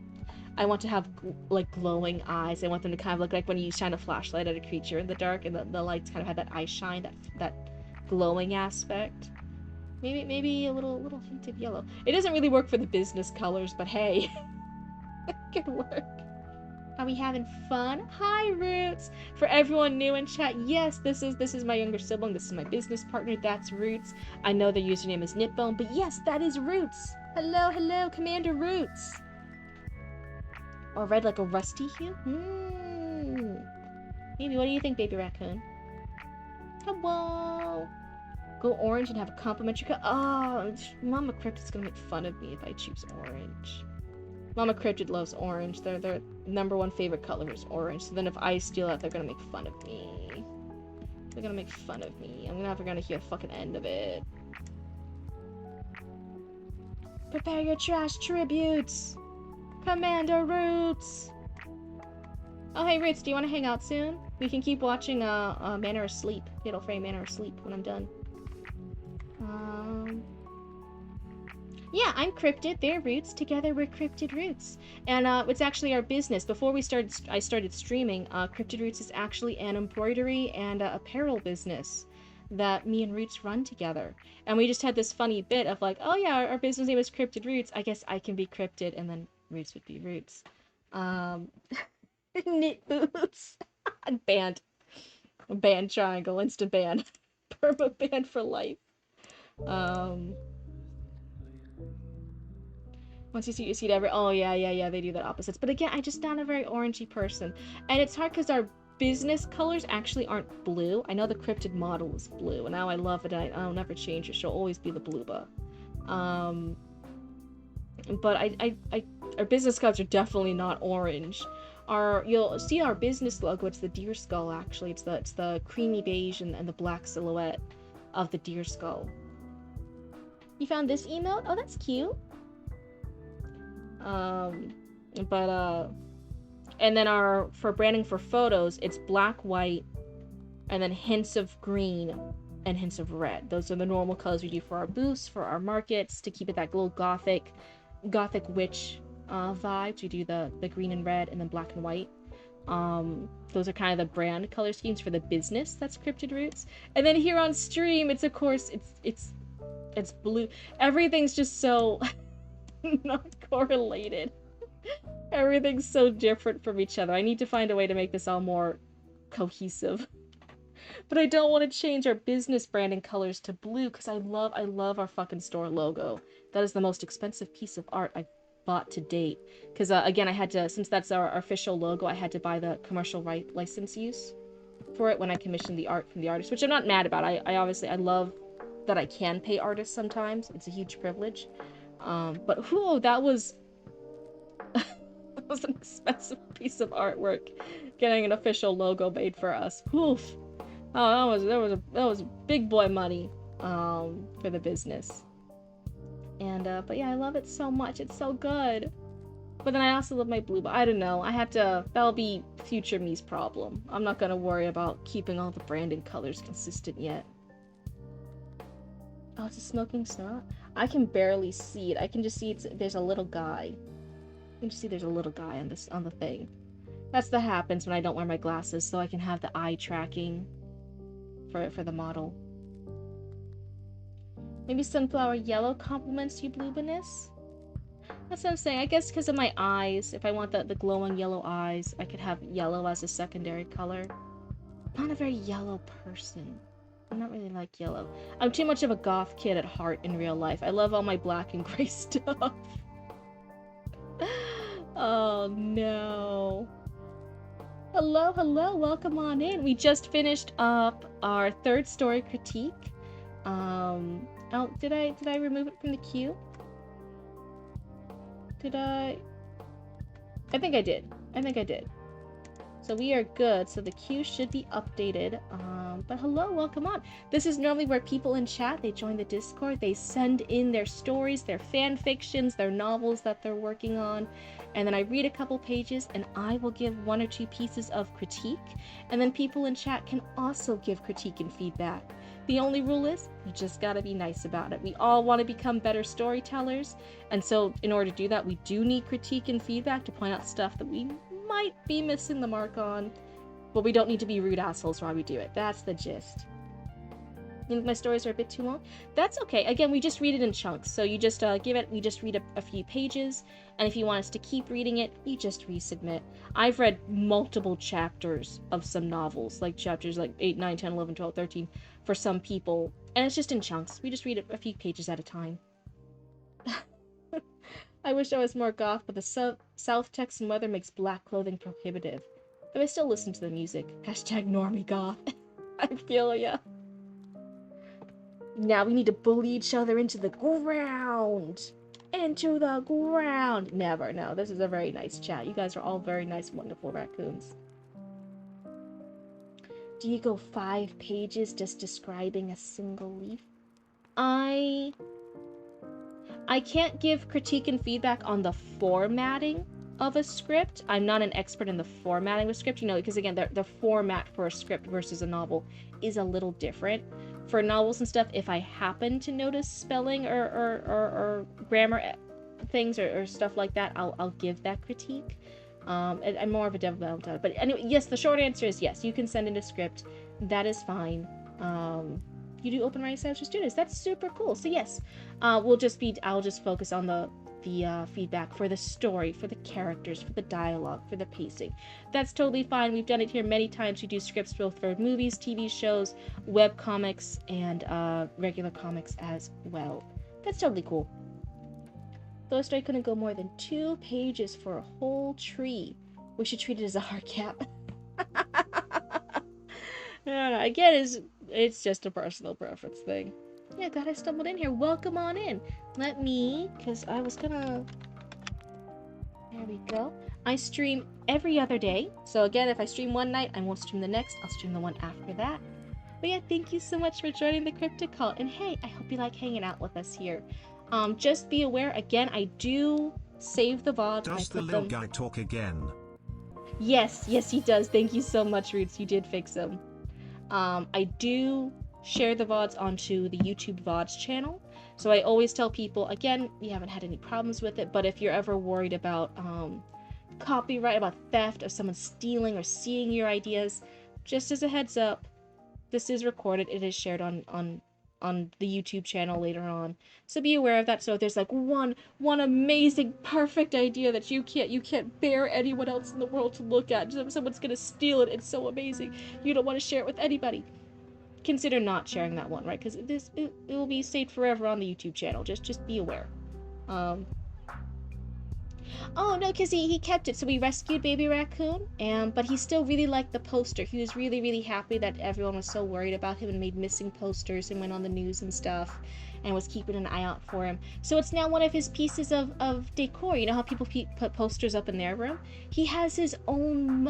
A: I want to have like glowing eyes. I want them to kind of look like when you shine a flashlight at a creature in the dark and the lights kind of have that eye shine, that glowing aspect. Maybe a little hint of yellow. It doesn't really work for the business colors, but hey, it could work. Are we having fun? Hi, Roots! For everyone new in chat, yes, this is my younger sibling. This is my business partner. That's Roots. I know their username is Knitbone, but yes, that is Roots. Hello, Commander Roots. Or red like a rusty hue? Maybe. What do you think, baby raccoon? Hello. Go orange and have a complimentary color. Oh, Mama Cryptid's gonna make fun of me if I choose orange. Mama Cryptid loves orange. Their number one favorite color is orange. So then if I steal it, they're gonna make fun of me. They're gonna make fun of me. I'm never gonna hear the fucking end of it. Prepare your trash tributes! Commander Roots! Oh, hey, Roots, do you want to hang out soon? We can keep watching Manor of Sleep. Fatal Frame Manor of Sleep when I'm done. Yeah, I'm Cryptid. They're Roots. Together we're Cryptid Roots. And it's actually our business. Before I started streaming, Cryptid Roots is actually an embroidery and apparel business that me and Roots run together. And we just had this funny bit of like, oh yeah, our business name is Cryptid Roots. I guess I can be Cryptid and then Roots would be Roots. Knit boots. Banned. Ban triangle. Instant ban. Perma ban for life. Once you see it every... Oh, yeah, they do that opposites. But again, I'm just not a very orangey person. And it's hard because our business colors actually aren't blue. I know the Cryptid model is blue, and now I love it. I'll never change it. She'll always be the blueba. But our business colors are definitely not orange. You'll see our business logo. It's the deer skull. Actually, it's the creamy beige and the black silhouette of the deer skull. You found this emote? Oh, that's cute. And then for branding for photos, it's black, white, and then hints of green and hints of red. Those are the normal colors we do for our booths, for our markets, to keep it that little gothic witch vibes. We do the green and red and then black and white. Those are kind of the brand color schemes for the business. That's Cryptid Roots. And then here on stream, it's of course it's blue. Everything's just so not correlated. Everything's so different from each other. I need to find a way to make this all more cohesive. But I don't want to change our business branding colors to blue because I love our fucking store logo. That is the most expensive piece of art I've bought to date. Because again, I had to, since that's our official logo, I had to buy the commercial license use for it when I commissioned the art from the artist, which I'm not mad about. I obviously love that I can pay artists sometimes. It's a huge privilege. But whoa, that was that was an expensive piece of artwork. Getting an official logo made for us. Oof. Oh, that was big boy money for the business. And but yeah, I love it so much. It's so good. But then I also love my blue, but I don't know. That'll be future me's problem. I'm not gonna worry about keeping all the branding colors consistent yet. Oh, it's a smoking snot? I can barely see it. I can just see there's a little guy. You can just see there's a little guy on the thing. That's what happens when I don't wear my glasses, so I can have the eye tracking for the model. Maybe sunflower yellow complements you, bluebiness? That's what I'm saying. I guess because of my eyes, if I want the glowing yellow eyes, I could have yellow as a secondary color. I'm not a very yellow person. I'm not really like yellow. I'm too much of a goth kid at heart in real life. I love all my black and gray stuff. Oh no. Hello, hello, welcome on in. We just finished up our third story critique. Oh, did I remove it from the queue? Did I think I did. I think I did. So we are good. So the queue should be updated. But hello, welcome on. This is normally where people in chat, they join the Discord, they send in their stories, their fan fictions, their novels that they're working on, and then I read a couple pages and I will give 1 or 2 pieces of critique, and then people in chat can also give critique and feedback. The only rule is, you just gotta be nice about it. We all want to become better storytellers, and so in order to do that, we do need critique and feedback to point out stuff that we might be missing the mark on, but we don't need to be rude assholes while we do it. That's the gist. You think my stories are a bit too long? That's okay. Again, we just read it in chunks, so you just we just read a few pages, and if you want us to keep reading it, you just resubmit. I've read multiple chapters of some novels, like chapters like 8, 9, 10, 11, 12, 13, for some people, and it's just in chunks. We just read a few pages at a time. I wish I was more goth, but the South Texan weather makes black clothing prohibitive. But I still listen to the music. Hashtag normie goth. I feel ya. Now we need to bully each other into the ground. Into the ground. Never. No, this is a very nice chat. You guys are all very nice, wonderful raccoons. Do you go 5 pages just describing a single leaf? I can't give critique and feedback on the formatting of a script. I'm not an expert in the formatting of a script, because again, the format for a script versus a novel is a little different. For novels and stuff, if I happen to notice spelling or grammar things or stuff like that, I'll give that critique. I'm more of a developer. But anyway, yes, the short answer is yes, you can send in a script. That is fine. You do open writing sessions for students. That's super cool. So yes, I'll just focus on the feedback for the story, for the characters, for the dialogue, for the pacing. That's totally fine. We've done it here many times. We do scripts both for movies, TV shows, web comics, and regular comics as well. That's totally cool. Though story couldn't go more than 2 pages for a whole tree. We should treat it as a hard cap. No, no, again, it's just a personal preference thing. Yeah, glad I stumbled in here. Welcome on in. Let me, because I was gonna... There we go. I stream every other day. So again, if I stream one night, I won't stream the next. I'll stream the one after that. But yeah, thank you so much for joining the Cryptid Cult. And hey, I hope you like hanging out with us here. Just be aware, again, I do save the VODs and I
B: Does the
A: put
B: little
A: them...
B: guy talk again?
A: Yes, yes, he does. Thank you so much, Roots. You did fix him. I do share the VODs onto the YouTube VODs channel. So I always tell people, again, we haven't had any problems with it, but if you're ever worried about copyright, about theft, of someone stealing or seeing your ideas, just as a heads up, this is recorded. It is shared on the YouTube channel later on. So be aware of that. So if there's like one amazing, perfect idea that you can't bear anyone else in the world to look at, someone's gonna steal it, it's so amazing, you don't want to share it with anybody, consider not sharing that one, right? Because it will be saved forever on the YouTube channel. Just be aware. Um, Oh no, because he kept it. So we rescued baby raccoon, and but he still really liked the poster. He was really happy that everyone was so worried about him and made missing posters and went on the news and stuff, and was keeping an eye out for him. So it's now one of his pieces of decor. You know how people put posters up in their room? He has his own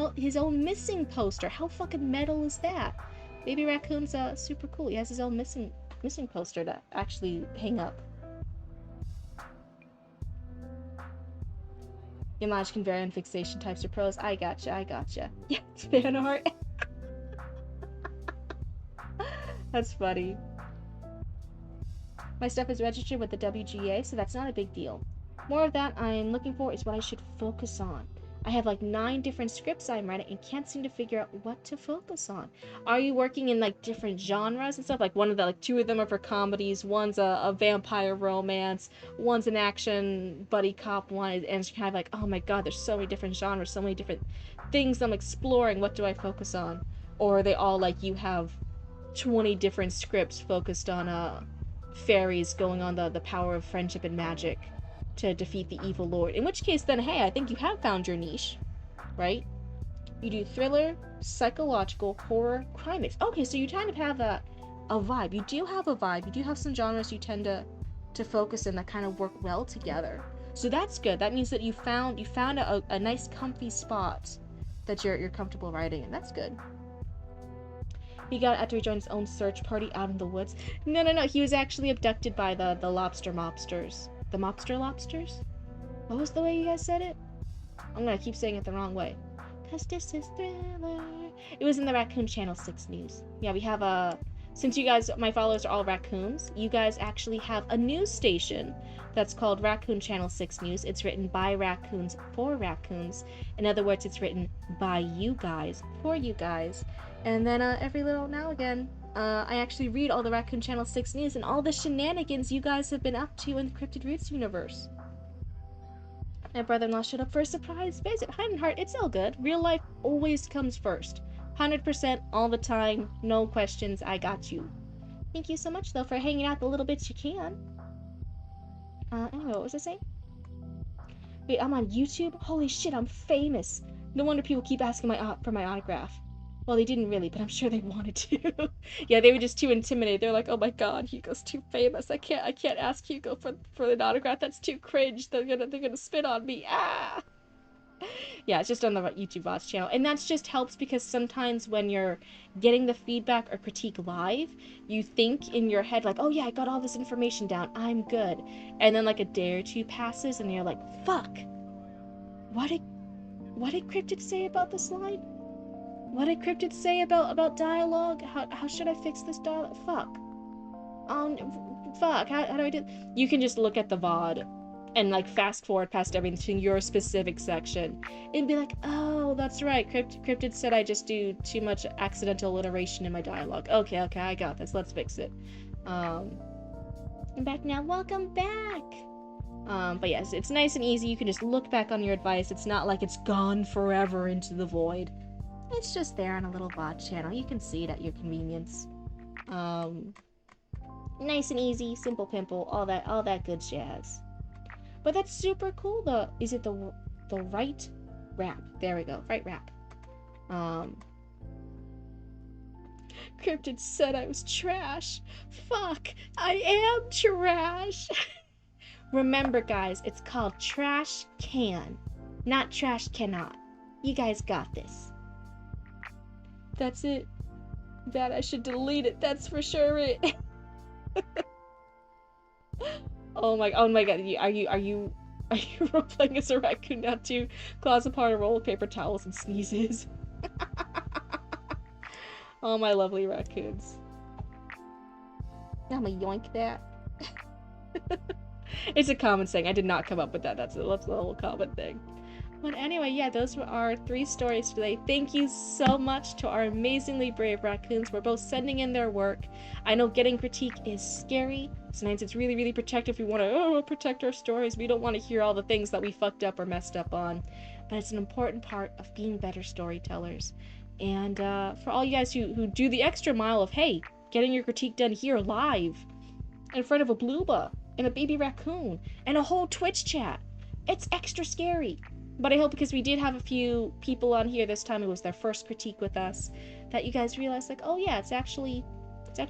A: missing poster. How fucking metal is that? Baby raccoon's super cool. He has his own missing poster to actually hang up. Image can vary on fixation types or pros. I gotcha. Yeah, it's fan art. That's funny. My stuff is registered with the WGA, so that's not a big deal. More of that I'm looking for is what I should focus on. I have like 9 different scripts I'm writing and can't seem to figure out what to focus on. Are you working in like different genres and stuff? Like one of the, like 2 of them are for comedies, one's a vampire romance, one's an action buddy cop one, and it's kind of like, oh my god, there's so many different genres, so many different things I'm exploring, what do I focus on? Or are they all like you have 20 different scripts focused on fairies going on the power of friendship and magic to defeat the evil lord. In which case, then, hey, I think you have found your niche, right? You do thriller, psychological, horror, crime mix. Okay, so you kind of have a vibe. You do have a vibe. You do have some genres you tend to focus in that kind of work well together. So that's good. That means that you found a nice comfy spot that you're comfortable writing in. That's good. He got after he joined his own search party out in the woods. No. He was actually abducted by the lobster mobsters. The mobster lobsters? What was the way you guys said it? I'm gonna keep saying it the wrong way. Cause this is thriller. It was in the Raccoon Channel 6 news. Yeah, we have since you guys, my followers are all raccoons, you guys actually have a news station that's called Raccoon Channel 6 News. It's written by raccoons for raccoons. In other words, it's written by you guys for you guys. And then every little now again, I actually read all the Raccoon Channel 6 news and all the shenanigans you guys have been up to in the Cryptid Roots universe. My brother-in-law showed up for a surprise visit. Heart, it's all good. Real life always comes first. 100% all the time. No questions. I got you. Thank you so much, though, for hanging out the little bits you can. Anyway, what was I saying? Wait, I'm on YouTube? Holy shit, I'm famous. No wonder people keep asking for my autograph. Well, they didn't really, but I'm sure they wanted to. Yeah, they were just too intimidated. They're like, oh my god, Hugo's too famous. I can't ask Hugo for an autograph. That's too cringe. They're gonna spit on me. Ah! Yeah, it's just on the YouTube Bots channel. And that just helps because sometimes when you're getting the feedback or critique live, you think in your head like, oh yeah, I got all this information down. I'm good. And then like a day or two passes and you're like, fuck. What did Cryptid say about this line? What did Cryptid say about dialogue? How should I fix this dialogue? Fuck. Fuck. How do I do? You can just look at the VOD and like fast forward past everything to your specific section and be like, oh, that's right. Cryptid said I just do too much accidental alliteration in my dialogue. Okay, I got this. Let's fix it. I'm back now. Welcome back. But yes, it's nice and easy. You can just look back on your advice. It's not like it's gone forever into the void. It's just there on a little bot channel. You can see it at your convenience. Nice and easy, simple pimple, all that good jazz. But that's super cool. Is it the right wrap? There we go, right wrap. Cryptid said I was trash. Fuck, I am trash. Remember, guys, it's called trash can, not trash cannot. You guys got this. That's it. That I should delete it. That's for sure it. Oh my god. Are you role playing as a raccoon now too? Claws apart, a roll of paper towels, and sneezes. Oh, my lovely raccoons. I'm gonna yoink that. It's a common saying. I did not come up with that. That's a little common thing. But anyway, yeah, those were our 3 stories today. Thank you so much to our amazingly brave raccoons. We're both sending in their work. I know getting critique is scary. Sometimes it's really, really protective. We want to protect our stories. We don't want to hear all the things that we fucked up or messed up on. But it's an important part of being better storytellers. And for all you guys who do the extra mile of, hey, getting your critique done here live in front of a blooba and a baby raccoon and a whole Twitch chat. It's extra scary. But I hope, because we did have a few people on here this time, it was their first critique with us, that you guys realized, like, oh yeah, it's actually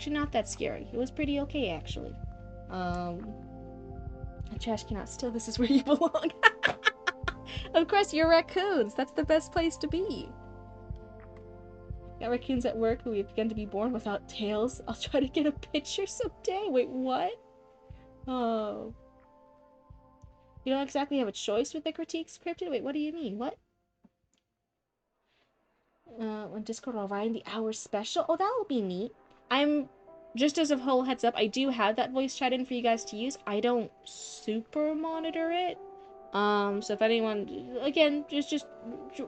A: not that scary. It was pretty okay, actually. Trash cannot still, this is where you belong. Of course, you're raccoons. That's the best place to be. Got raccoons at work who have begun to be born without tails. I'll try to get a picture someday. Wait, what? Oh. You don't exactly have a choice with the critiques, Cryptid? Wait, what do you mean? What? On Discord, I'll write in the hour special. Oh, that will be neat. I'm, just as a whole heads up, I do have that voice chat in for you guys to use. I don't super monitor it. So if anyone, again, just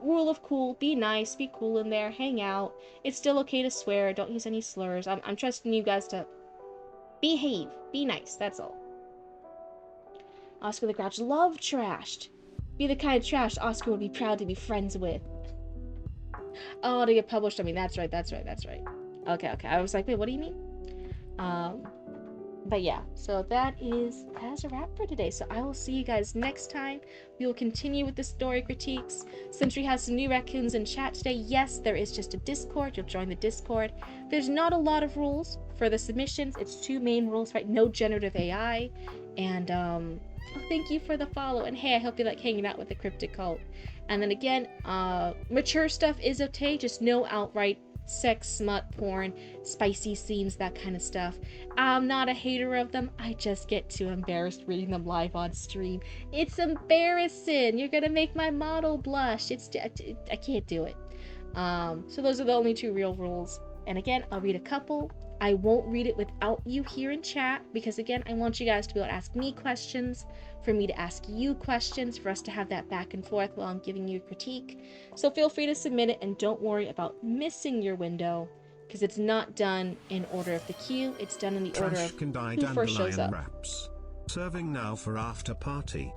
A: rule of cool, be nice, be cool in there, hang out. It's still okay to swear, don't use any slurs. I'm trusting you guys to behave, be nice, that's all. Oscar the Grouch, love trashed. Be the kind of trash Oscar would be proud to be friends with. Oh, to get published, I mean, that's right. Okay, I was like, wait, what do you mean? But yeah, so that is a wrap for today. So I will see you guys next time. We will continue with the story critiques. Sentry has some new raccoons in chat today. Yes, there is just a Discord. You'll join the Discord. There's not a lot of rules for the submissions. It's 2 main rules, right? No generative AI. And thank you for the follow. And hey, I hope you like hanging out with the Cryptid Cult. And then again, mature stuff is okay, just no outright sex, smut, porn, spicy scenes, that kind of stuff. I'm not a hater of them. I just get too embarrassed reading them live on stream. It's embarrassing. You're gonna make my model blush. I can't do it. So those are the only 2 real rules. And again, I'll read a couple. I won't read it without you here in chat, because again, I want you guys to be able to ask me questions, for me to ask you questions, for us to have that back and forth while I'm giving you a critique. So feel free to submit it, and don't worry about missing your window, because it's not done in order of the queue, it's done in the order of who first shows up.
B: Wraps. Serving now for after party.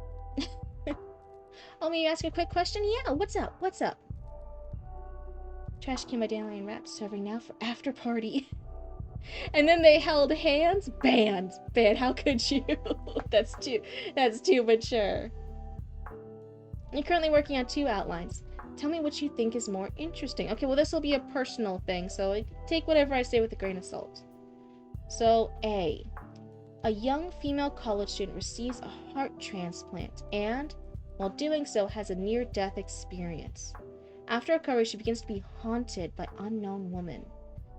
A: Oh, may I ask a quick question? Yeah, what's up? Trash can by Dandelion Wraps, serving now for after party. And then they held hands. Banned. How could you? That's too mature. You're currently working on 2 outlines. Tell me what you think is more interesting. Okay, well, this will be a personal thing, so take whatever I say with a grain of salt. So, A young female college student receives a heart transplant and, while doing so, has a near-death experience. After recovery, she begins to be haunted by unknown woman.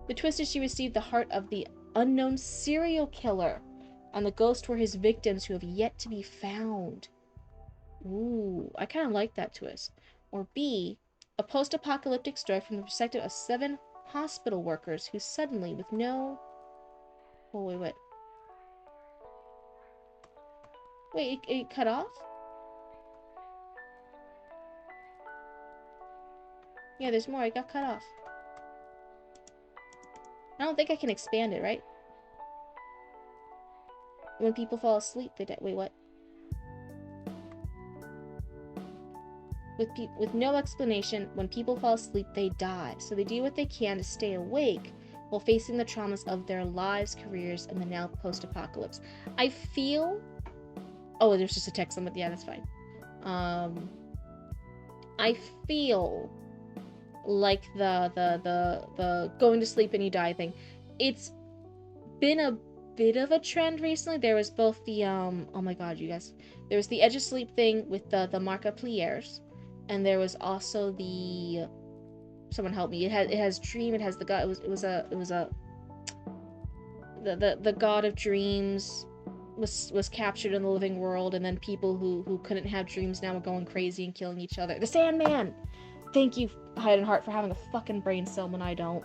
A: The twist is she received the heart of the unknown serial killer, and the ghosts were his victims who have yet to be found. Ooh, I kind of like that twist. Or B, a post-apocalyptic story from the perspective of 7 hospital workers who suddenly, with no... Oh, wait. Wait, it cut off? Yeah, there's more. It got cut off. I don't think I can expand it, right? When people fall asleep, they die. Wait, what? With no explanation, when people fall asleep, they die. So they do what they can to stay awake while facing the traumas of their lives, careers, and the now post-apocalypse. I feel... Oh, there's just a text limit. Yeah, that's fine. I feel like the going to sleep and you die thing. It's been a bit of a trend recently. There was both the oh my god, you guys. There was the edge of sleep thing with the markipliers, and there was also the someone help me. It has dream. It has the god. It was a the god of dreams was captured in the living world, and then people who couldn't have dreams now were going crazy and killing each other. The Sandman. Thank you, Hide and Heart, for having a fucking brain cell when I don't.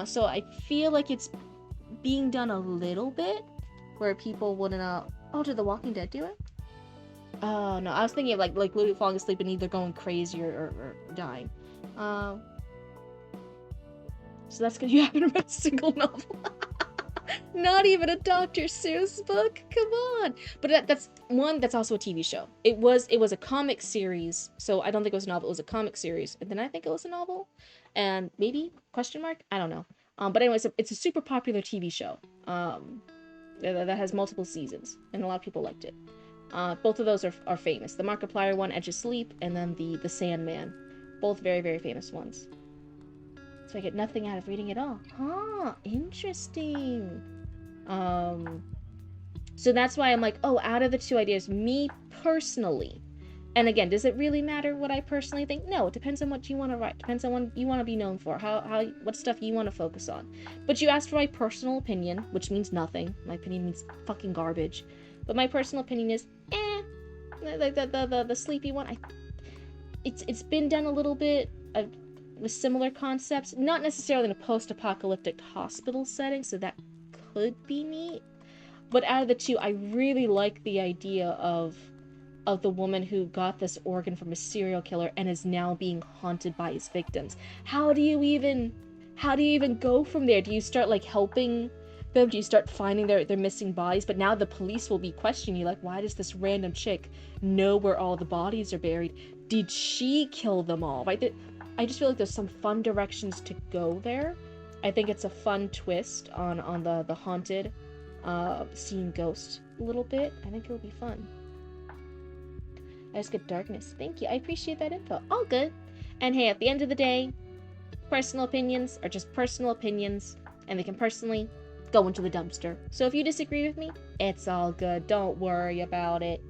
A: So I feel like it's being done a little bit, where people wouldn't. Oh, did The Walking Dead do it? Oh no, I was thinking of like literally falling asleep and either going crazy or dying. So that's good. You haven't read a single novel. Not even a Dr. Seuss book. Come on. But that's one. That's also a TV show. It was a comic series, so I don't think it was a novel. It was a comic series, and then I think it was a novel, and maybe question mark. I don't know. But anyways, it's a super popular TV show. That has multiple seasons, and a lot of people liked it. Both of those are famous. The Markiplier one, Edge of Sleep, and then the Sandman, both very very famous ones. So I get nothing out of reading it all. Huh, interesting. So that's why I'm like, oh, out of the two ideas, me personally, and again, does it really matter what I personally think? No, it depends on what you want to write. Depends on what you want to be known for. What stuff you want to focus on. But you asked for my personal opinion, which means nothing. My opinion means fucking garbage. But my personal opinion is, the sleepy one. It's been done a little bit with similar concepts, not necessarily in a post-apocalyptic hospital setting, so that could be neat. But out of the two, I really like the idea of the woman who got this organ from a serial killer and is now being haunted by his victims. How do you even go from there? Do you start like helping them? Do you start finding their missing bodies? But now the police will be questioning you, like, why does this random chick know where all the bodies are buried? Did she kill them all? Right? I just feel like there's some fun directions to go there. I think it's a fun twist on the haunted, seeing ghosts a little bit. I think it'll be fun. I just get darkness. Thank you. I appreciate that info. All good. And hey, at the end of the day, personal opinions are just personal opinions, and they can personally go into the dumpster. So if you disagree with me, it's all good. Don't worry about it.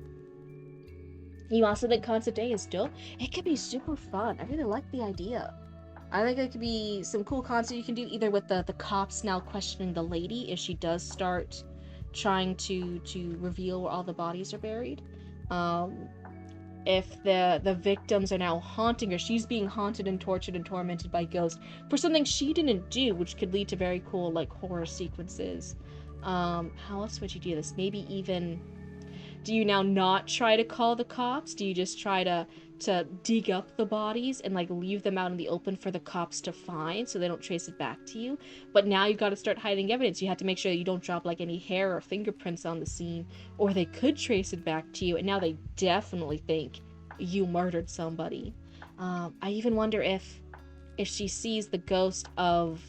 A: You also think Concept A is dope? It could be super fun. I really like the idea. I think it could be some cool concept you can do, either with the cops now questioning the lady if she does start trying to reveal where all the bodies are buried. If the victims are now haunting her, she's being haunted and tortured and tormented by ghosts for something she didn't do, which could lead to very cool like horror sequences. How else would you do this? Maybe even, do you now not try to call the cops? Do you just try to dig up the bodies and like leave them out in the open for the cops to find so they don't trace it back to you? But now you've got to start hiding evidence. You have to make sure that you don't drop like any hair or fingerprints on the scene, or they could trace it back to you, and now they definitely think you murdered somebody. I even wonder if she sees the ghost of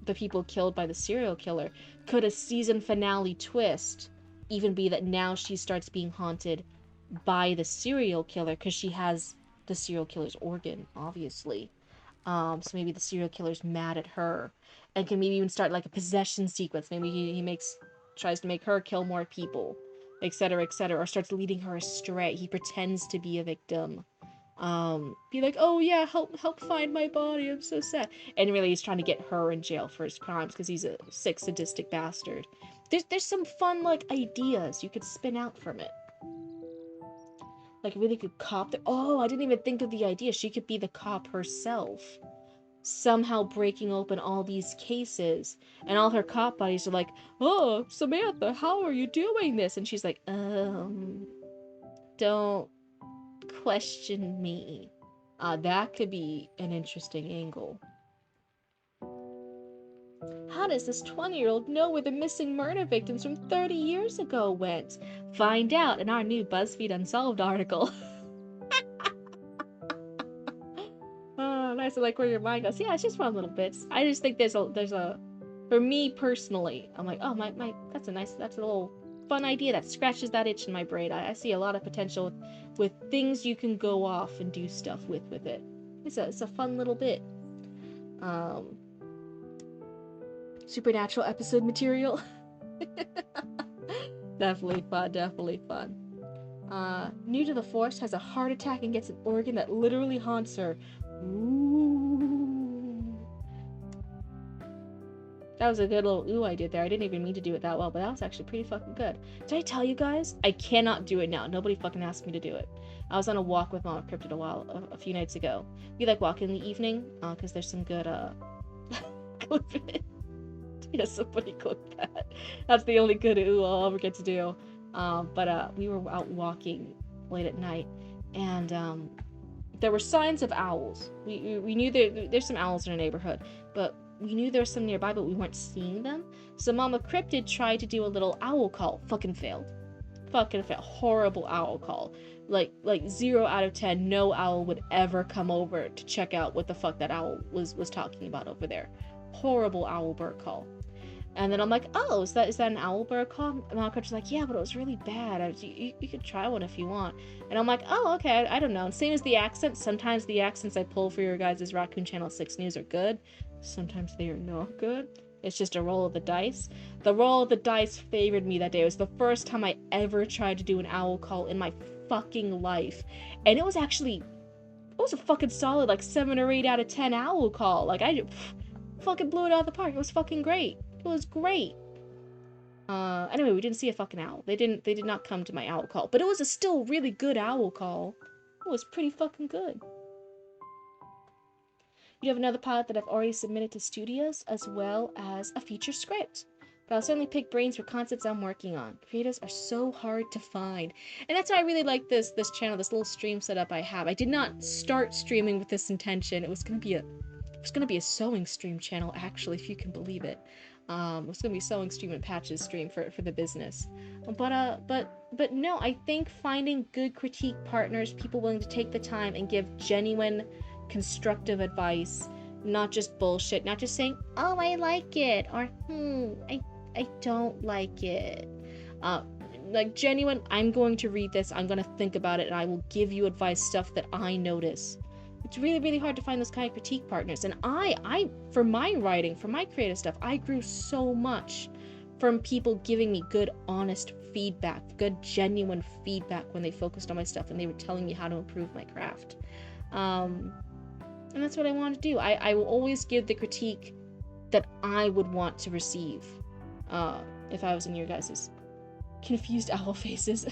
A: the people killed by the serial killer, could a season finale twist even be that now she starts being haunted by the serial killer because she has the serial killer's organ, obviously. So maybe the serial killer's mad at her and can maybe even start like a possession sequence. Maybe he tries to make her kill more people, etc., or starts leading her astray. He pretends to be a victim. Be like, oh yeah, help find my body, I'm so sad. And really he's trying to get her in jail for his crimes because he's a sick, sadistic bastard. There's some fun like ideas you could spin out from it. Like a really good cop. Oh, I didn't even think of the idea. She could be the cop herself, somehow breaking open all these cases, and all her cop buddies are like, oh, Samantha, how are you doing this? And she's like, don't question me. That could be an interesting angle. How does this 20-year-old know where the missing murder victims from 30 years ago went? Find out in our new BuzzFeed Unsolved article. Oh, nice. I like where your mind goes. Yeah, it's just fun little bits. I just think there's a, for me personally, I'm like, oh, that's a little fun idea that scratches that itch in my brain. I see a lot of potential with things you can go off and do stuff with it. It's a fun little bit. Supernatural episode material. Definitely fun, definitely fun. New to the force, has a heart attack and gets an organ that literally haunts her. Ooh. That was a good little ooh I did there. I didn't even mean to do it that well, but that was actually pretty fucking good. Did I tell you guys? I cannot do it now. Nobody fucking asked me to do it. I was on a walk with Mom of Cryptid a few nights ago. We like walk in the evening, because there's some good, clip it. Yeah, somebody clip that. That's the only good ooh I'll ever get to do. But we were out walking late at night, and there were signs of owls. We knew there's some owls in our neighborhood, but we knew there was some nearby, but we weren't seeing them. So Mama Cryptid tried to do a little owl call. Fucking failed. Horrible owl call. Like 0 out of 10, no owl would ever come over to check out what the fuck that owl was talking about over there. Horrible owl bird call. And then I'm like, oh, is that an owl bird call? And Mama Cryptid's like, yeah, but it was really bad. You could try one if you want. And I'm like, oh, okay, I don't know. And same as the accents. Sometimes the accents I pull for your guys' Raccoon Channel 6 News are good. Sometimes they are not good. It's just a roll of the dice. The roll of the dice favored me that day. It was the first time I ever tried to do an owl call in my fucking life. And it was a fucking solid, like, 7 or 8 out of 10 owl call. Like, I fucking blew it out of the park. It was fucking great. It was great. Anyway, we didn't see a fucking owl. They did not come to my owl call. But it was a still really good owl call. It was pretty fucking good. You have another pilot that I've already submitted to studios, as well as a feature script. But I'll certainly pick brains for concepts I'm working on. Creators are so hard to find. And that's why I really like this channel, this little stream setup I have. I did not start streaming with this intention. It was gonna be a sewing stream channel, actually, if you can believe it. It was gonna be sewing stream and patches stream for the business. But no, I think finding good critique partners, people willing to take the time and give genuine constructive advice, not just bullshit, not just saying, oh, I like it, or I don't like it. Like genuine, I'm going to read this, I'm going to think about it, and I will give you advice, stuff that I notice. It's really, really hard to find those kind of critique partners. And I for my writing, for my creative stuff, I grew so much from people giving me good, honest feedback, good, genuine feedback when they focused on my stuff and they were telling me how to improve my craft. And that's what I want to do. I will always give the critique that I would want to receive, if I was in your guys' confused owl faces.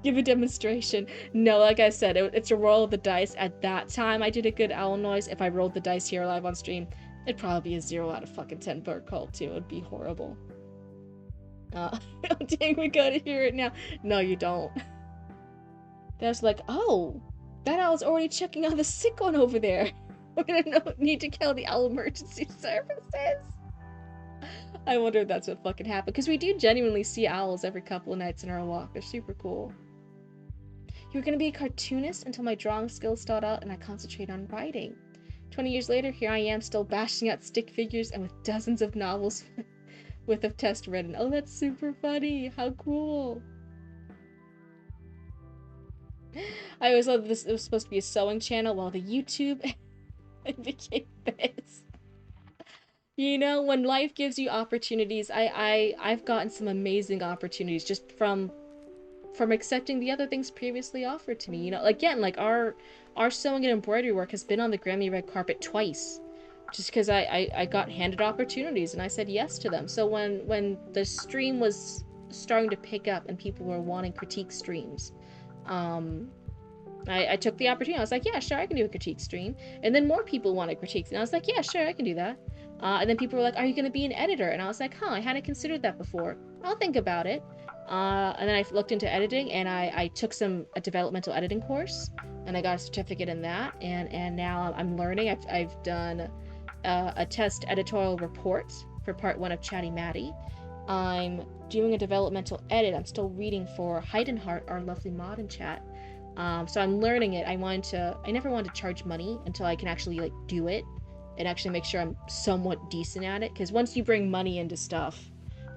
A: Give a demonstration. No, like I said, it's a roll of the dice. At that time, I did a good owl noise. If I rolled the dice here live on stream, it'd probably be a 0 out of fucking 10 bird call too. It'd be horrible. Oh, dang, we gotta hear it now. No, you don't. That's like, oh, that owl's already checking on the sick one over there. We're gonna need to call the owl emergency services. I wonder if that's what fucking happened, because we do genuinely see owls every couple of nights in our walk. They're super cool. You were gonna be a cartoonist until my drawing skills stalled out and I concentrated on writing. 20 years later, here I am still bashing out stick figures and with dozens of novels with a test written. Oh, that's super funny. How cool. I always thought this was supposed to be a sewing channel, while the YouTube became this. You know, when life gives you opportunities, I've gotten some amazing opportunities just from accepting the other things previously offered to me. You know, again, like our sewing and embroidery work has been on the Grammy red carpet twice, just because I got handed opportunities and I said yes to them. So when the stream was starting to pick up and people were wanting critique streams, I took the opportunity. I was like, yeah, sure, I can do a critique stream. And then more people wanted critiques, and I was like, yeah, sure, I can do that. And then people were like, are you going to be an editor? And I was like, I hadn't considered that before. I'll think about it. And then I looked into editing, and I took a developmental editing course, and I got a certificate in that, and now I'm learning. I've done a test editorial report for part 1 of Chatty Matty. I'm doing a developmental edit. I'm still reading for Heidenheart, our lovely mod in chat. So I'm learning it. I never wanted to charge money until I can actually like do it and actually make sure I'm somewhat decent at it. Because once you bring money into stuff,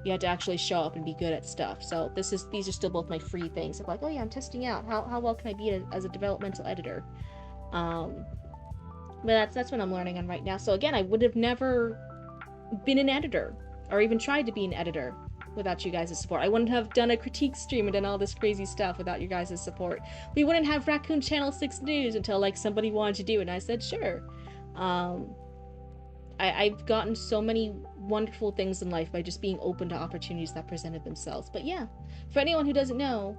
A: you have to actually show up and be good at stuff. So these are still both my free things. I'm like, oh yeah, I'm testing out how well can I be as a developmental editor. Um, but that's what I'm learning on right now. So again, I would have never been an editor or even tried to be an editor without you guys' support. I wouldn't have done a critique stream and done all this crazy stuff without you guys' support. We wouldn't have Raccoon Channel 6 News until like somebody wanted to do it and I said sure. Um, I've gotten so many wonderful things in life by just being open to opportunities that presented themselves. But yeah, for anyone who doesn't know,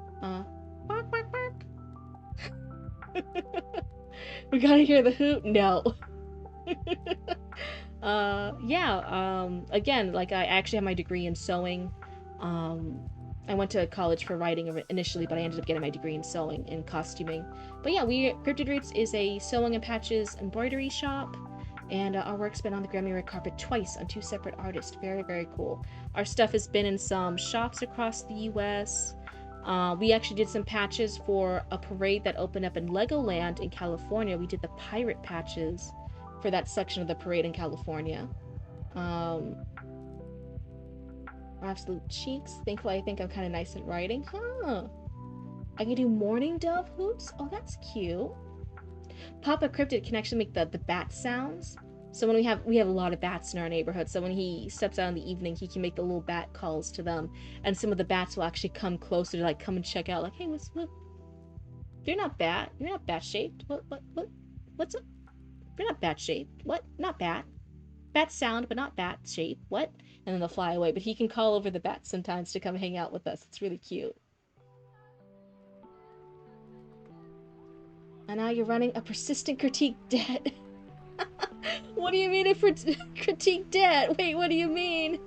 A: bark, bark, bark. We gotta hear the hoot? No. Again, like I actually have my degree in sewing. I went to college for writing initially, but I ended up getting my degree in sewing and costuming. But yeah, Cryptid Roots is a sewing and patches embroidery shop, and our work's been on the Grammy Red Carpet twice on 2 separate artists. Very, very cool. Our stuff has been in some shops across the U.S. We actually did some patches for a parade that opened up in Legoland in California. We did the pirate patches for that section of the parade in California. Absolute cheeks. Thankfully, I think I'm kind of nice at writing. Huh. I can do morning dove hoots? Oh, that's cute. Papa Cryptid can actually make the bat sounds. So when we have a lot of bats in our neighborhood, so when he steps out in the evening, he can make the little bat calls to them, and some of the bats will actually come closer to like come and check out, like, hey, what? You're not bat shaped. What's up? You're not bat shaped. What? Not bat. Bat sound, but not bat shape. What? And then they'll fly away. But he can call over the bats sometimes to come hang out with us. It's really cute. And now you're running a persistent critique debt. What do you mean a critique debt? Wait, what do you mean?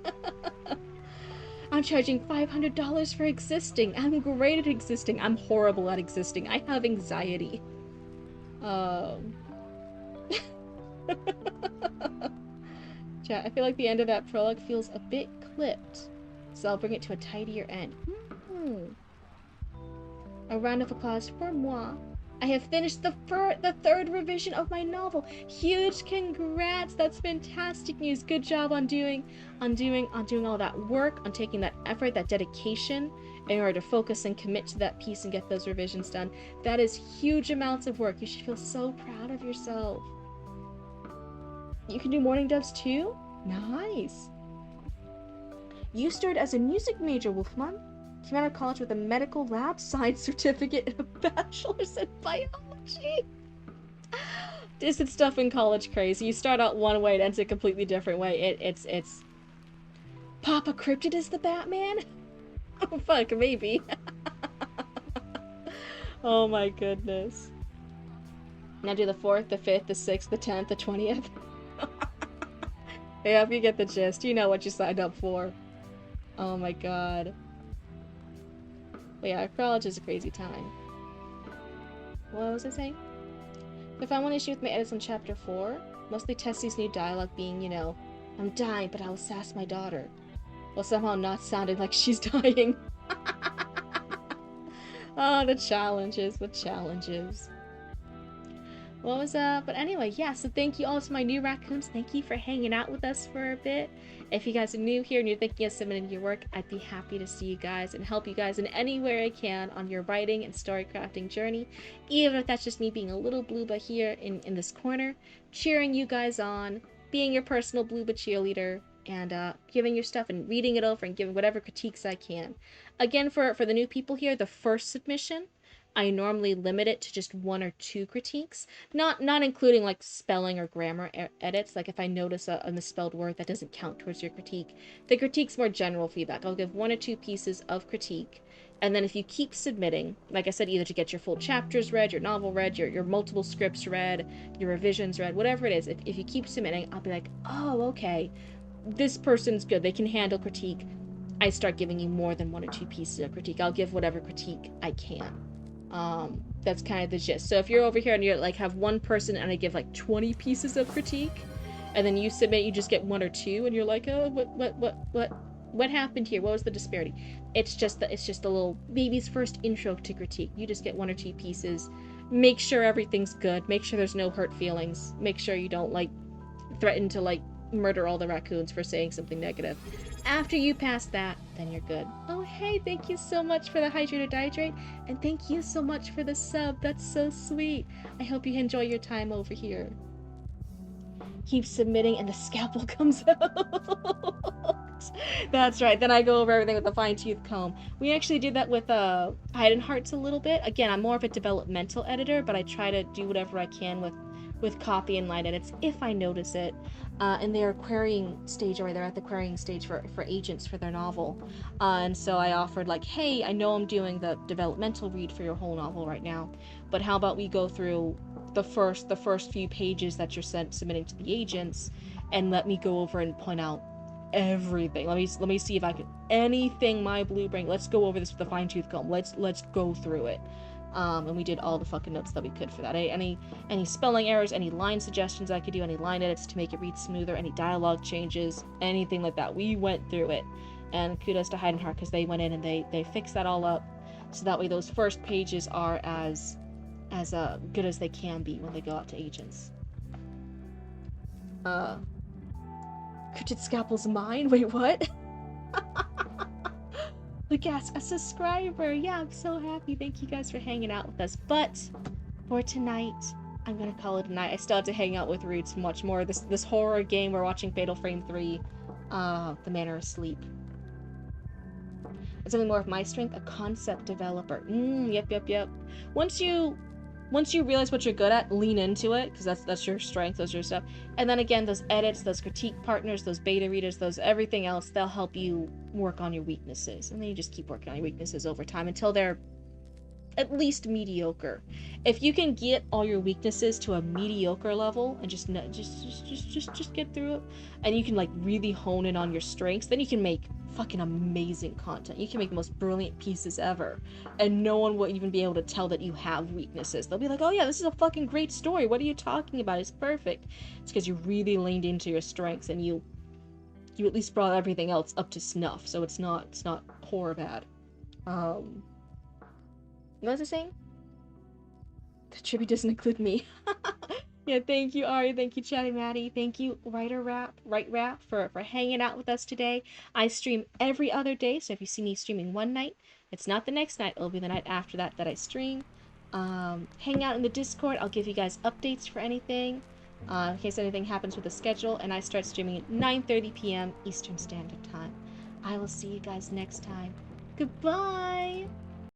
A: I'm charging $500 for existing. I'm great at existing. I'm horrible at existing. I have anxiety. Chat, I feel like the end of that prologue feels a bit clipped, so I'll bring it to a tidier end. A round of applause for moi. I have finished the third revision of my novel. Huge congrats! That's fantastic news. Good job on doing all that work, on taking that effort, that dedication, in order to focus and commit to that piece and get those revisions done. That is huge amounts of work. You should feel so proud of yourself. You can do morning doves too? Nice. You started as a music major, Wolfman. Came out of college with a medical lab science certificate and a bachelor's in biology. Isn't stuff in college crazy? You start out one way and ends a completely different way. It's Papa Cryptid is the Batman? Oh fuck, maybe. Oh my goodness. Now do the 4th, the 5th, the 6th, the 10th, the 20th. I hope you get the gist. You know what you signed up for. Oh my god. But yeah, college is a crazy time. What was I saying? I found one issue with my edits on chapter 4. Mostly Tessie's new dialogue being, you know, I'm dying, but I will sass my daughter. While somehow not sounding like she's dying. Oh, the challenges. What was but anyway, yeah, so thank you all to my new raccoons. Thank you for hanging out with us for a bit. If you guys are new here and you're thinking of submitting your work, I'd be happy to see you guys and help you guys in any way I can on your writing and story crafting journey, even if that's just me being a little blooba here in this corner, cheering you guys on, being your personal blooba cheerleader, and giving your stuff and reading it over and giving whatever critiques I can. Again, for the new people here, the first submission, I normally limit it to just 1 or 2 critiques, not including like spelling or grammar edits. Like if I notice a misspelled word, that doesn't count towards your critique. The critique's more general feedback. I'll give 1 or 2 pieces of critique, and then if you keep submitting, like I said, either to get your full chapters read, your novel read, your multiple scripts read, your revisions read, whatever it is, if you keep submitting, I'll be like, oh, okay, this person's good, they can handle critique. I start giving you more than 1 or 2 pieces of critique. I'll give whatever critique I can. That's kind of the gist. So if you're over here and you're like have 1 person and I give like 20 pieces of critique, and then you submit, you just get 1 or 2, and you're like, oh, what happened here? What was the disparity? It's just a little baby's first intro to critique. You just get 1 or 2 pieces. Make sure everything's good. Make sure there's no hurt feelings. Make sure you don't like threaten to like murder all the raccoons for saying something negative. After you pass that, then you're good. Oh, hey, thank you so much for the hydrate or dihydrate, and thank you so much for the sub. That's so sweet. I hope you enjoy your time over here. Keep submitting, and the scalpel comes out. That's right. Then I go over everything with a fine-tooth comb. We actually did that with Hidden Hearts a little bit. Again, I'm more of a developmental editor, but I try to do whatever I can with copy and line edits if I notice it. And they're querying stage, or they're at the querying stage for agents for their novel. And so I offered like, hey, I know I'm doing the developmental read for your whole novel right now, but how about we go through the first few pages that you're submitting to the agents, and let me go over and point out everything. Let me see if I can anything my blue brain. Let's go over this with a fine-tooth comb. Let's go through it. And we did all the fucking notes that we could for that. Any spelling errors, any line suggestions I could do, any line edits to make it read smoother, any dialogue changes, anything like that. We went through it. And kudos to Hidden Heart, because they went in and they fixed that all up, so that way those first pages are as good as they can be when they go out to agents. Cryptid Scalpel's mine? Wait, what? Look, yes, a subscriber. Yeah, I'm so happy. Thank you guys for hanging out with us. But for tonight, I'm gonna call it a night. I still have to hang out with Roots much more. This horror game we're watching, Fatal Frame 3, The Manor of Sleep. It's something more of my strength, a concept developer. Yep. Once you realize what you're good at, lean into it, because that's your strength, those are your stuff. And then again, those edits, those critique partners, those beta readers, those everything else, they'll help you work on your weaknesses. And then you just keep working on your weaknesses over time until they're at least mediocre. If you can get all your weaknesses to a mediocre level and just get through it, and you can like really hone in on your strengths, then you can make fucking amazing content. You can make the most brilliant pieces ever, and no one will even be able to tell that you have weaknesses. They'll be like, oh yeah, this is a fucking great story, what are you talking about, it's perfect. It's because you really leaned into your strengths, and you at least brought everything else up to snuff, so it's not horror bad. What was I saying? The tribute doesn't include me. Yeah, thank you, Ari. Thank you, Chatty Maddie. Thank you, Right Rap, for hanging out with us today. I stream every other day, so if you see me streaming one night, it's not the next night. It'll be the night after that I stream. Hang out in the Discord. I'll give you guys updates for anything, in case anything happens with the schedule. And I start streaming at 9:30 p.m. Eastern Standard Time. I will see you guys next time. Goodbye!